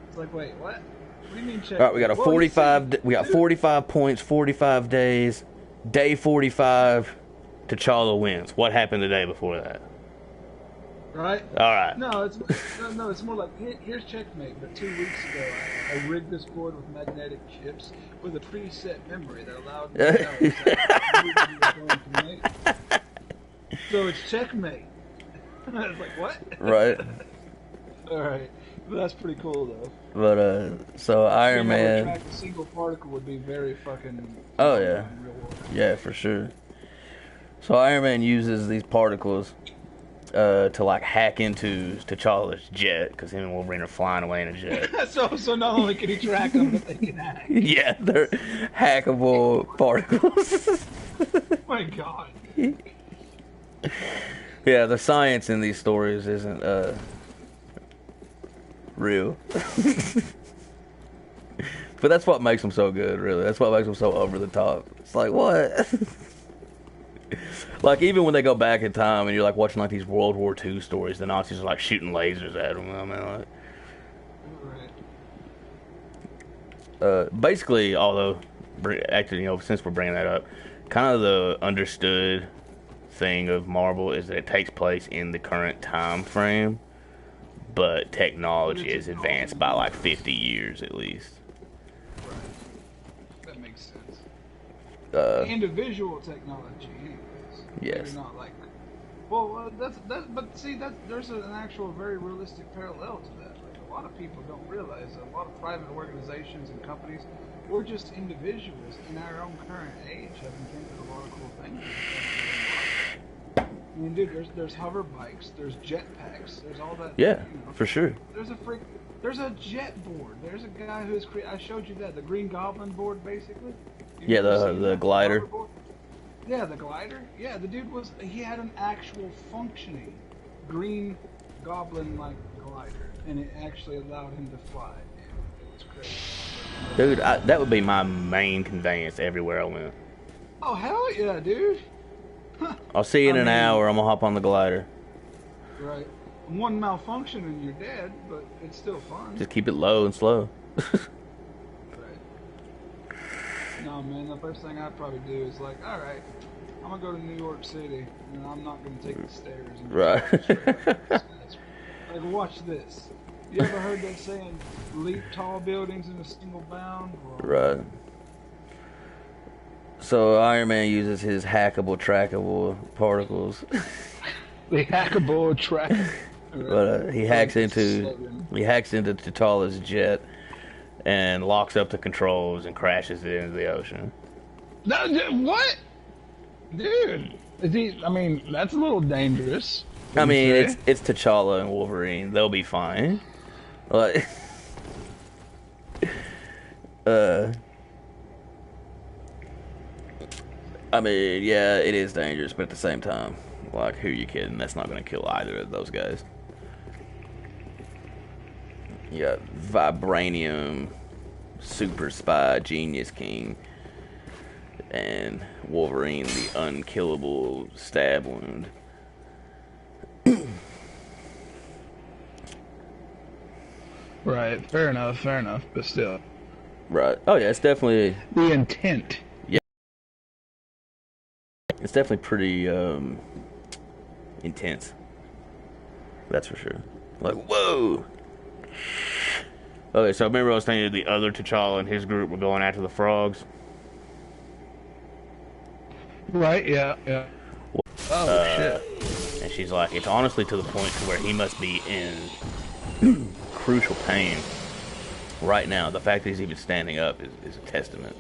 It's like, wait, what? What do you mean checkmate? All right, we got 45. We got 45 points, 45 days. Day 45, T'Challa wins. What happened the day before that? Right? All right. No, it's more like here's checkmate. But 2 weeks ago, I rigged this board with magnetic chips with a preset memory that allowed me to know exactly what you were going to make. So it's checkmate. I was like, what? Right. All right. But that's pretty cool, though. But so Iron Man. Track a single particle would be very fucking. Oh yeah. Yeah, for sure. So Iron Man uses these particles to like hack into T'Challa's jet because him and Wolverine are flying away in a jet. so not only can he track them, but they can hack. Yeah, they're hackable particles. Oh my God. Yeah, the science in these stories isn't real. But that's what makes them so good, really. That's what makes them so over the top. It's like, what? Like, even when they go back in time and you're like watching like these World War II stories, the Nazis are like shooting lasers at them. I mean, like, basically, although, actually, you know, since we're bringing that up, kind of the understood thing of Marvel is that it takes place in the current time frame, but technology is advanced by like 50 years at least. Right. That makes sense. Individual technology, anyways. Yes. Maybe not like. Well, but see, there's an actual very realistic parallel to that. Like, a lot of people don't realize that a lot of private organizations and companies, we're just individuals in our own current age, have invented a lot of cool things. I mean, dude, there's hover bikes, there's jetpacks, there's all that. Yeah, you know, for sure. There's a jet board. There's a guy who's I showed you that, the Green Goblin board, basically. Yeah, the glider. Yeah, the glider. Yeah, the dude he had an actual functioning Green Goblin-like glider, and it actually allowed him to fly. It's crazy. Dude, that would be my main conveyance everywhere I went. Oh, hell yeah, dude. I'll see you in I an mean- hour. I'm gonna hop on the glider. Right. One malfunction and you're dead, but it's still fun. Just keep it low and slow. Right. No, man, the first thing I'd probably do is like, all right, I'm gonna go to New York City, and I'm not gonna take the stairs. And Right. Like, watch this. You ever heard that saying, leap tall buildings in a single bound? Well, Right. So Iron Man uses his hackable, trackable particles. the hackable track. But he hacks into T'Challa's jet and locks up the controls and crashes it into the ocean. No, what? Dude. I mean, that's a little dangerous. I mean, it's T'Challa and Wolverine. They'll be fine. Like, I mean, yeah, it is dangerous, but at the same time, like, who you kidding? That's not going to kill either of those guys. You got Vibranium, Super Spy, Genius King, and Wolverine, the unkillable stab wound. Right, fair enough, but still. Right. Oh, yeah, it's definitely... The intent. It's definitely pretty intense. That's for sure. Like, whoa! Okay, so remember I was saying the other T'Challa and his group were going after the frogs? Right, yeah. Oh, shit. And she's like, it's honestly to the point to where he must be in crucial pain right now. The fact that he's even standing up is a testament.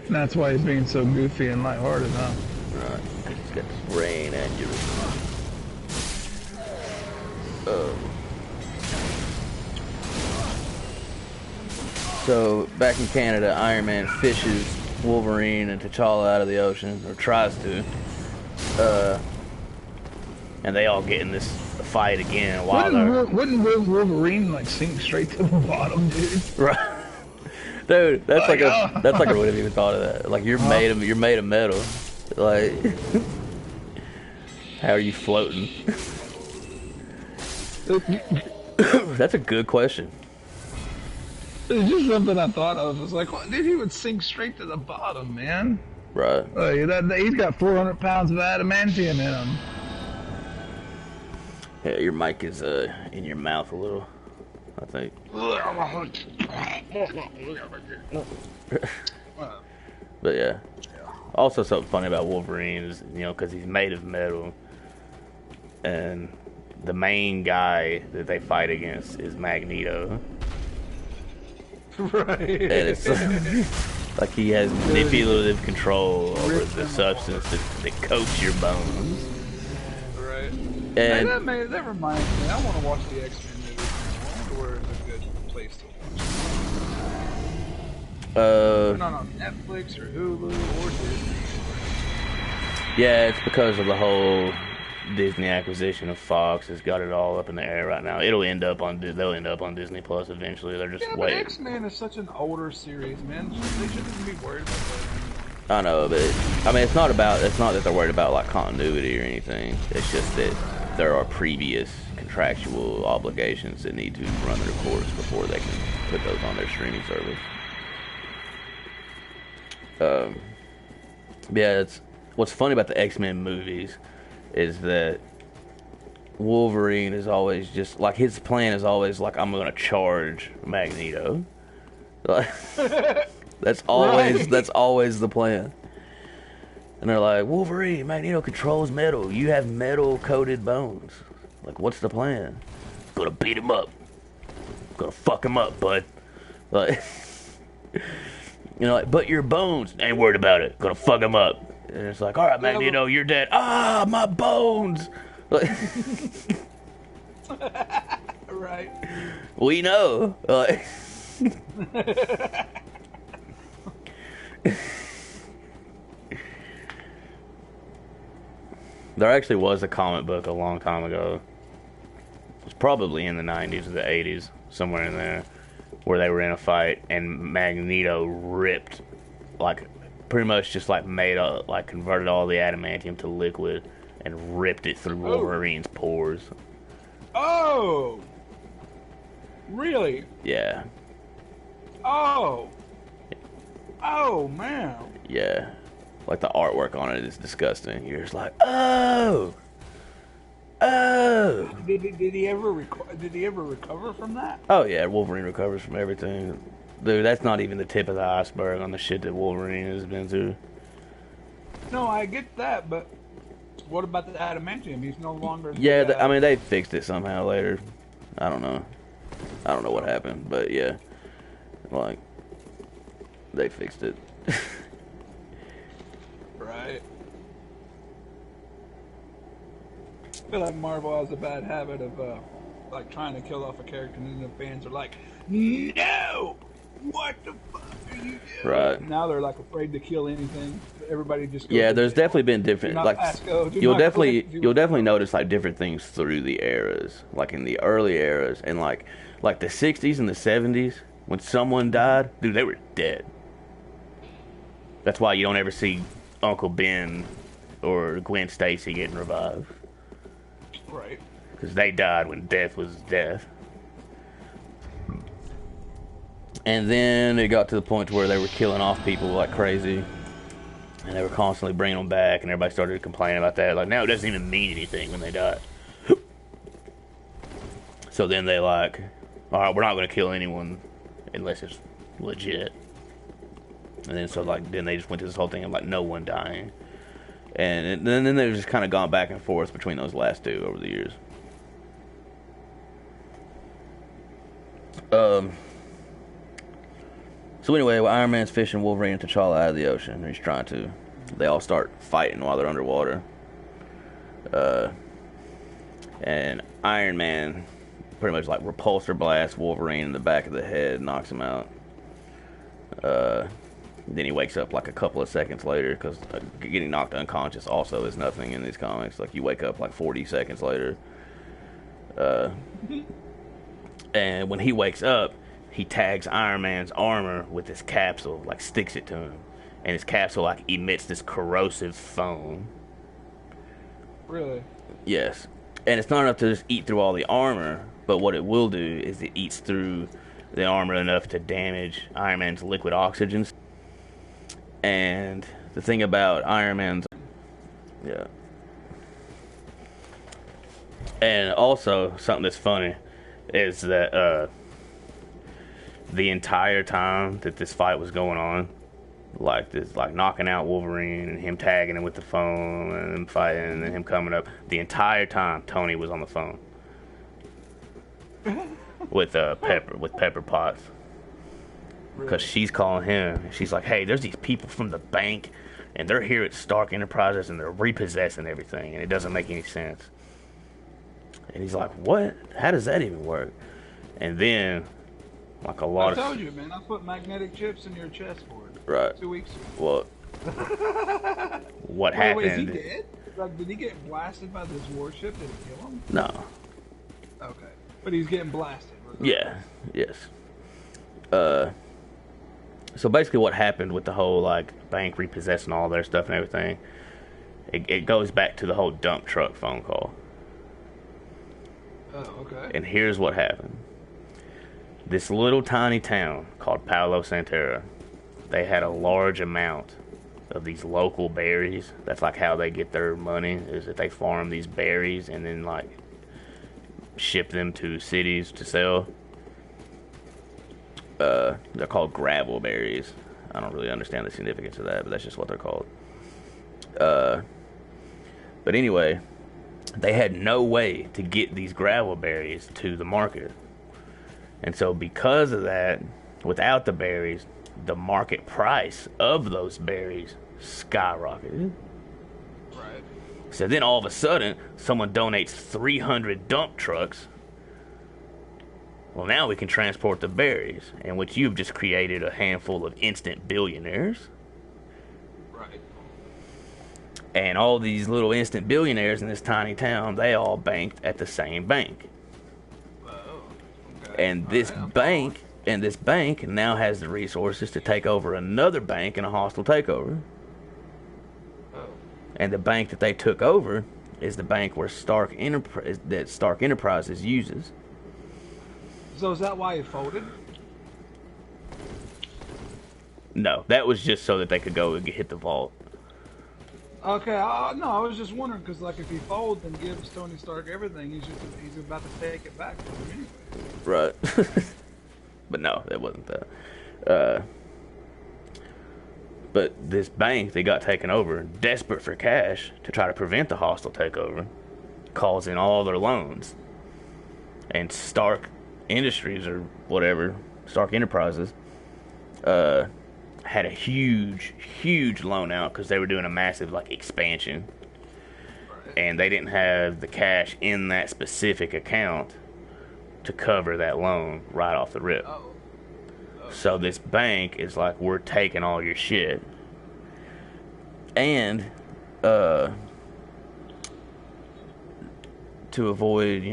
That's why he's being so goofy and lighthearted, huh? Right, because he's got this brain aneurysm. So, back in Canada, Iron Man fishes Wolverine and T'Challa out of the ocean, or tries to. And they all get in this fight again while Wouldn't Wolverine, like, sink straight to the bottom, dude? Right. Dude, that's like I wouldn't have even thought of that. Like, you're made of metal. Like, how are you floating? That's a good question. It's just something I thought of. It's like, well, dude, he would sink straight to the bottom, man. Right. He's got 400 pounds of adamantium in him. Yeah, your mic is in your mouth a little, I think. But yeah. Also, something funny about Wolverine is, because he's made of metal, and the main guy that they fight against is Magneto. Right. And it's like he has manipulative control over the substance that coats your bones. Right. And That reminds me. I want to watch the X-Men movie. I wonder where is a good place to watch. They're not on Netflix or Hulu or Disney. yeah, it's because of the whole Disney acquisition of Fox has got it all up in the air right now. They'll end up on Disney Plus eventually. They're just Yeah, but waiting. X-Men is such an older series, man. They shouldn't be worried about that. I know, but I mean, it's not that they're worried about like continuity or anything. It's just that there are previous contractual obligations that need to run their course before they can put those on their streaming service. Yeah, what's funny about the X-Men movies is that Wolverine is always just like, his plan is always like, I'm gonna charge Magneto. Like, that's always the plan. And they're like, Wolverine, Magneto controls metal. You have metal coated bones. Like, what's the plan? Gonna beat him up. Gonna fuck him up, bud. Like, like, but your bones, ain't worried about it. Gonna fuck him up. And it's like, all right, Magneto, you're dead. Ah, my bones. Like, Right. we know. Like, there actually was a comic book a long time ago. It was probably in the 90s or the 80s, somewhere in there, where they were in a fight and Magneto ripped like pretty much just like converted all the adamantium to liquid and ripped it through Wolverine's pores. Oh, really? Yeah. Oh man. Yeah. Like the artwork on it is disgusting. You're just like, oh. Did he ever recover from that? Oh yeah, Wolverine recovers from everything. Dude, that's not even the tip of the iceberg on the shit that Wolverine has been through. No, I get that, but what about the adamantium? He's no longer. I mean, they fixed it somehow later. I don't know what happened, but yeah, like they fixed it. Right. I feel like Marvel has a bad habit of like trying to kill off a character, and then the fans are like, "No, what the fuck are you doing?" Right. Now they're like afraid to kill anything. Everybody just goes, Yeah, there's definitely been different. Like you'll definitely notice like different things through the eras. Like in the early eras, and like the '60s and the '70s, when someone died, dude, they were dead. That's why you don't ever see Uncle Ben or Gwen Stacy getting revived. Right. Because they died when death was death. And then it got to the point where they were killing off people like crazy. And they were constantly bringing them back, and everybody started complaining about that. Like, now it doesn't even mean anything when they die. So then they like, all right, we're not going to kill anyone unless it's legit. And then then they just went to this whole thing of like no one dying. And then they've just kind of gone back and forth between those last two over the years. So anyway, Iron Man's fishing Wolverine and T'Challa out of the ocean. He's trying to. They all start fighting while they're underwater. And Iron Man pretty much like repulsor blasts Wolverine in the back of the head, knocks him out. Then he wakes up like a couple of seconds later, because getting knocked unconscious also is nothing in these comics. Like you wake up like 40 seconds later. And when he wakes up, he tags Iron Man's armor with his capsule, like sticks it to him. And his capsule like emits this corrosive foam. Really? Yes. And it's not enough to just eat through all the armor, but what it will do is it eats through the armor enough to damage Iron Man's liquid oxygen. And the thing about Iron Man's... Yeah. And also, something that's funny is that the entire time that this fight was going on, like knocking out Wolverine and him tagging him with the phone and him fighting and him coming up, the entire time Tony was on the phone with Pepper Potts. Because she's calling him, and she's like, hey, there's these people from the bank, and they're here at Stark Enterprises, and they're repossessing everything, and it doesn't make any sense. And he's like, what? How does that even work? And then, like a lot I told you, man, I put magnetic chips in your chessboard. Right. 2 weeks ago. Well, what happened... Wait, is he dead? Like, did he get blasted by this warship? Did it kill him? No. Okay. But he's getting blasted. Yeah. Yes. So basically what happened with the whole, like, bank repossessing all their stuff and everything, it goes back to the whole dump truck phone call. Oh, okay. And here's what happened. This little tiny town called Palo Santerra, they had a large amount of these local berries. That's, like, how they get their money, is that they farm these berries and then, like, ship them to cities to sell. They're called gravel berries. I don't really understand the significance of that, but that's just what they're called. But anyway, they had no way to get these gravel berries to the market. And so because of that, without the berries, the market price of those berries skyrocketed. Right. So then all of a sudden, someone donates 300 dump trucks. Well, now we can transport the berries, in which you've just created a handful of instant billionaires. Right. And all these little instant billionaires in this tiny town, they all banked at the same bank. Oh, okay. And this bank And this bank now has the resources to take over another bank in a hostile takeover. Oh. And the bank that they took over is the bank where Stark Enterprises uses. So is that why it folded? No, that was just so that they could go and hit the vault. Okay, no, I was just wondering because, like, if he folds and gives Tony Stark everything, he's about to take it back from him anyway. Right. But no, that wasn't that. But this bank that got taken over, desperate for cash to try to prevent the hostile takeover, calls in all their loans. And Stark Industries, or whatever, Stark Enterprises, had a huge loan out because they were doing a massive, like, expansion. And they didn't have the cash in that specific account to cover that loan right off the rip. Oh. So this bank is like, we're taking all your shit. And to avoid,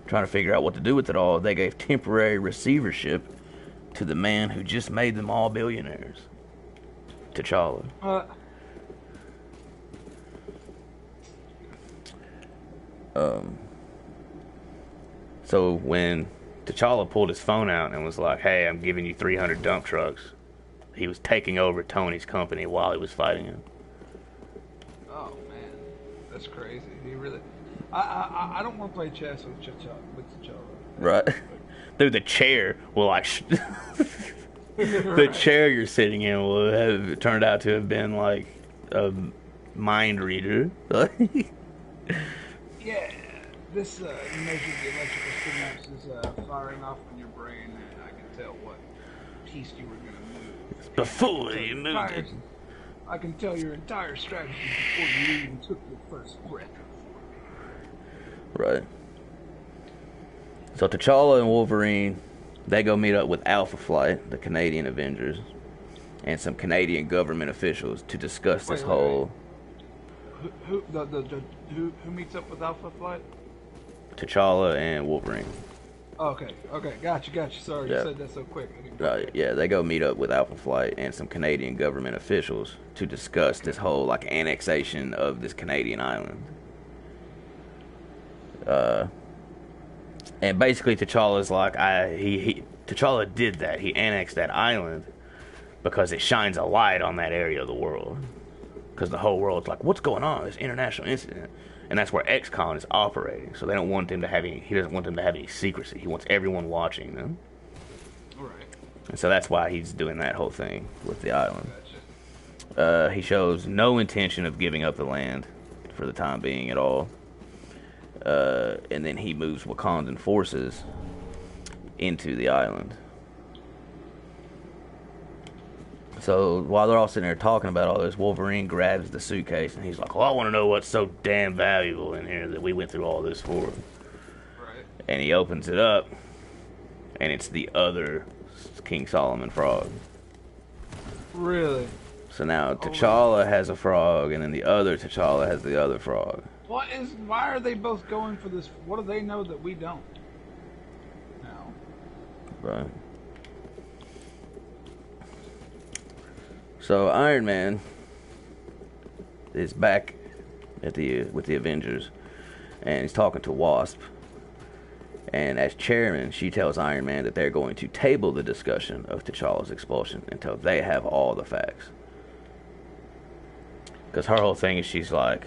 trying to figure out what to do with it all, they gave temporary receivership to the man who just made them all billionaires, T'Challa. So when T'Challa pulled his phone out and was like, hey, I'm giving you 300 dump trucks, he was taking over Tony's company while he was fighting him. Oh, man. That's crazy. He really... I don't want to play chess with T'Challa. Right. Dude, the chair will, like... the chair you're sitting in will have turned out to have been, like, a mind reader. Yeah. This measures the electrical synapses firing off in your brain, and I can tell what piece you were going to move. Before you moved it. I can tell your entire strategy before you even took your first breath. Right. So T'Challa and Wolverine, they go meet up with Alpha Flight, the Canadian Avengers, and some Canadian government officials to discuss this whole... Who meets up with Alpha Flight? T'Challa and Wolverine. Okay, gotcha. Sorry, you said that so quick. Yeah, they go meet up with Alpha Flight and some Canadian government officials to discuss this whole, like, annexation of this Canadian island. And basically T'Challa's like, T'Challa did that. He annexed that island because it shines a light on that area of the world. Because the whole world's like, what's going on? This international incident. And that's where X-Con is operating. So they don't want him to have he doesn't want them to have any secrecy. He wants everyone watching them. Right. And so that's why he's doing that whole thing with the island. Gotcha. He shows no intention of giving up the land for the time being at all. And then he moves Wakandan forces into the island. So while they're all sitting there talking about all this, Wolverine grabs the suitcase and he's like, well, I want to know what's so damn valuable in here that we went through all this for. Right. And he opens it up, and it's the other King Solomon frog. Really? So now T'Challa has a frog, and then the other T'Challa has the other frog. Why are they both going for this? What do they know that we don't? No. Right. So Iron Man is back with the Avengers, and he's talking to Wasp. And as chairman, she tells Iron Man that they're going to table the discussion of T'Challa's expulsion until they have all the facts. Because her whole thing is, she's like,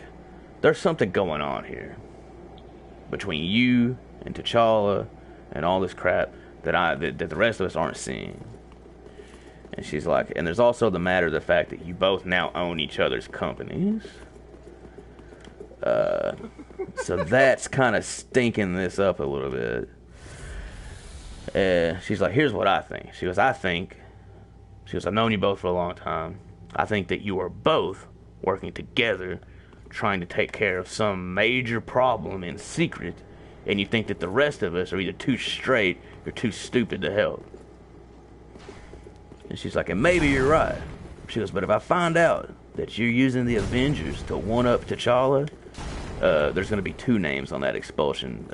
there's something going on here between you and T'Challa and all this crap that the rest of us aren't seeing. And she's like, and there's also the matter of the fact that you both now own each other's companies. So that's kind of stinking this up a little bit. She's like, here's what I think. She goes, I've known you both for a long time. I think that you are both working together, trying to take care of some major problem in secret, and you think that the rest of us are either too straight or too stupid to help. And she's like, and maybe you're right. She goes, but if I find out that you're using the Avengers to one-up T'Challa, there's going to be 2 names on that expulsion.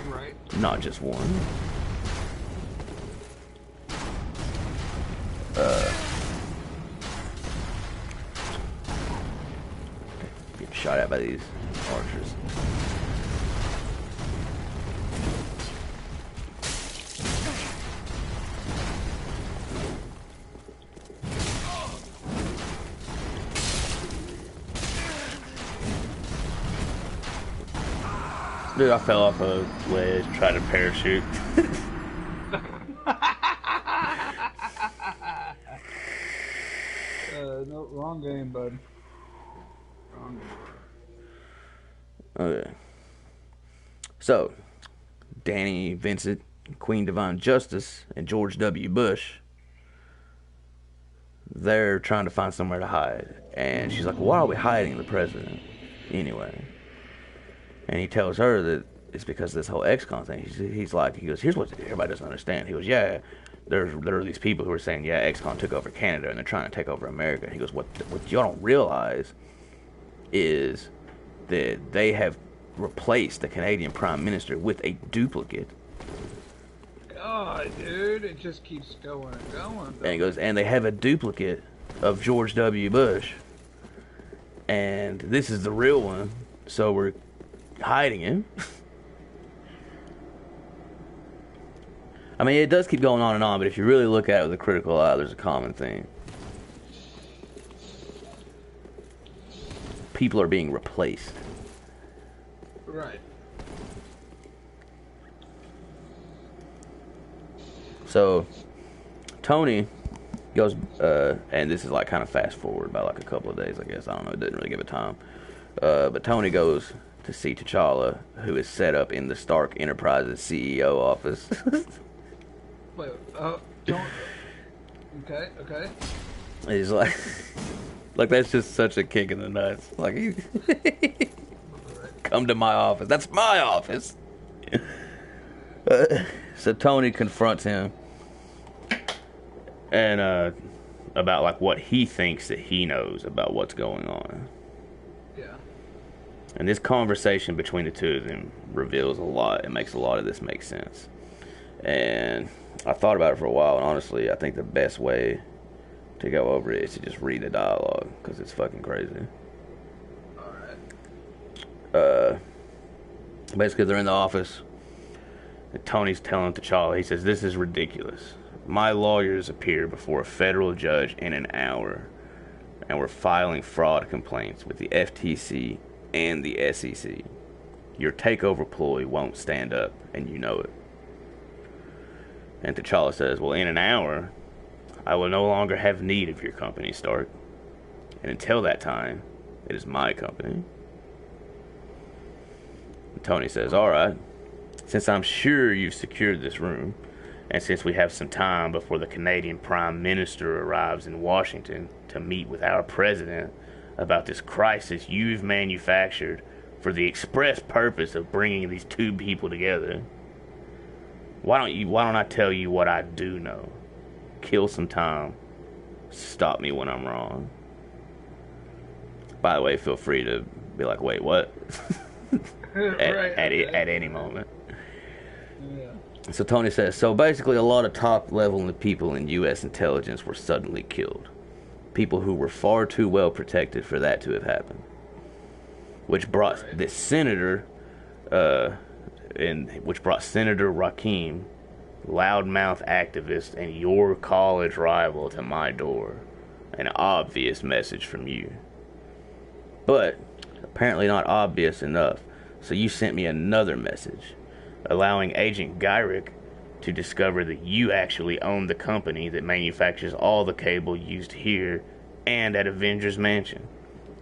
Right. Not just one. Getting shot at by these archers. Dude, I fell off a ledge, tried to parachute. No, wrong game, bud. Wrong game. Okay. So, Danny Vincent, Queen Divine Justice, and George W. Bush, they're trying to find somewhere to hide. And she's like, why are we hiding the president anyway? And he tells her that it's because of this whole ex-con thing. He goes, here's what everybody doesn't understand. He goes, yeah, there are these people who are saying, yeah, ex-con took over Canada and they're trying to take over America. He goes, what y'all don't realize is that they have replaced the Canadian Prime Minister with a duplicate. God, dude, it just keeps going and going. And he goes, and they have a duplicate of George W. Bush. And this is the real one, so we're hiding him. I mean, it does keep going on and on, but if you really look at it with a critical eye, there's a common theme. People are being replaced. Right. So, Tony goes, and this is like kind of fast forward by like a couple of days, I guess. I don't know, it didn't really give it time. But Tony goes to see T'Challa, who is set up in the Stark Enterprises CEO office. Wait, don't. Okay. He's like that's just such a kick in the nuts. Like, he come to my office. That's my office. So Tony confronts him, and about like what he thinks that he knows about what's going on. Yeah. And this conversation between the two of them reveals a lot. It makes a lot of this make sense. And I thought about it for a while, and honestly, I think the best way to go over it is to just read the dialogue, because it's fucking crazy. Alright. Basically, they're in the office, and Tony's telling T'Challa, he says, this is ridiculous. My lawyers appear before a federal judge in an hour, and we're filing fraud complaints with the FTC and the SEC. Your takeover ploy won't stand up, and you know it. And T'Challa says, well, in an hour, I will no longer have need of your company, Stark. And until that time, it is my company. And Tony says, all right, since I'm sure you've secured this room, and since we have some time before the Canadian Prime Minister arrives in Washington to meet with our president about this crisis you've manufactured for the express purpose of bringing these two people together, why don't I tell you what I do know? Kill some time. Stop me when I'm wrong. By the way, feel free to be like, wait, what? at any moment. Yeah. So Tony says, so basically a lot of top-level people in U.S. intelligence were suddenly killed. People who were far too well protected for that to have happened. Which brought this senator, which brought Senator Rakim, loudmouth activist, and your college rival to my door. An obvious message from you. But apparently not obvious enough, so you sent me another message, allowing Agent Gyrick to discover that you actually own the company that manufactures all the cable used here and at Avengers Mansion,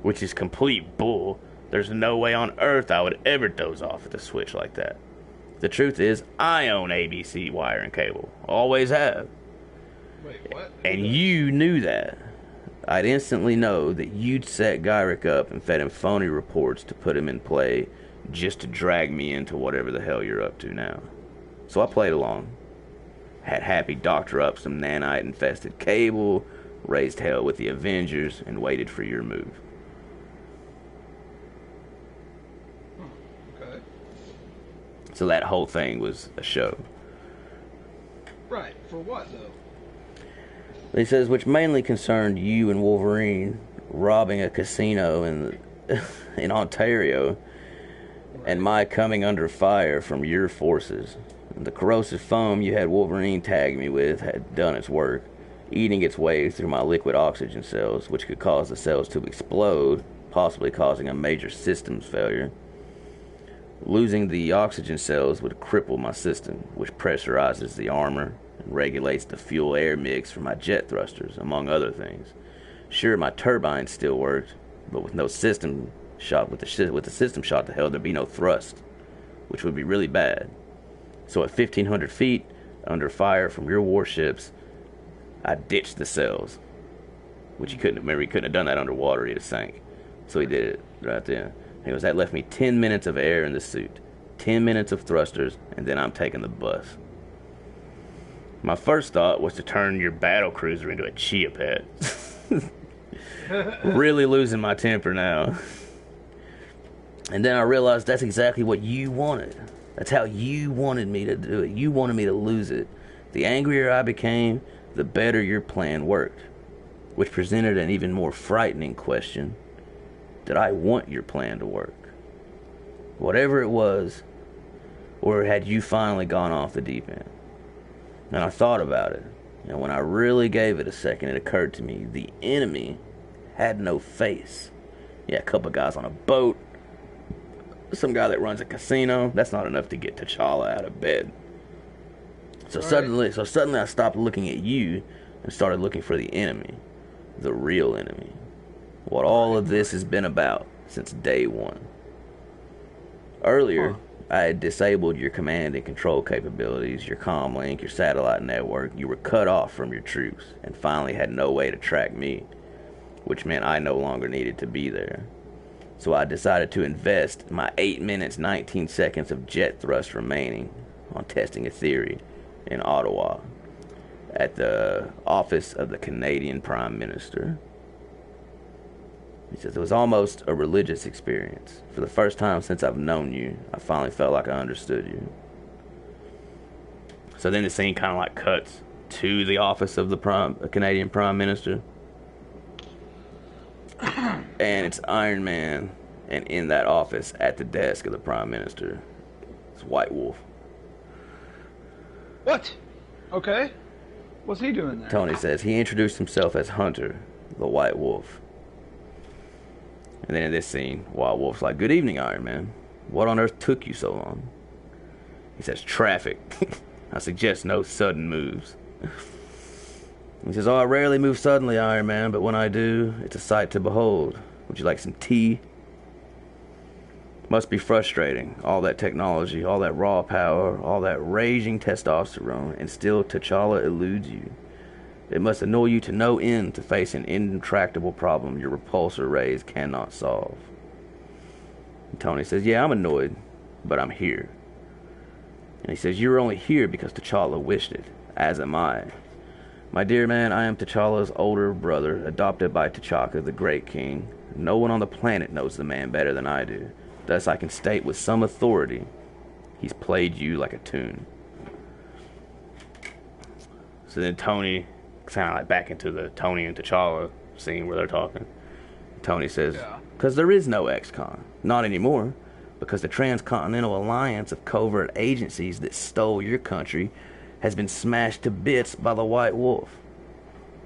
which is complete bull. There's no way on earth I would ever doze off at the switch like that. The truth is, I own ABC Wire and Cable. Always have. Wait, what? And you knew that. I'd instantly know that you'd set Gyrick up and fed him phony reports to put him in play just to drag me into whatever the hell you're up to now. So I played along. Had Happy doctor up some nanite-infested cable, raised hell with the Avengers, and waited for your move. Okay. So that whole thing was a show. Right. For what, though? He says, which mainly concerned you and Wolverine robbing a casino in Ontario and my coming under fire from your forces. The corrosive foam you had Wolverine tag me with had done its work, eating its way through my liquid oxygen cells, which could cause the cells to explode, possibly causing a major systems failure. Losing the oxygen cells would cripple my system, which pressurizes the armor and regulates the fuel-air mix for my jet thrusters, among other things. Sure, my turbines still worked, but with no system shot, with the system shot to hell, there'd be no thrust, which would be really bad. So at 1,500 feet, under fire from your warships, I ditched the cells, which he couldn't have done that underwater, he'd have sank. So he did it right then. He goes, that left me 10 minutes of air in the suit, 10 minutes of thrusters, and then I'm taking the bus. My first thought was to turn your battle cruiser into a chia pet. Really losing my temper now. And then I realized that's exactly what you wanted. That's how you wanted me to do it. You wanted me to lose it. The angrier I became, the better your plan worked. Which presented an even more frightening question. Did I want your plan to work? Whatever it was, or had you finally gone off the deep end? And I thought about it. And when I really gave it a second, it occurred to me, the enemy had no face. Yeah, a couple guys on a boat, some guy that runs a casino. That's not enough to get T'Challa out of bed. So suddenly I stopped looking at you and started looking for the enemy, the real enemy. What all of this has been about since day one. Earlier, I had disabled your command and control capabilities, your comm link, your satellite network. You were cut off from your troops and finally had no way to track me, which meant I no longer needed to be there. So I decided to invest my 8 minutes, 19 seconds of jet thrust remaining on testing a theory in Ottawa at the office of the Canadian Prime Minister. He says, it was almost a religious experience. For the first time since I've known you, I finally felt like I understood you. So then the scene kind of like cuts to the office of the Canadian Prime Minister. And it's Iron Man. And in that office, at the desk of the Prime Minister, it's White Wolf. What? Okay. What's he doing there? Tony says he introduced himself as Hunter, the White Wolf. And then in this scene, White Wolf's like, good evening, Iron Man. What on earth took you so long? He says, traffic. I suggest no sudden moves. He says, oh, I rarely move suddenly, Iron Man, but when I do, it's a sight to behold. Would you like some tea? Must be frustrating. All that technology, all that raw power, all that raging testosterone, and still T'Challa eludes you. It must annoy you to no end to face an intractable problem your repulsor rays cannot solve. And Tony says, yeah, I'm annoyed, but I'm here. And he says, you're only here because T'Challa wished it, as am I. My dear man, I am T'Challa's older brother, adopted by T'Chaka, the Great King. No one on the planet knows the man better than I do. Thus I can state with some authority, he's played you like a tune. So then Tony, kind of like back into the Tony and T'Challa scene where they're talking. Tony says, because there is no ex-con. Not anymore. Because the transcontinental alliance of covert agencies that stole your country has been smashed to bits by the White Wolf.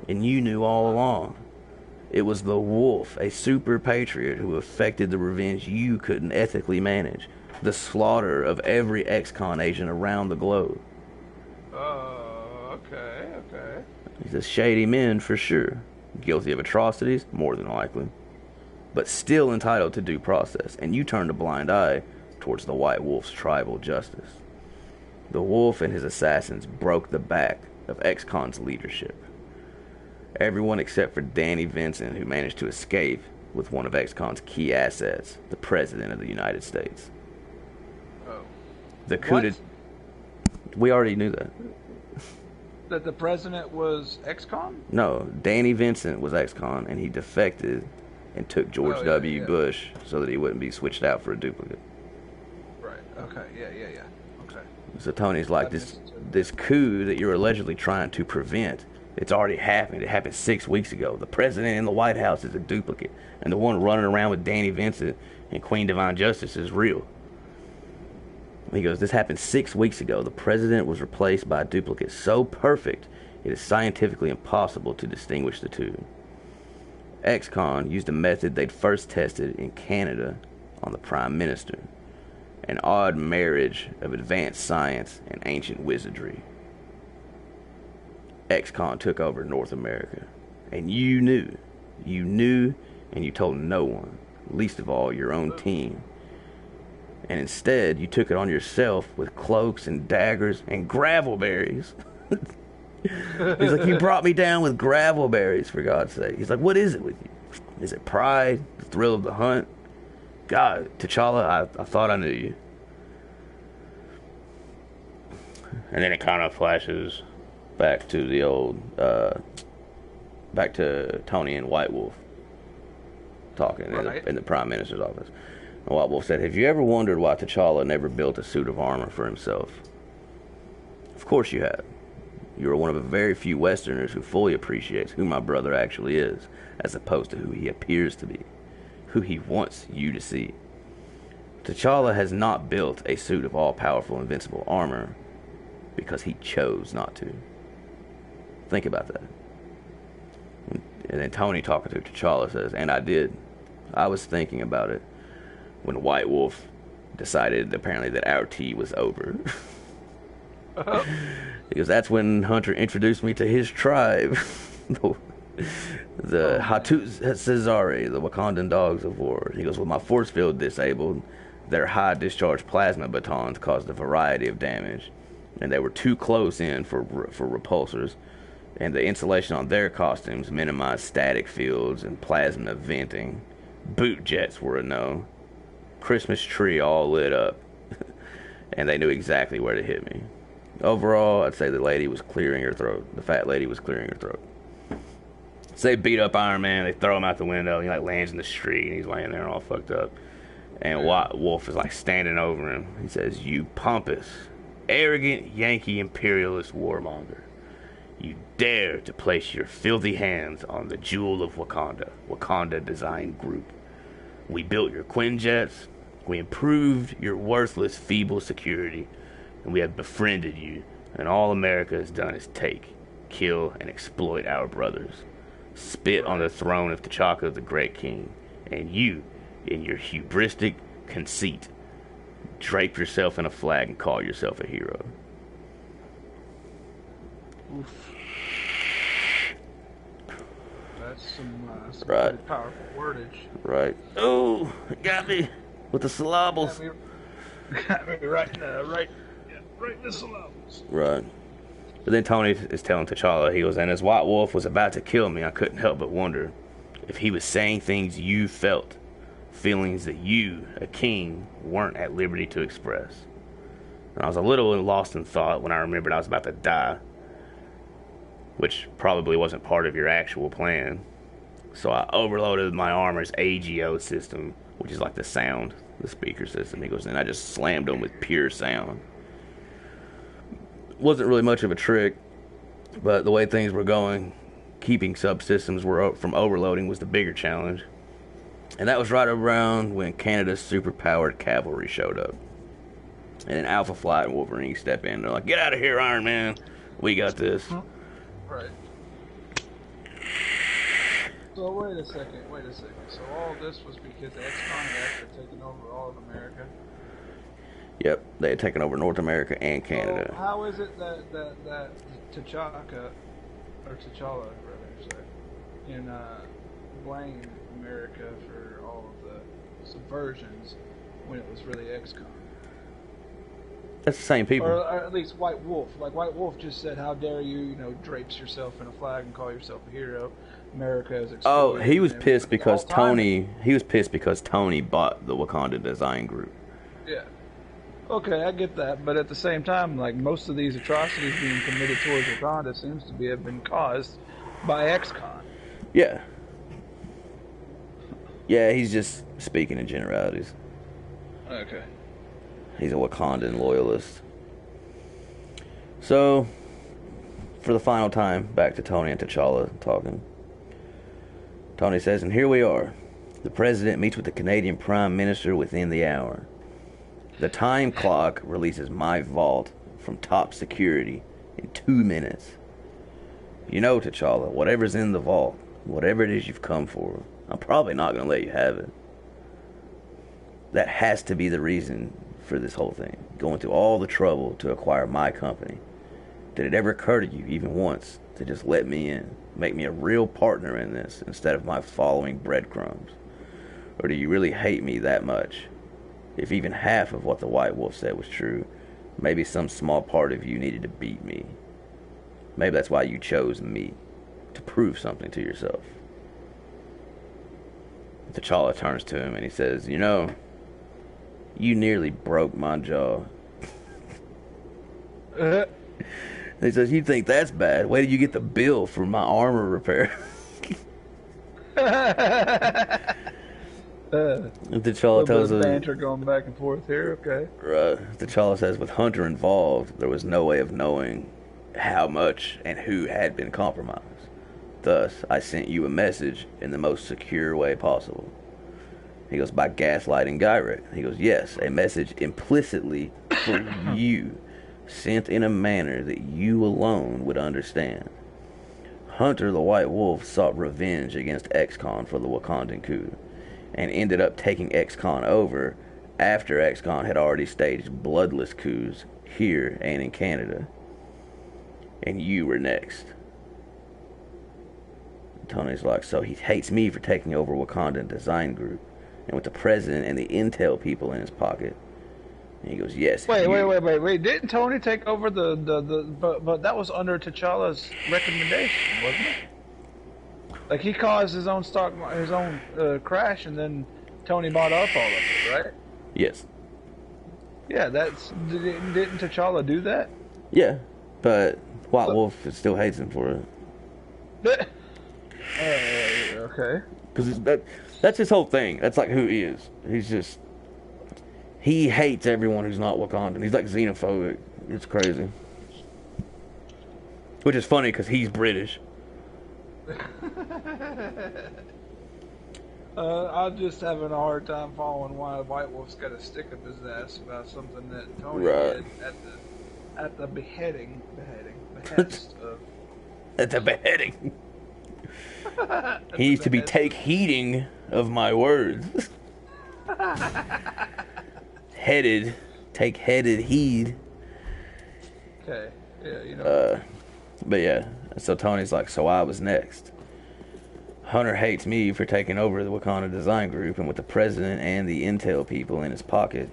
And you knew all along. It was the Wolf, a super patriot, who effected the revenge you couldn't ethically manage. The slaughter of every ex-con agent around the globe. Okay. He's a shady men for sure. Guilty of atrocities, more than likely. But still entitled to due process. And you turned a blind eye towards the White Wolf's tribal justice. The Wolf and his assassins broke the back of ex-con's leadership. Everyone except for Danny Vincent, who managed to escape with one of ex-con's key assets, the President of the United States. Oh. The coup de... We already knew that. That the president was ex-con? No, Danny Vincent was ex-con, and he defected and took George W. Bush so that he wouldn't be switched out for a duplicate. Right, okay, yeah. Okay. So Tony's like, this coup that you're allegedly trying to prevent It's already happened. It happened 6 weeks ago. The president in the White House is a duplicate, and the one running around with Danny Vincent and Queen Divine Justice is real. He goes, this happened 6 weeks ago. The president was replaced by a duplicate so perfect it is scientifically impossible to distinguish the two. Ex-con used a method they'd first tested in Canada on the Prime Minister, an odd marriage of advanced science and ancient wizardry. Ex-con took over North America, and you knew, and you told no one, least of all your own team. And instead, you took it on yourself with cloaks and daggers and gravel berries. He's like, you brought me down with gravel berries, for God's sake. He's like, what is it with you? Is it pride, the thrill of the hunt? God, T'Challa, I thought I knew you. And then it kind of flashes back to the old, back to Tony and White Wolf talking in the Prime Minister's office. And White Wolf said, have you ever wondered why T'Challa never built a suit of armor for himself? Of course you have. You are one of the very few Westerners who fully appreciates who my brother actually is, as opposed to who he appears to be, who he wants you to see. T'Challa has not built a suit of all-powerful invincible armor because he chose not to. Think about that. And then Tony, talking to T'Challa, says, and I did. I was thinking about it when White Wolf decided apparently that our tea was over. Because that's when Hunter introduced me to his tribe. the Hatu Cesare, the Wakandan Dogs of War. He goes, with my force field disabled, their high discharge plasma batons caused a variety of damage, and they were too close in for repulsors, and the insulation on their costumes minimized static fields and plasma venting. Boot jets were a no. Christmas tree all lit up, and they knew exactly where to hit me. Overall, I'd say the lady was clearing her throat. The fat lady was clearing her throat. So they beat up Iron Man. They throw him out the window. He like lands in the street, and he's laying there all fucked up. And White Wolf is like standing over him. He says, "You pompous, arrogant Yankee imperialist warmonger, you dare to place your filthy hands on the jewel of Wakanda, Wakanda Design Group. We built your Quinjets. We improved your worthless, feeble security. And we have befriended you, and all America has done is take, kill, and exploit our brothers. Spit on the throne of T'Chaka, the great king, and you, in your hubristic conceit, drape yourself in a flag and call yourself a hero." Oof. That's some Right. pretty powerful wordage. Right. Oh, it got me with the syllables. Got me right in the syllables. Right. But then Tony is telling T'Challa, he goes, and as White Wolf was about to kill me, I couldn't help but wonder if he was saying things you felt, feelings that you, a king, weren't at liberty to express. And I was a little lost in thought when I remembered I was about to die, which probably wasn't part of your actual plan. So I overloaded my armor's AGO system, which is like the sound, the speaker system. He goes, and I just slammed them with pure sound. Wasn't really much of a trick, but the way things were going, keeping subsystems from overloading was the bigger challenge. And that was right around when Canada's superpowered cavalry showed up. And then Alpha Flight and Wolverine step in. They're like, "Get out of here, Iron Man. We got this." Right. So wait a second. So all this was because X-Con had actually taken over all of America? Yep, they had taken over North America and Canada. So how is it that T'Chaka, or T'Challa, rather, sorry, can blame America for all of the subversions when it was really X-Con? That's the same people. Or at least White Wolf. Like, White Wolf just said, how dare you, drapes yourself in a flag and call yourself a hero. America is exploited. Oh, he was pissed because Tony bought the Wakanda Design Group. Yeah. Okay, I get that, but at the same time, like, most of these atrocities being committed towards Wakanda seems to have been caused by X-Con. Yeah. Yeah, he's just speaking in generalities. Okay. He's a Wakandan loyalist. So, for the final time, back to Tony and T'Challa talking. Tony says, and here we are. The president meets with the Canadian Prime Minister within the hour. The time clock releases my vault from top security in 2 minutes. You know, T'Challa, whatever's in the vault, whatever it is you've come for, I'm probably not going to let you have it. That has to be the reason for this whole thing. Going through all the trouble to acquire my company. Did it ever occur to you, even once, to just let me in? Make me a real partner in this instead of my following breadcrumbs? Or do you really hate me that much? If even half of what the White Wolf said was true, maybe some small part of you needed to beat me. Maybe that's why you chose me, to prove something to yourself. T'Challa turns to him and he says, you know, you nearly broke my jaw. He says, you think that's bad? Wait till you get the bill for my armor repair. T'Challa tells us, banter going back and forth here, okay. T'Challa says, with Hunter involved, there was no way of knowing how much and who had been compromised. Thus, I sent you a message in the most secure way possible. He goes, by gaslighting Gyrich. He goes, yes, a message implicitly for you, sent in a manner that you alone would understand. Hunter the White Wolf sought revenge against X-Con for the Wakandan coup, and ended up taking X-Con over after X-Con had already staged bloodless coups here and in Canada. And you were next. Tony's like, so he hates me for taking over Wakandan Design Group, and with the president and the intel people in his pocket. And he goes, yes. Wait. Didn't Tony take over but that was under T'Challa's recommendation, wasn't it? Like, he caused his own crash, and then Tony bought up all of it, right? Yes. Yeah, didn't T'Challa do that? Yeah, but White Wolf still hates him for it. Okay. Because that's his whole thing. That's like who he is. He hates everyone who's not Wakandan. He's like xenophobic. It's crazy. Which is funny because he's British. I'm just having a hard time following why White Wolf's got a stick up his ass about something that Tony did at the behest of. At the beheading. He needs to be take heeding of my words. Take headed heed. Okay, yeah, you know. But yeah, so Tony's like, so I was next. Hunter hates me for taking over the Wakanda Design Group, and with the president and the intel people in his pocket,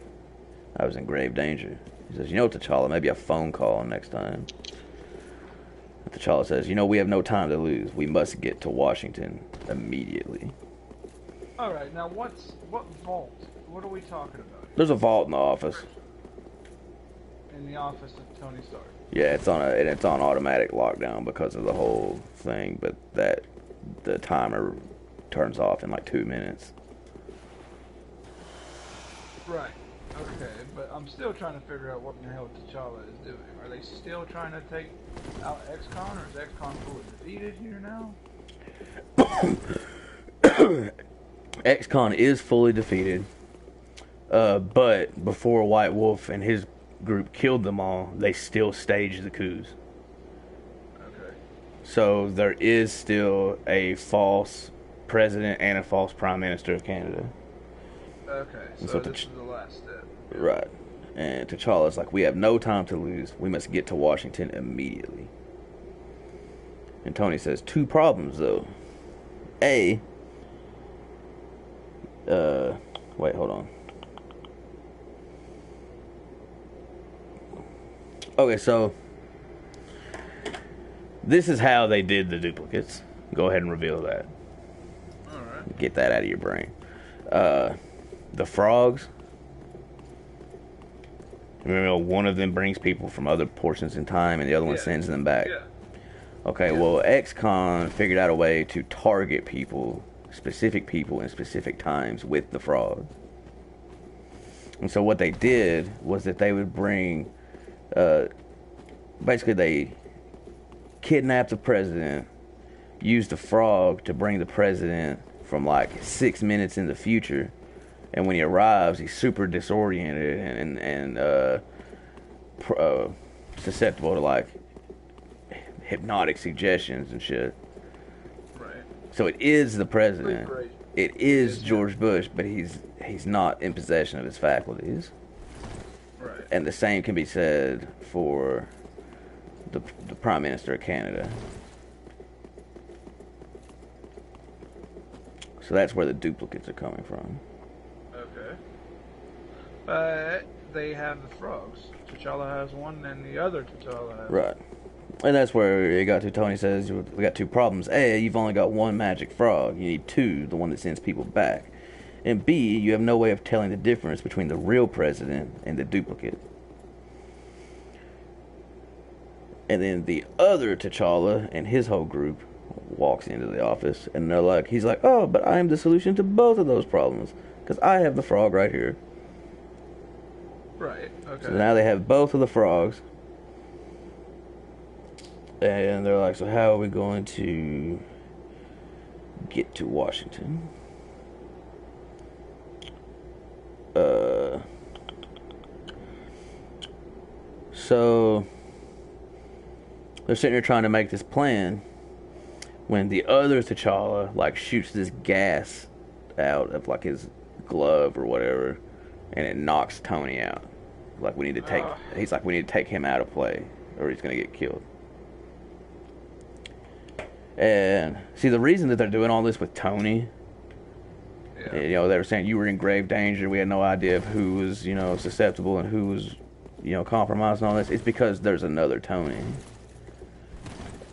I was in grave danger. He says, you know, T'Challa, maybe a phone call next time. T'Challa says, you know, we have no time to lose. We must get to Washington immediately. Alright, now what vault? What are we talking about? There's a vault in the office. In the office of Tony Stark. Yeah, it's on automatic lockdown because of the whole thing, but the timer turns off in like 2 minutes. Right. Okay, but I'm still trying to figure out what in the hell T'Challa is doing. Are they still trying to take out X-Con, or is X-Con fully defeated here now? X-Con is fully defeated, but before White Wolf and his group killed them all, they still staged the coups. Okay. So there is still a false president and a false prime minister of Canada. Okay, so this is the last step. Right. And T'Challa's like, we have no time to lose. We must get to Washington immediately. And Tony says, 2 problems, though. Wait, hold on. Okay, so this is how they did the duplicates. Go ahead and reveal that. Alright. Get that out of your brain. The frogs. Remember, one of them brings people from other portions in time, and the other one sends them back. Yeah. Okay, well, X-Con figured out a way to target people, specific people in specific times with the frog. And so what they did was that they would bring, basically they kidnapped the president, used the frog to bring the president from like 6 minutes in the future, and when he arrives, he's super disoriented and susceptible to like hypnotic suggestions and shit. Right. So it is the president. Great. It is George Bush, but he's not in possession of his faculties. Right. And the same can be said for the Prime Minister of Canada. So that's where the duplicates are coming from. Okay. But they have the frogs. T'Challa has one, and the other T'Challa has Right. And that's where it got to. Tony says, we got two problems. A, you've only got one magic frog. You need two, the one that sends people back. And B, you have no way of telling the difference between the real president and the duplicate. And then the other T'Challa and his whole group walks into the office, and they're like, he's like, oh, but I am the solution to both of those problems, because I have the frog right here. Right, okay. So now they have both of the frogs. And they're like, so how are we going to get to Washington? So they're sitting here trying to make this plan when the other T'Challa like shoots this gas out of like his glove or whatever, and it knocks Tony out. Like we need to take he's like, we need to take him out of play or he's gonna get killed. And see, the reason that they're doing all this with Tony, you know, they were saying you were in grave danger. We had no idea of who was, you know, susceptible and who was, you know, compromised and all this. It's because there's another Tony,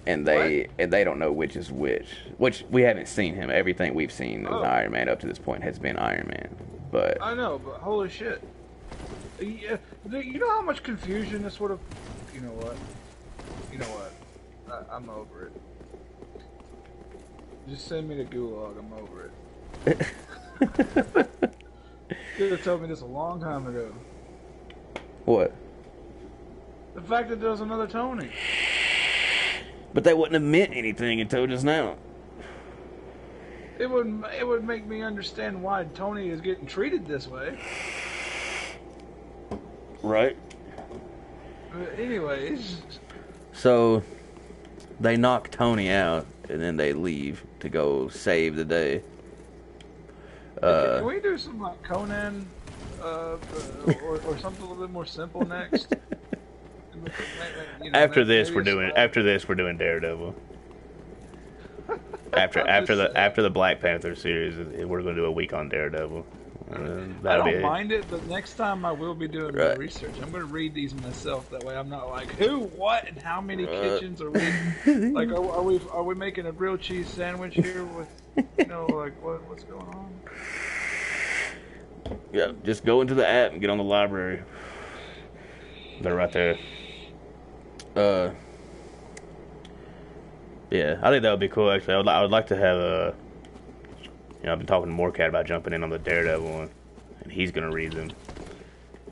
and they don't know which is which. Which we haven't seen him. Everything we've seen of Iron Man up to this point has been Iron Man. But I know, but holy shit! Yeah, you know how much confusion this would have. You know what? You know what? I'm over it. Just send me to Gulag. I'm over it. You could have told me this a long time ago. What? The fact that there was another Tony. But that wouldn't have meant anything until just now. It would make me understand why Tony is getting treated this way. Right. But anyways. So they knock Tony out, and then they leave to go save the day. Can we do some like Conan, or something a little bit more simple next? You know, After this, we're doing Daredevil. After the Black Panther series, we're going to do a week on Daredevil. I don't mind it, but next time I will be doing more research. I'm going to read these myself. That way, I'm not like who, what, and how many kitchens are we? Like, are we making a grilled cheese sandwich here with, you know, like what's going on? Yeah, just go into the app and get on the library. They're right there. Yeah, I think that would be cool. Actually, I would like to have a. You know, I've been talking to Morecat about jumping in on the Daredevil one, and he's gonna read them.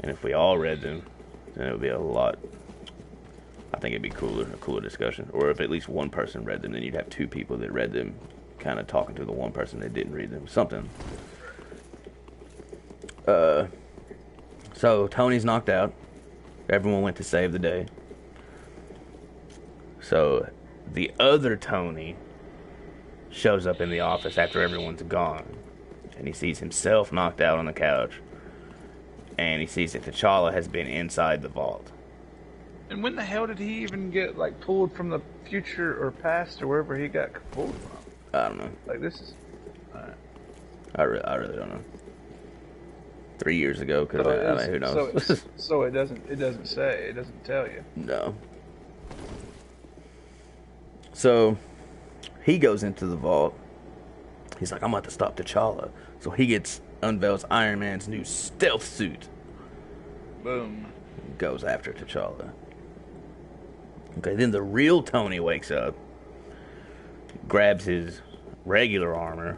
And if we all read them, then it would be a lot. I think it'd be a cooler discussion. Or if at least one person read them, then you'd have two people that read them, kind of talking to the one person that didn't read them. Something. So Tony's knocked out. Everyone went to save the day. So the other Tony shows up in the office after everyone's gone, and he sees himself knocked out on the couch, and he sees that T'Challa has been inside the vault. And when the hell did he even get like pulled from the future or past or wherever he got pulled from? I don't know. Like this is. I really don't know. 3 years ago, because I mean, who knows? So it doesn't say. It doesn't tell you. No. So he goes into the vault. He's like, I'm about to stop T'Challa. So he unveils Iron Man's new stealth suit. Boom. Goes after T'Challa. Okay, then the real Tony wakes up, grabs his regular armor,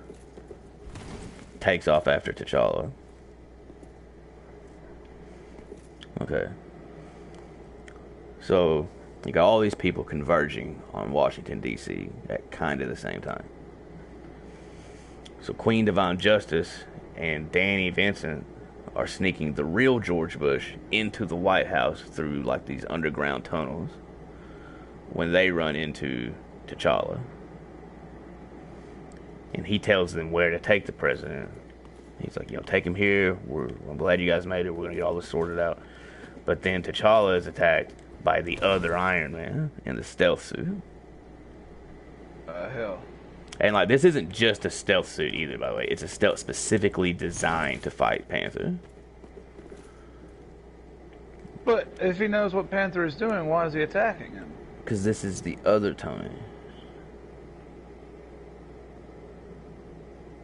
takes off after T'Challa. Okay. So You got all these people converging on Washington, D.C. at kind of the same time. So Queen Divine Justice and Danny Vincent are sneaking the real George Bush into the White House through like these underground tunnels when they run into T'Challa. And he tells them where to take the president. He's like, take him here. I'm glad you guys made it. We're going to get all this sorted out. But then T'Challa is attacked by the other Iron Man in the stealth suit. Hell. And like, this isn't just a stealth suit either, by the way. It's a stealth specifically designed to fight Panther. But if he knows what Panther is doing, why is he attacking him? Because this is the other Tony.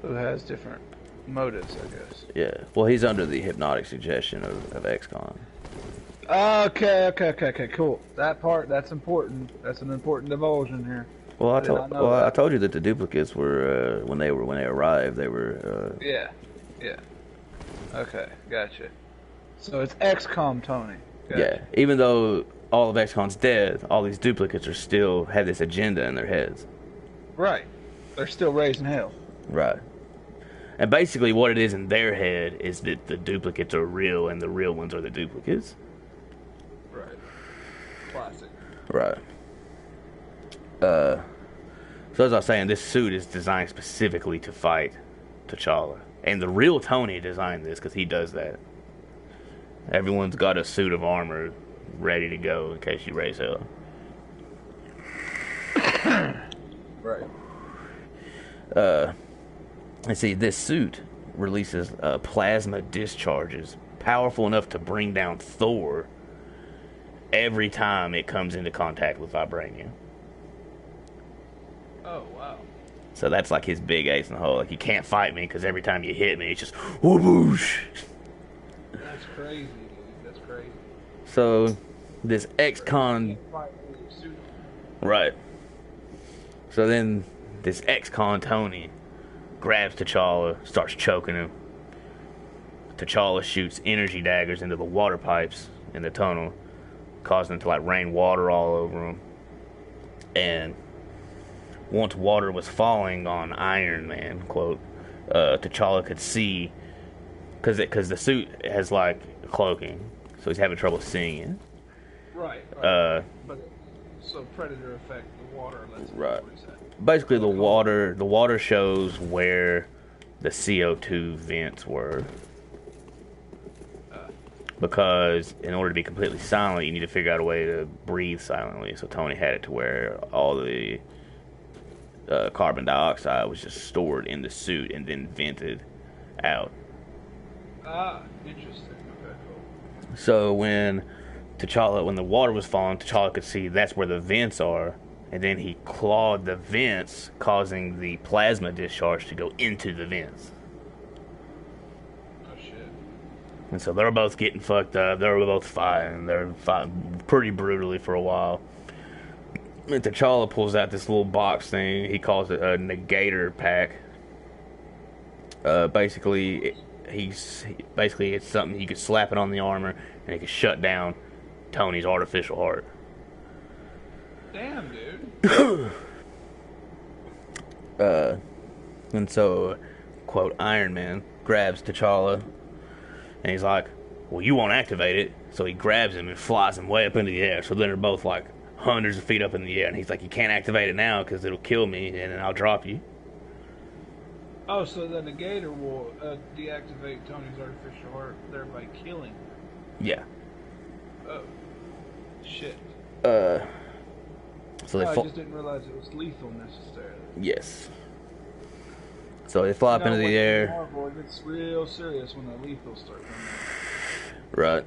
Who has different motives, I guess. Yeah. Well, he's under the hypnotic suggestion of X-Con. Okay, cool. That part, that's important. That's an important divulsion here. Well, I told you that the duplicates were when they arrived, they were. Yeah. Okay, gotcha. So it's XCOM Tony. Gotcha. Yeah. Even though all of XCOM's dead, all these duplicates are still have this agenda in their heads. Right. They're still raising hell. Right. And basically, what it is in their head is that the duplicates are real, and the real ones are the duplicates. Right. Classic. Right. So as I was saying, this suit is designed specifically to fight T'Challa. And the real Tony designed this because he does that. Everyone's got a suit of armor ready to go in case you raise hell. Right. Let's see, this suit releases plasma discharges powerful enough to bring down Thor every time it comes into contact with vibranium. Oh, wow. So that's like his big ace in the hole. Like, you can't fight me because every time you hit me, it's just whoosh. That's crazy, dude. That's crazy. So this ex-con, right? So then this ex-con Tony grabs T'Challa, starts choking him. T'Challa shoots energy daggers into the water pipes in the tunnel, causing them to like rain water all over him. And once water was falling on Iron Man, quote, T'Challa could see, because the suit has like cloaking, so he's having trouble seeing it. Right. But so Predator effect, the water lets right. Basically, the water shows where the CO2 vents were. Because in order to be completely silent, you need to figure out a way to breathe silently. So Tony had it to where all the carbon dioxide was just stored in the suit and then vented out. Ah, interesting. Okay, cool. So when the water was falling, T'Challa could see that's where the vents are, and then he clawed the vents, causing the plasma discharge to go into the vents. Oh shit. And so they're both getting fucked up. They're both fighting. They're fighting pretty brutally for a while. And T'Challa pulls out this little box thing. He calls it a negator pack. Basically, it's something you could slap it on the armor, and it could shut down Tony's artificial heart. Damn, dude. And so, quote, Iron Man grabs T'Challa, and he's like, well, you won't activate it. So he grabs him and flies him way up into the air. So then they're both like hundreds of feet up in the air. And he's like, you can't activate it now because it'll kill me, and then I'll drop you. Oh, so the negator will deactivate Tony's artificial heart, thereby killing him. Yeah. Oh. Shit. So they I just didn't realize it was lethal necessarily. Yes. So they fly up into the air. Marvel, it gets real serious when the lethal start coming. Right.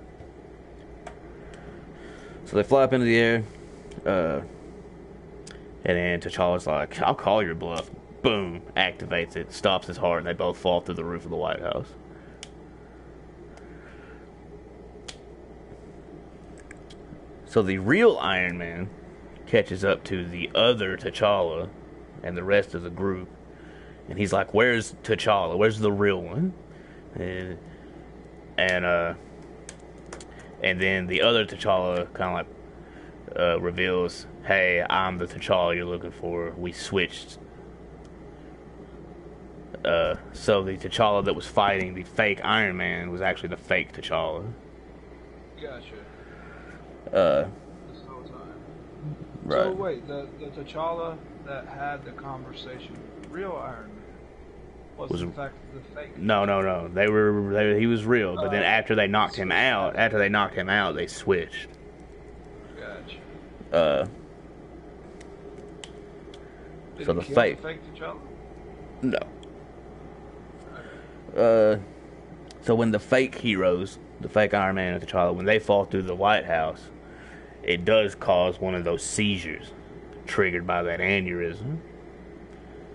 So they fly up into the air. And then T'Challa's like, I'll call your bluff. Boom. Activates it. Stops his heart. And they both fall through the roof of the White House. So the real Iron Man catches up to the other T'Challa and the rest of the group. And he's like, where's T'Challa? Where's the real one? And then the other T'Challa kind of reveals, "Hey, I'm the T'Challa you're looking for. We switched." So the T'Challa that was fighting the fake Iron Man was actually the fake T'Challa. Gotcha. Uh, This whole time. right. So wait, the T'Challa that had the conversation with the real Iron Man was in fact the fake. No. He was real, but then after they knocked him out, they switched. Gotcha. Did So he the kill fake. the fake T'Challa? No. So when the fake heroes, the fake Iron Man and T'Challa, when they fall through the White House, it does cause one of those seizures triggered by that aneurysm.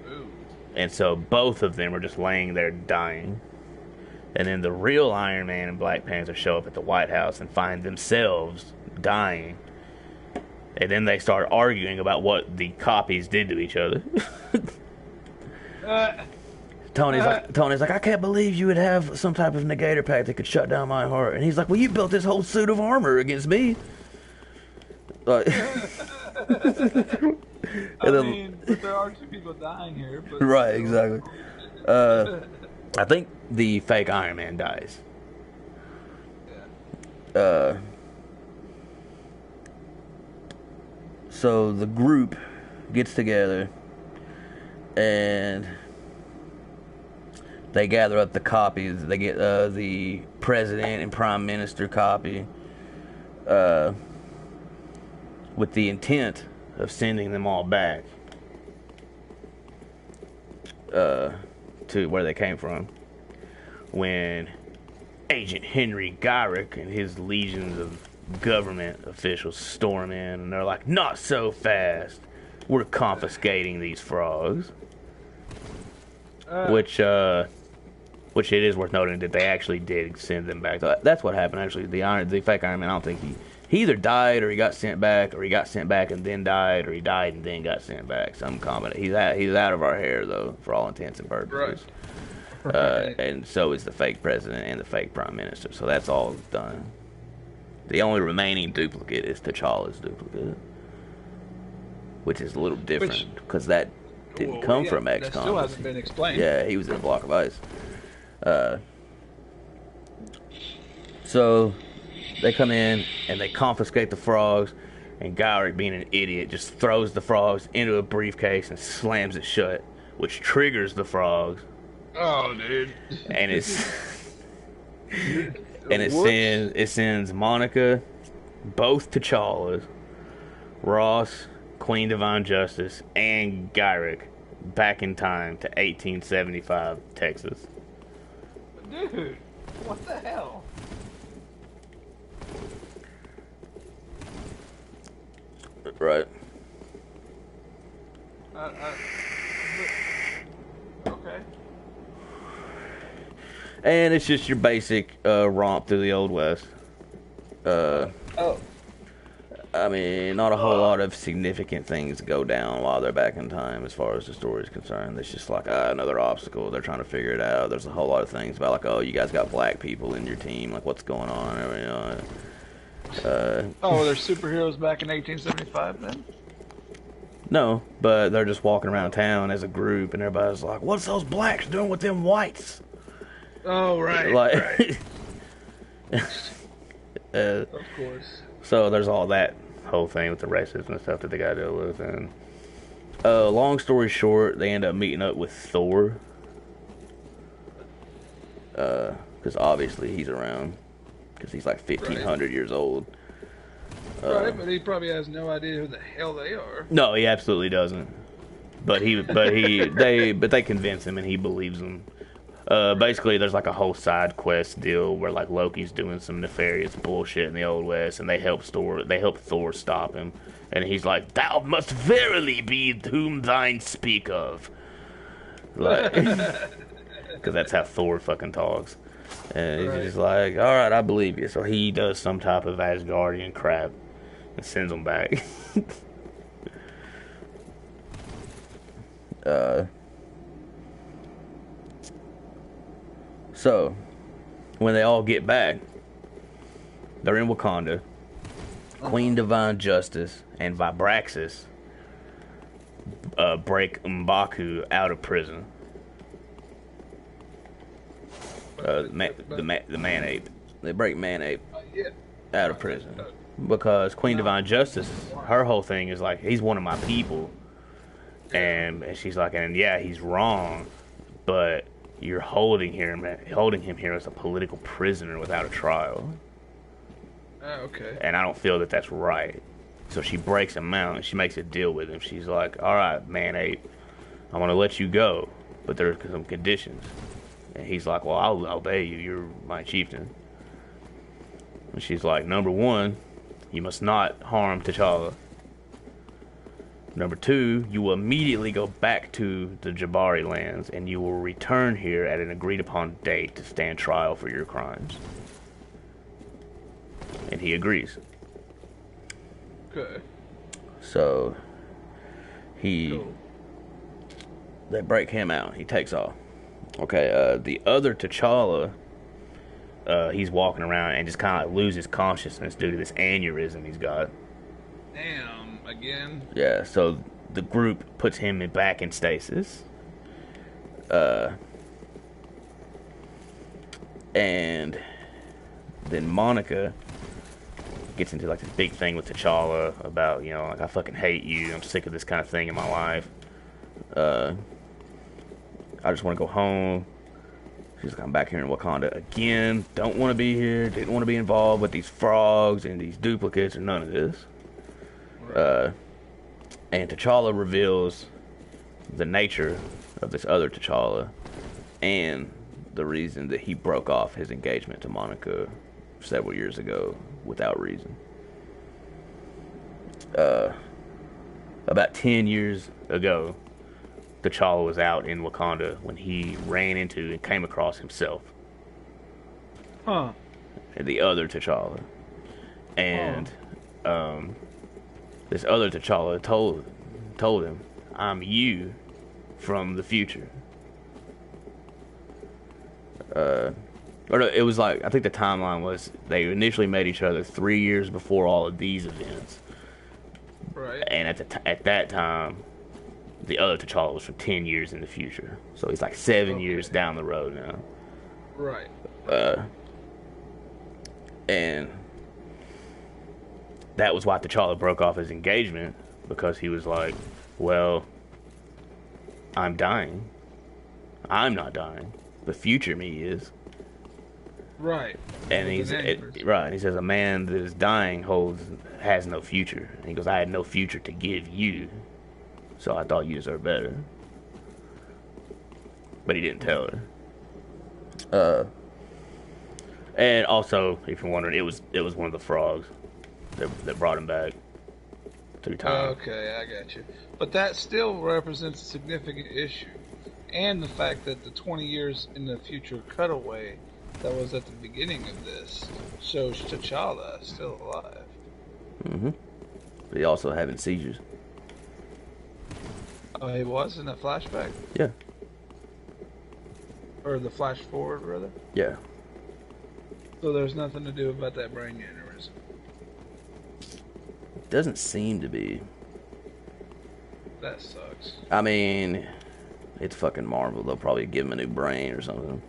Ooh. And so both of them are just laying there dying. And then the real Iron Man and Black Panther show up at the White House and find themselves dying. And then they start arguing about what the copies did to each other. Tony's like, I can't believe you would have some type of negator pack that could shut down my heart. And he's like, well, you built this whole suit of armor against me. Like, I mean, but there are 2 people dying here. But right, exactly. I think the fake Iron Man dies. Yeah. So the group gets together and they gather up the copies. They get the president and prime minister copy with the intent of sending them all back to where they came from. When Agent Henry Gyrick and his legions of government officials storm in, and they're like, not so fast, we're confiscating these frogs. Which it is worth noting that they actually did send them back. That's what happened actually. The fake Iron Man, I don't think he either died or he got sent back, or he got sent back and then died, or he died and then got sent back. Some combination. He's out of our hair though, for all intents and purposes. Right. And so is the fake president and the fake prime minister. So that's all done. The only remaining duplicate is T'Challa's duplicate, which is a little different because that didn't come from XCOM. That still hasn't been explained. Yeah, he was in a block of ice. So they come in and they confiscate the frogs, and Gyrick, being an idiot, just throws the frogs into a briefcase and slams it shut, which triggers the frogs. Oh, dude. And it sends Monica, both T'Challas, Ross, Queen Divine Justice, and Gyrick back in time to 1875 Texas. Dude, what the hell? Right. Okay. And it's just your basic romp through the Old West. I mean, not a whole lot of significant things go down while they're back in time as far as the story is concerned. It's just like another obstacle. They're trying to figure it out. There's a whole lot of things about like, oh, you guys got black people in your team. Like, what's going on? I mean, there's superheroes back in 1875 then? No, but they're just walking around town as a group, and everybody's like, what's those blacks doing with them whites? Oh, right. Like, of course. So there's all that whole thing with the racism and stuff that they got to deal with. And long story short, they end up meeting up with Thor. Because obviously he's around. Because he's like 1,500 years old. Right, but he probably has no idea who the hell they are. No, he absolutely doesn't. But they convince him, and he believes them. Basically, there's like a whole side quest deal where like Loki's doing some nefarious bullshit in the Old West, and they help Thor stop him. And he's like, "Thou must verily be whom thine speak of," like, because that's how Thor fucking talks. And he's just like, "All right, I believe you." So he does some type of Asgardian crap and sends them back. So when they all get back, they're in Wakanda, Queen Divine Justice and Vibraxis break M'Baku out of prison. The man ape. They break man ape Yeah. out of prison because Queen Divine Justice, her whole thing is like, he's one of my people, and she's like, and yeah, he's wrong, but you're holding him here as a political prisoner without a trial. Okay. And I don't feel that that's right. So she breaks him out and she makes a deal with him. She's like, all right, man ape, I'm going to let you go, but there's some conditions. And he's like, well, I'll obey you. You're my chieftain. And she's like, number one, you must not harm T'Challa. Number two, you will immediately go back to the Jabari lands and you will return here at an agreed upon date to stand trial for your crimes. And he agrees. Okay. So Cool. they break him out. He takes off. Okay, the other T'Challa, he's walking around and just kind of like loses consciousness due to this aneurysm he's got. Damn, again? Yeah, so the group puts him back in stasis. And then Monica gets into like this big thing with T'Challa about, you know, like, I fucking hate you. I'm sick of this kind of thing in my life. I just want to go home. She's like, I'm back here in Wakanda again. Don't want to be here. Didn't want to be involved with these frogs and these duplicates and none of this. And T'Challa reveals the nature of this other T'Challa and the reason that he broke off his engagement to Monica several years ago without reason. About 10 years ago, T'Challa was out in Wakanda when he ran into and came across himself. Huh. And the other T'Challa. And this other T'Challa told him, I'm you from the future. Or no, it was like, I think the timeline was they initially met each other 3 years before all of these events. Right. And at that time, the other T'Challa was from 10 years in the future. So he's like 7 years down the road now. Right. And that was why T'Challa broke off his engagement, because he was like, well, I'm dying. I'm not dying. The future me is. Right. And he says a man that is dying has no future. And he goes, I had no future to give you, so I thought you deserved better. But he didn't tell her. And also, if you're wondering, it was one of the frogs that brought him back through time. Okay, I got you. But that still represents a significant issue. And the fact that the 20 years in the future cutaway that was at the beginning of this shows T'Challa still alive. Mm-hmm. But he also having seizures. Oh, he was in that flashback? Yeah. Or the flash forward, rather? Yeah. So there's nothing to do about that brain aneurysm. Doesn't seem to be. That sucks. I mean, it's fucking Marvel. They'll probably give him a new brain or something.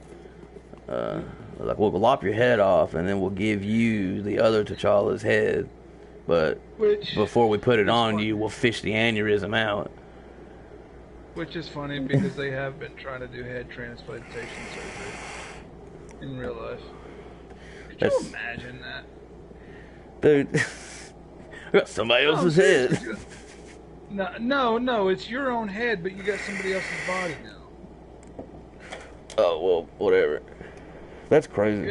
Like, we'll lop your head off, and then we'll give you the other T'Challa's head. But before we put it on funny. you, we'll fish the aneurysm out. Which is funny because they have been trying to do head transplantation surgery in real life. Could you imagine that? Dude, we got somebody else's head. No, it's your own head, but you got somebody else's body now. Oh, well, whatever. That's crazy.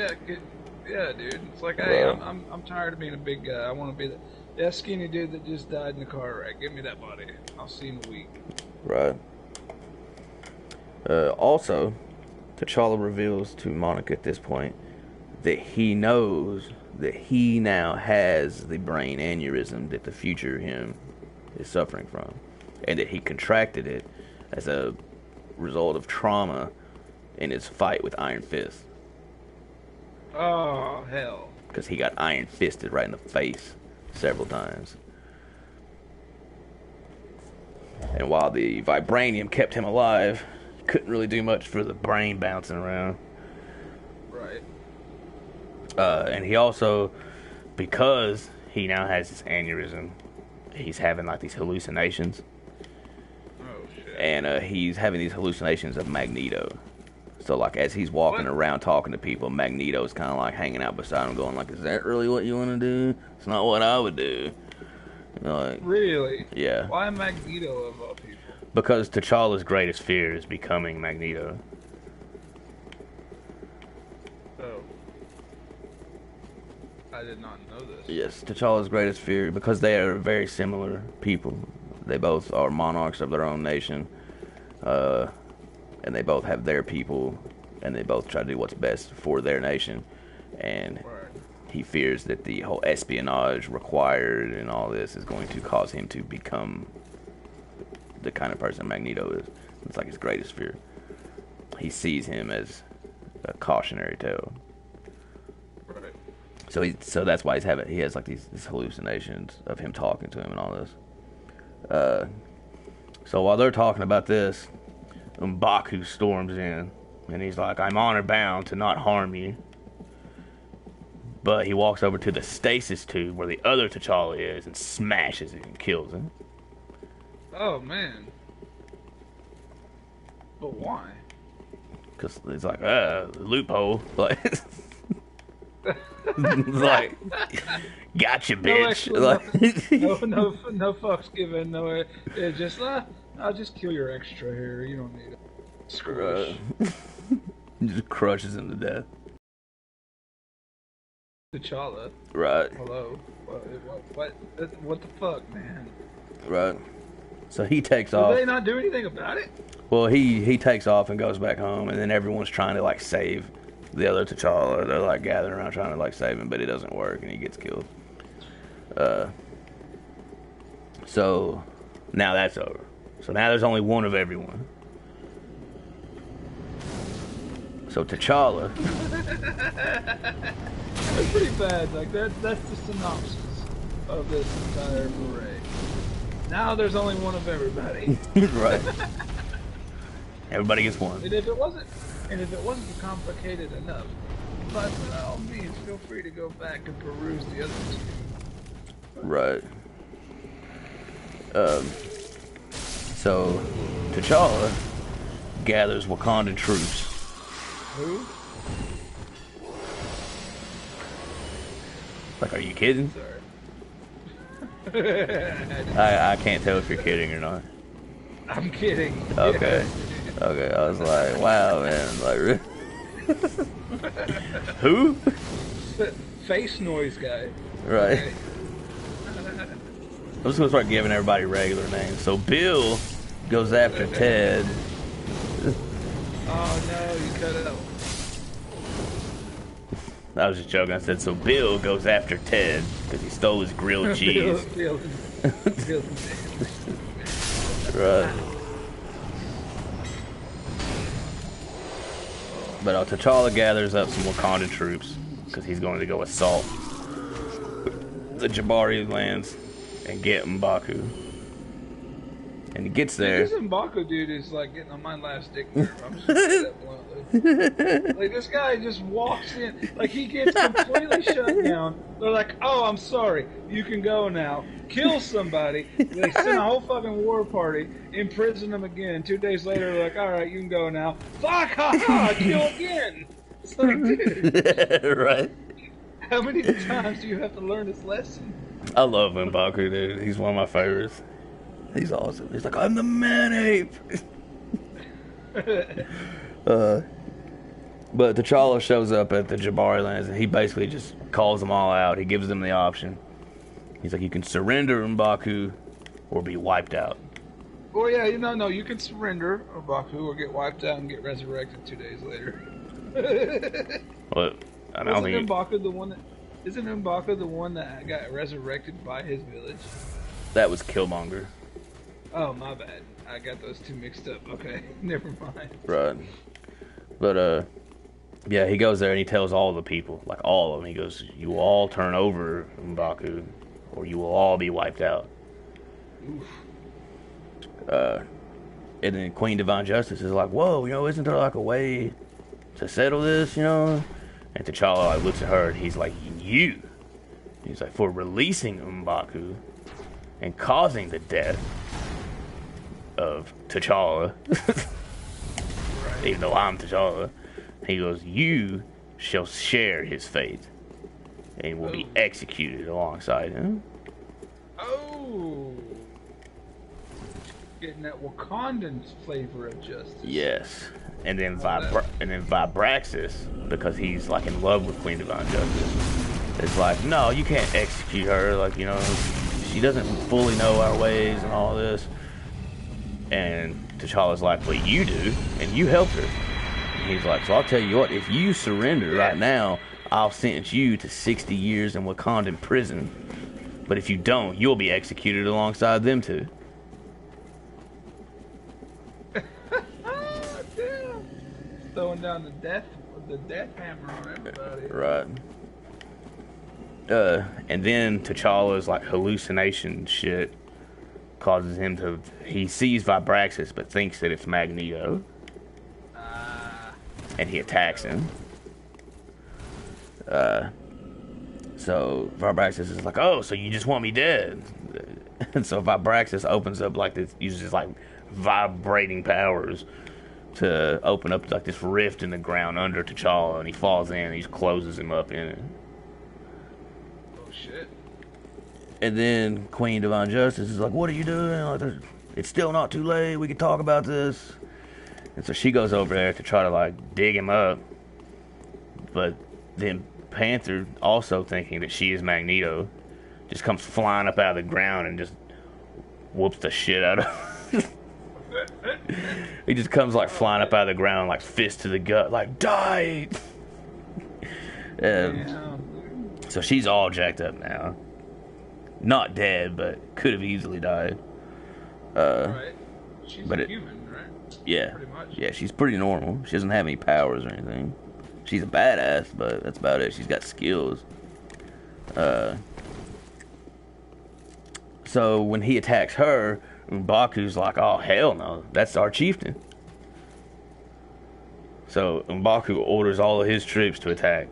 Yeah, dude. It's like, hey, I'm tired of being a big guy. I want to be that skinny dude that just died in a car wreck. Give me that body. I'll see you in a week. Right. Also, T'Challa reveals to Monica at this point that he knows that he now has the brain aneurysm that the future him is suffering from, and that he contracted it as a result of trauma in his fight with Iron Fist. Oh, hell. Because he got iron fisted right in the face several times. And while the vibranium kept him alive, he couldn't really do much for the brain bouncing around. Right. And he also, because he now has this aneurysm, he's having like these hallucinations. Oh shit. And he's having these hallucinations of Magneto. So like as he's walking around talking to people, Magneto's kind of like hanging out beside him, going like, "Is that really what you want to do? It's not what I would do." You know, like, Really? yeah. Why Magneto of all people? Because T'Challa's greatest fear is becoming Magneto. Oh. I did not know this. Yes, T'Challa's greatest fear, because they are very similar people. They both are monarchs of their own nation, and they both have their people, and they both try to do what's best for their nation. And he fears that the whole espionage required and all this is going to cause him to become the kind of person Magneto is. It's like his greatest fear. He sees him as a cautionary tale. Right. So that's why he has like these hallucinations of him talking to him and all this. So while they're talking about this, M'Baku storms in, and he's like, "I'm honor bound to not harm you." But he walks over to the stasis tube where the other T'Challa is and smashes it and kills him. Oh man. But why? Because it's like, loophole. Like, it's like, gotcha, bitch. No fucks given. No, it's just, I'll just kill your extra hair. You don't need it. Screw it. Just crushes him to death. T'Challa. Right. Hello. What the fuck, man? Right. So he takes Did off. they not do anything about it? Well, he takes off and goes back home, and then everyone's trying to like save the other T'Challa. They're like gathering around trying to like save him, but it doesn't work, and he gets killed. So now that's over. So now there's only one of everyone. So T'Challa. That's pretty bad. Like that's the synopsis of this entire parade. Now there's only one of everybody. Right. Everybody gets one. And if it wasn't complicated enough, but by all means, feel free to go back and peruse the other two. Right. So T'Challa gathers Wakandan troops. Who? Like, are you kidding? Sorry. I can't tell if you're kidding or not. I'm kidding. Okay. Okay, I was like, wow, man. Like, really? Who? Face noise guy. Right. Okay. I'm just gonna start giving everybody regular names. So Bill goes after Ted. Oh no, you cut it out. I was just joking. I said, so Bill goes after Ted because he stole his grilled cheese. Right. But T'Challa gathers up some Wakandan troops because he's going to go assault the Jabari lands and get M'Baku. And he gets there. This M'Baku dude is like getting on my last dick nerve. I'm just gonna say that bluntly. Like this guy just walks in, like he gets completely shut down. They're like, "Oh, I'm sorry, you can go now." Kill somebody. They send a whole fucking war party, imprison them again. 2 days later, they're like, "All right, you can go now." Fuck, ha, kill again. It's like, dude, right. how many times do you have to learn this lesson? I love M'Baku, dude. He's one of my favorites. He's awesome. He's like, I'm the man-ape. But T'Challa shows up at the Jabari lands, and he basically just calls them all out. He gives them the option. He's like, you can surrender M'Baku or be wiped out. Well, yeah, no, you can surrender M'Baku or get wiped out and get resurrected 2 days later. Well, I don't think... Isn't M'Baku the one that got resurrected by his village? That was Killmonger. Oh, my bad. I got those two mixed up. Okay, never mind. Right. But, yeah, he goes there and he tells all the people, like all of them, he goes, you all turn over M'Baku or you will all be wiped out. And then Queen Divine Justice is like, whoa, isn't there like a way to settle this, And T'Challa like looks at her and he's like, you. He's like, for releasing M'Baku and causing the death of T'Challa, even though I'm T'Challa, he goes, you shall share his fate and will be executed alongside him. Oh, getting that Wakandan flavor of justice. Yes, and then Vibraxis, because he's like in love with Queen Divine Justice. It's like, no, you can't execute her. Like, she doesn't fully know our ways and all this. And T'Challa's like, well, you do, and you helped her. And he's like, so I'll tell you what, if you surrender right now, I'll sentence you to 60 years in Wakandan prison. But if you don't, you'll be executed alongside them too. Damn. Throwing down the death hammer on everybody. Right. And then T'Challa's like hallucination shit causes him to. He sees Vibraxis but thinks that it's Magneto. And he attacks him. So Vibraxis is like, oh, so you just want me dead? And so Vibraxis opens up like this, uses like vibrating powers to open up like this rift in the ground under T'Challa, and he falls in and he closes him up in it. Oh shit. And then Queen Divine Justice is like, what are you doing? Like, it's still not too late, we can talk about this. And so she goes over there to try to like dig him up. But then Panther, also thinking that she is Magneto, just comes flying up out of the ground and just whoops the shit out of him. He just comes like flying up out of the ground, like fist to the gut, like die. So she's all jacked up now. Not dead, but could have easily died. Right. She's but human, right? Yeah. Pretty much. Yeah, she's pretty normal. She doesn't have any powers or anything. She's a badass, but that's about it. She's got skills. So when he attacks her, M'Baku's like, oh, hell no. That's our chieftain. So M'Baku orders all of his troops to attack.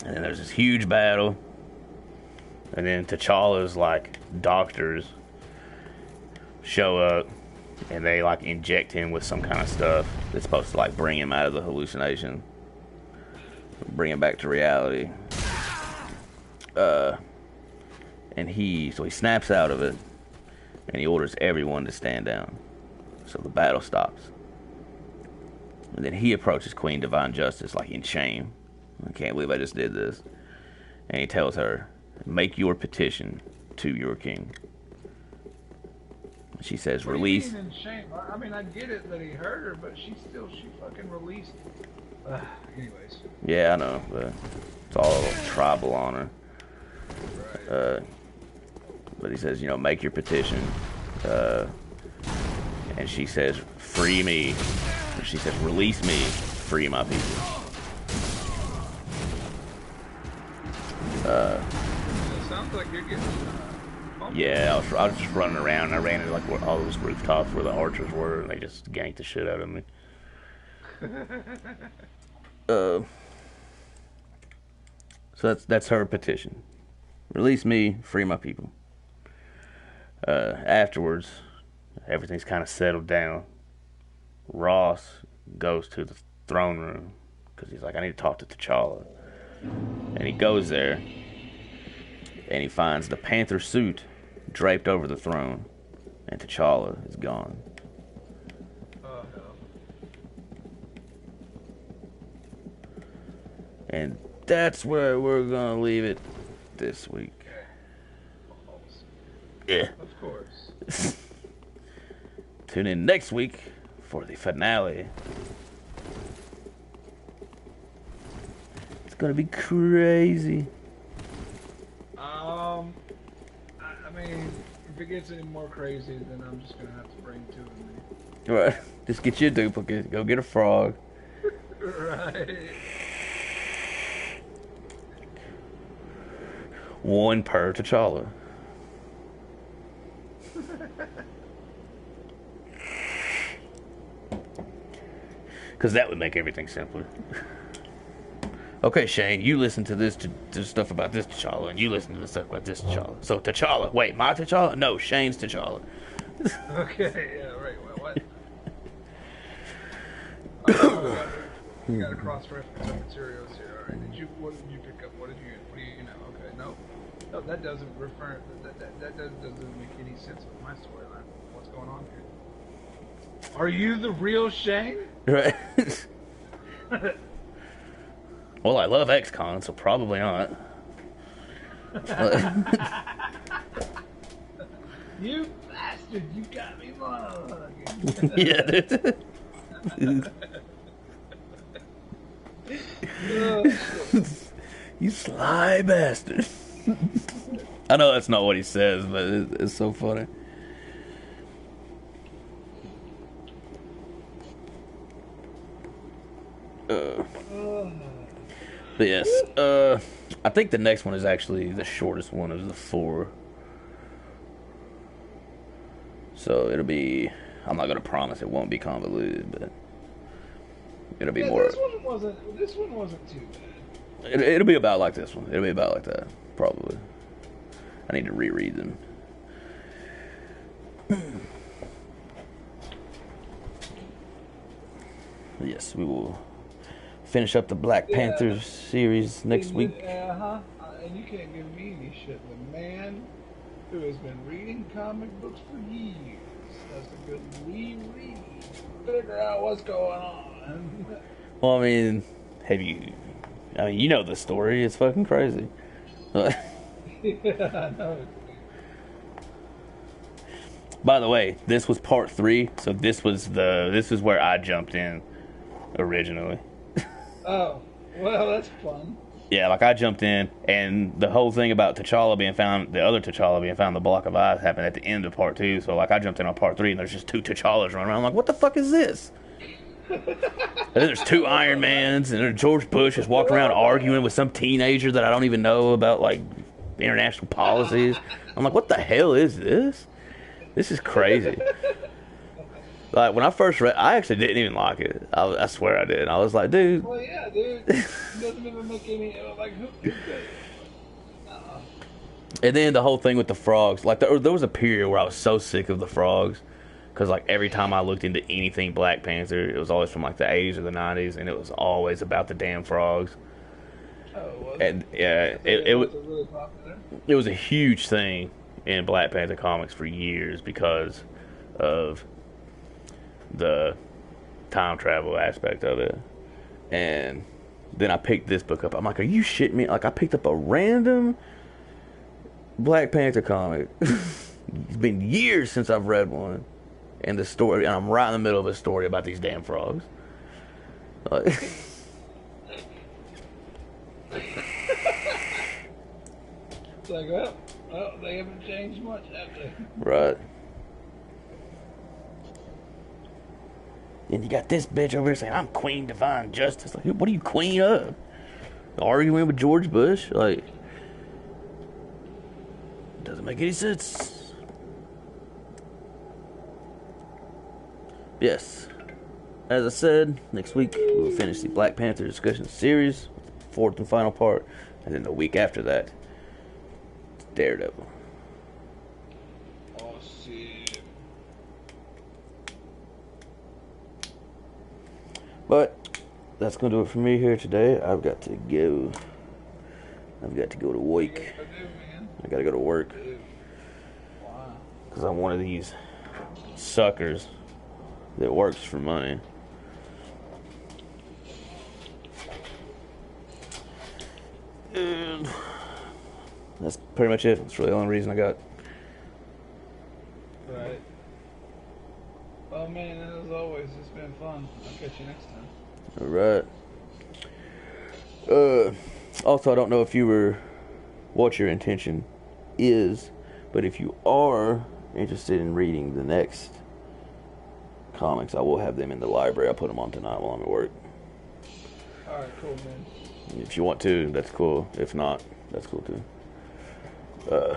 And then there's this huge battle. And then T'Challa's, like, doctors show up. And they, like, inject him with some kind of stuff that's supposed to, like, bring him out of the hallucination. Bring him back to reality. And he snaps out of it. And he orders everyone to stand down. So the battle stops. And then he approaches Queen Divine Justice, like, in shame. I can't believe I just did this. And he tells her, make your petition to your king. She says, What release. do you mean in shame? I mean, I get it that he hurt her, but she fucking released. Anyways. Yeah, I know, but it's all tribal honor. Right. But he says, make your petition. And she says, free me. She says, release me, free my people. It sounds like you're getting. Yeah, I was just running around. And I ran into like all those rooftops where the archers were, and they just ganked the shit out of me. So that's her petition. Release me, free my people. Afterwards, everything's kind of settled down. Ross goes to the throne room because he's like, I need to talk to T'Challa. And he goes there, and he finds the Panther suit draped over the throne, and T'Challa is gone. Oh, no. And that's where we're gonna leave it this week. Yeah. Of course. Tune in next week for the finale. It's gonna be crazy. I mean, if it gets any more crazy, then I'm just gonna have to bring two of me. Right. Just get you a duplicate. Go get a frog. Right. One per T'Challa. Because that would make everything simpler. Okay, Shane, you listen to this to stuff about this T'Challa, and you listen to the stuff about this T'Challa. So T'Challa, wait, my T'Challa? No, Shane's T'Challa. Okay, yeah, right. What? You got to cross-reference our materials here. All right. What did you pick up? What do you know? Okay, no, that doesn't refer. That doesn't make any sense with my storyline. What's going on here? Are you the real Shane? Right. Well, I love XCon, so probably not. You bastard! You got me wrong. Yeah, dude. You sly bastard. I know that's not what he says, but it's so funny. But yes, I think the next one is actually the shortest one of the four. So it'll be, I'm not going to promise it won't be convoluted, but it'll be more. This one wasn't too bad. It'll be about like this one. It'll be about like that, probably. I need to reread them. Yes, we will finish up the Black Panther series next week. And you can't give me any shit. The man who has been reading comic books for years has to go reread, figure out what's going on. Well, I mean, you know the story. It's fucking crazy. Yeah, I know. By the way, this was part 3, so this is where I jumped in originally. Oh, well, that's fun. Yeah, like I jumped in, and the whole thing about T'Challa being found, the other T'Challa being found in the block of ice, happened at the end of part 2. So like I jumped in on part 3, and there's just 2 T'Challas running around. I'm like, what the fuck is this? And then there's 2 Iron Mans, and then George Bush is walking around arguing with some teenager that I don't even know about, like, international policies. I'm like, what the hell is this? This is crazy. Like, when I first read, I actually didn't even like it. I swear I did. I was like, dude. Well, yeah, dude. It doesn't even make any, like, who could? And then the whole thing with the frogs. Like, there was a period where I was so sick of the frogs. Because, like, every time I looked into anything Black Panther, it was always from, like, the 80s or the 90s, and it was always about the damn frogs. Oh, was And, yeah, it was really popular. It was a huge thing in Black Panther comics for years because of the time travel aspect of it. And then I picked this book up. I'm like, are you shitting me? Like, I picked up a random Black Panther comic. It's been years since I've read one. And the story, and I'm right in the middle of a story about these damn frogs. Like, It's like, well, they haven't changed much, have they? right. And you got this bitch over here saying, I'm Queen Divine Justice. Like, what are you queen of? Arguing with George Bush? Like, doesn't make any sense. Yes. As I said, next week we'll finish the Black Panther discussion series, 4th and final part. And then the week after that, it's Daredevil. But that's going to do it for me here today. I've got to go to work. I got to go to work. Because I'm one of these suckers that works for money. And that's pretty much it. That's really the only reason I got. Right. Well, man, as always, it's been fun. I'll catch you next time. Alright. Also, I don't know what your intention is, but if you are interested in reading the next comics, I will have them in the library. I'll put them on tonight while I'm at work. Alright, cool, man. If you want to, that's cool. If not, that's cool too. Uh,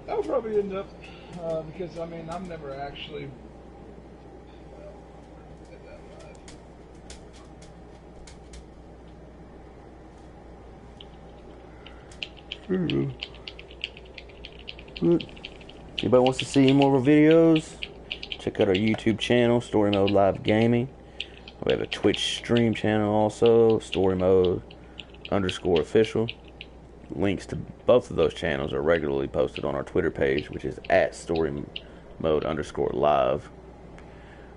That would probably end up because I mean I'm never actually. Well, did that live. But anybody wants to see any more of our videos, check out our YouTube channel, Story Mode Live Gaming. We have a Twitch stream channel also, Story Mode _official. Links to both of those channels are regularly posted on our Twitter page, which is at Story Mode _live.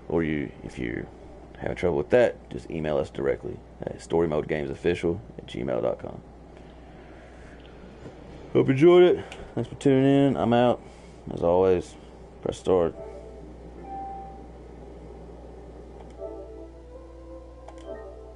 Or if you're having trouble with that, just email us directly at storymodegamesofficial@gmail.com. Hope you enjoyed it. Thanks for tuning in. I'm out. As always, press start.